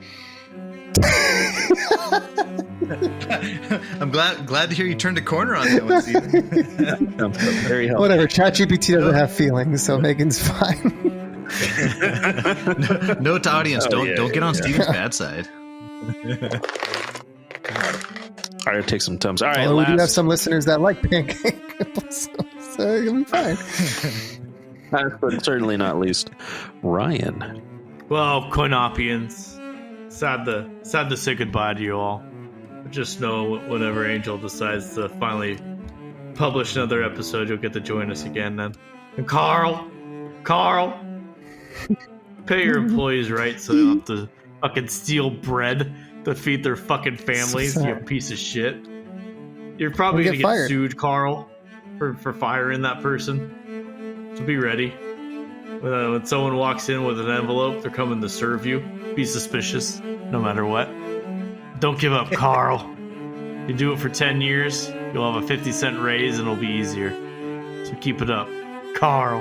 I'm glad to hear you turned a corner on that one, Steven. Sounds very helpful. Whatever, ChatGPT doesn't have feelings, so Megan's fine. Note to audience: Oh, don't get on Steven's bad side. All right, take some Tums. All right, Although we do have last, some listeners that like pancake nipples, so you'll be fine. last but certainly not least, Ryan. Well, CoinOp-ians, sad to say goodbye to you all. Just know whenever Angel decides to finally publish another episode, you'll get to join us again then. And Carl, pay your employees right so they don't have to fucking steal bread to feed their fucking families, So you sad. piece of shit. You're probably We'll gonna get get fired. sued, Carl, for firing that person. So be ready. When someone walks in with an envelope, they're coming to serve you. Be suspicious, no matter what. Don't give up, Carl. You do it for 10 years, you'll have a 50-cent raise and it'll be easier. So keep it up, Carl.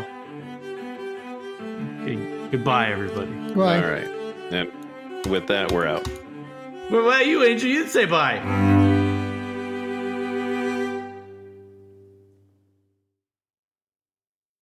Okay, goodbye, everybody. Bye. All right. And with that, we're out. What about you, Angel? You didn't say bye.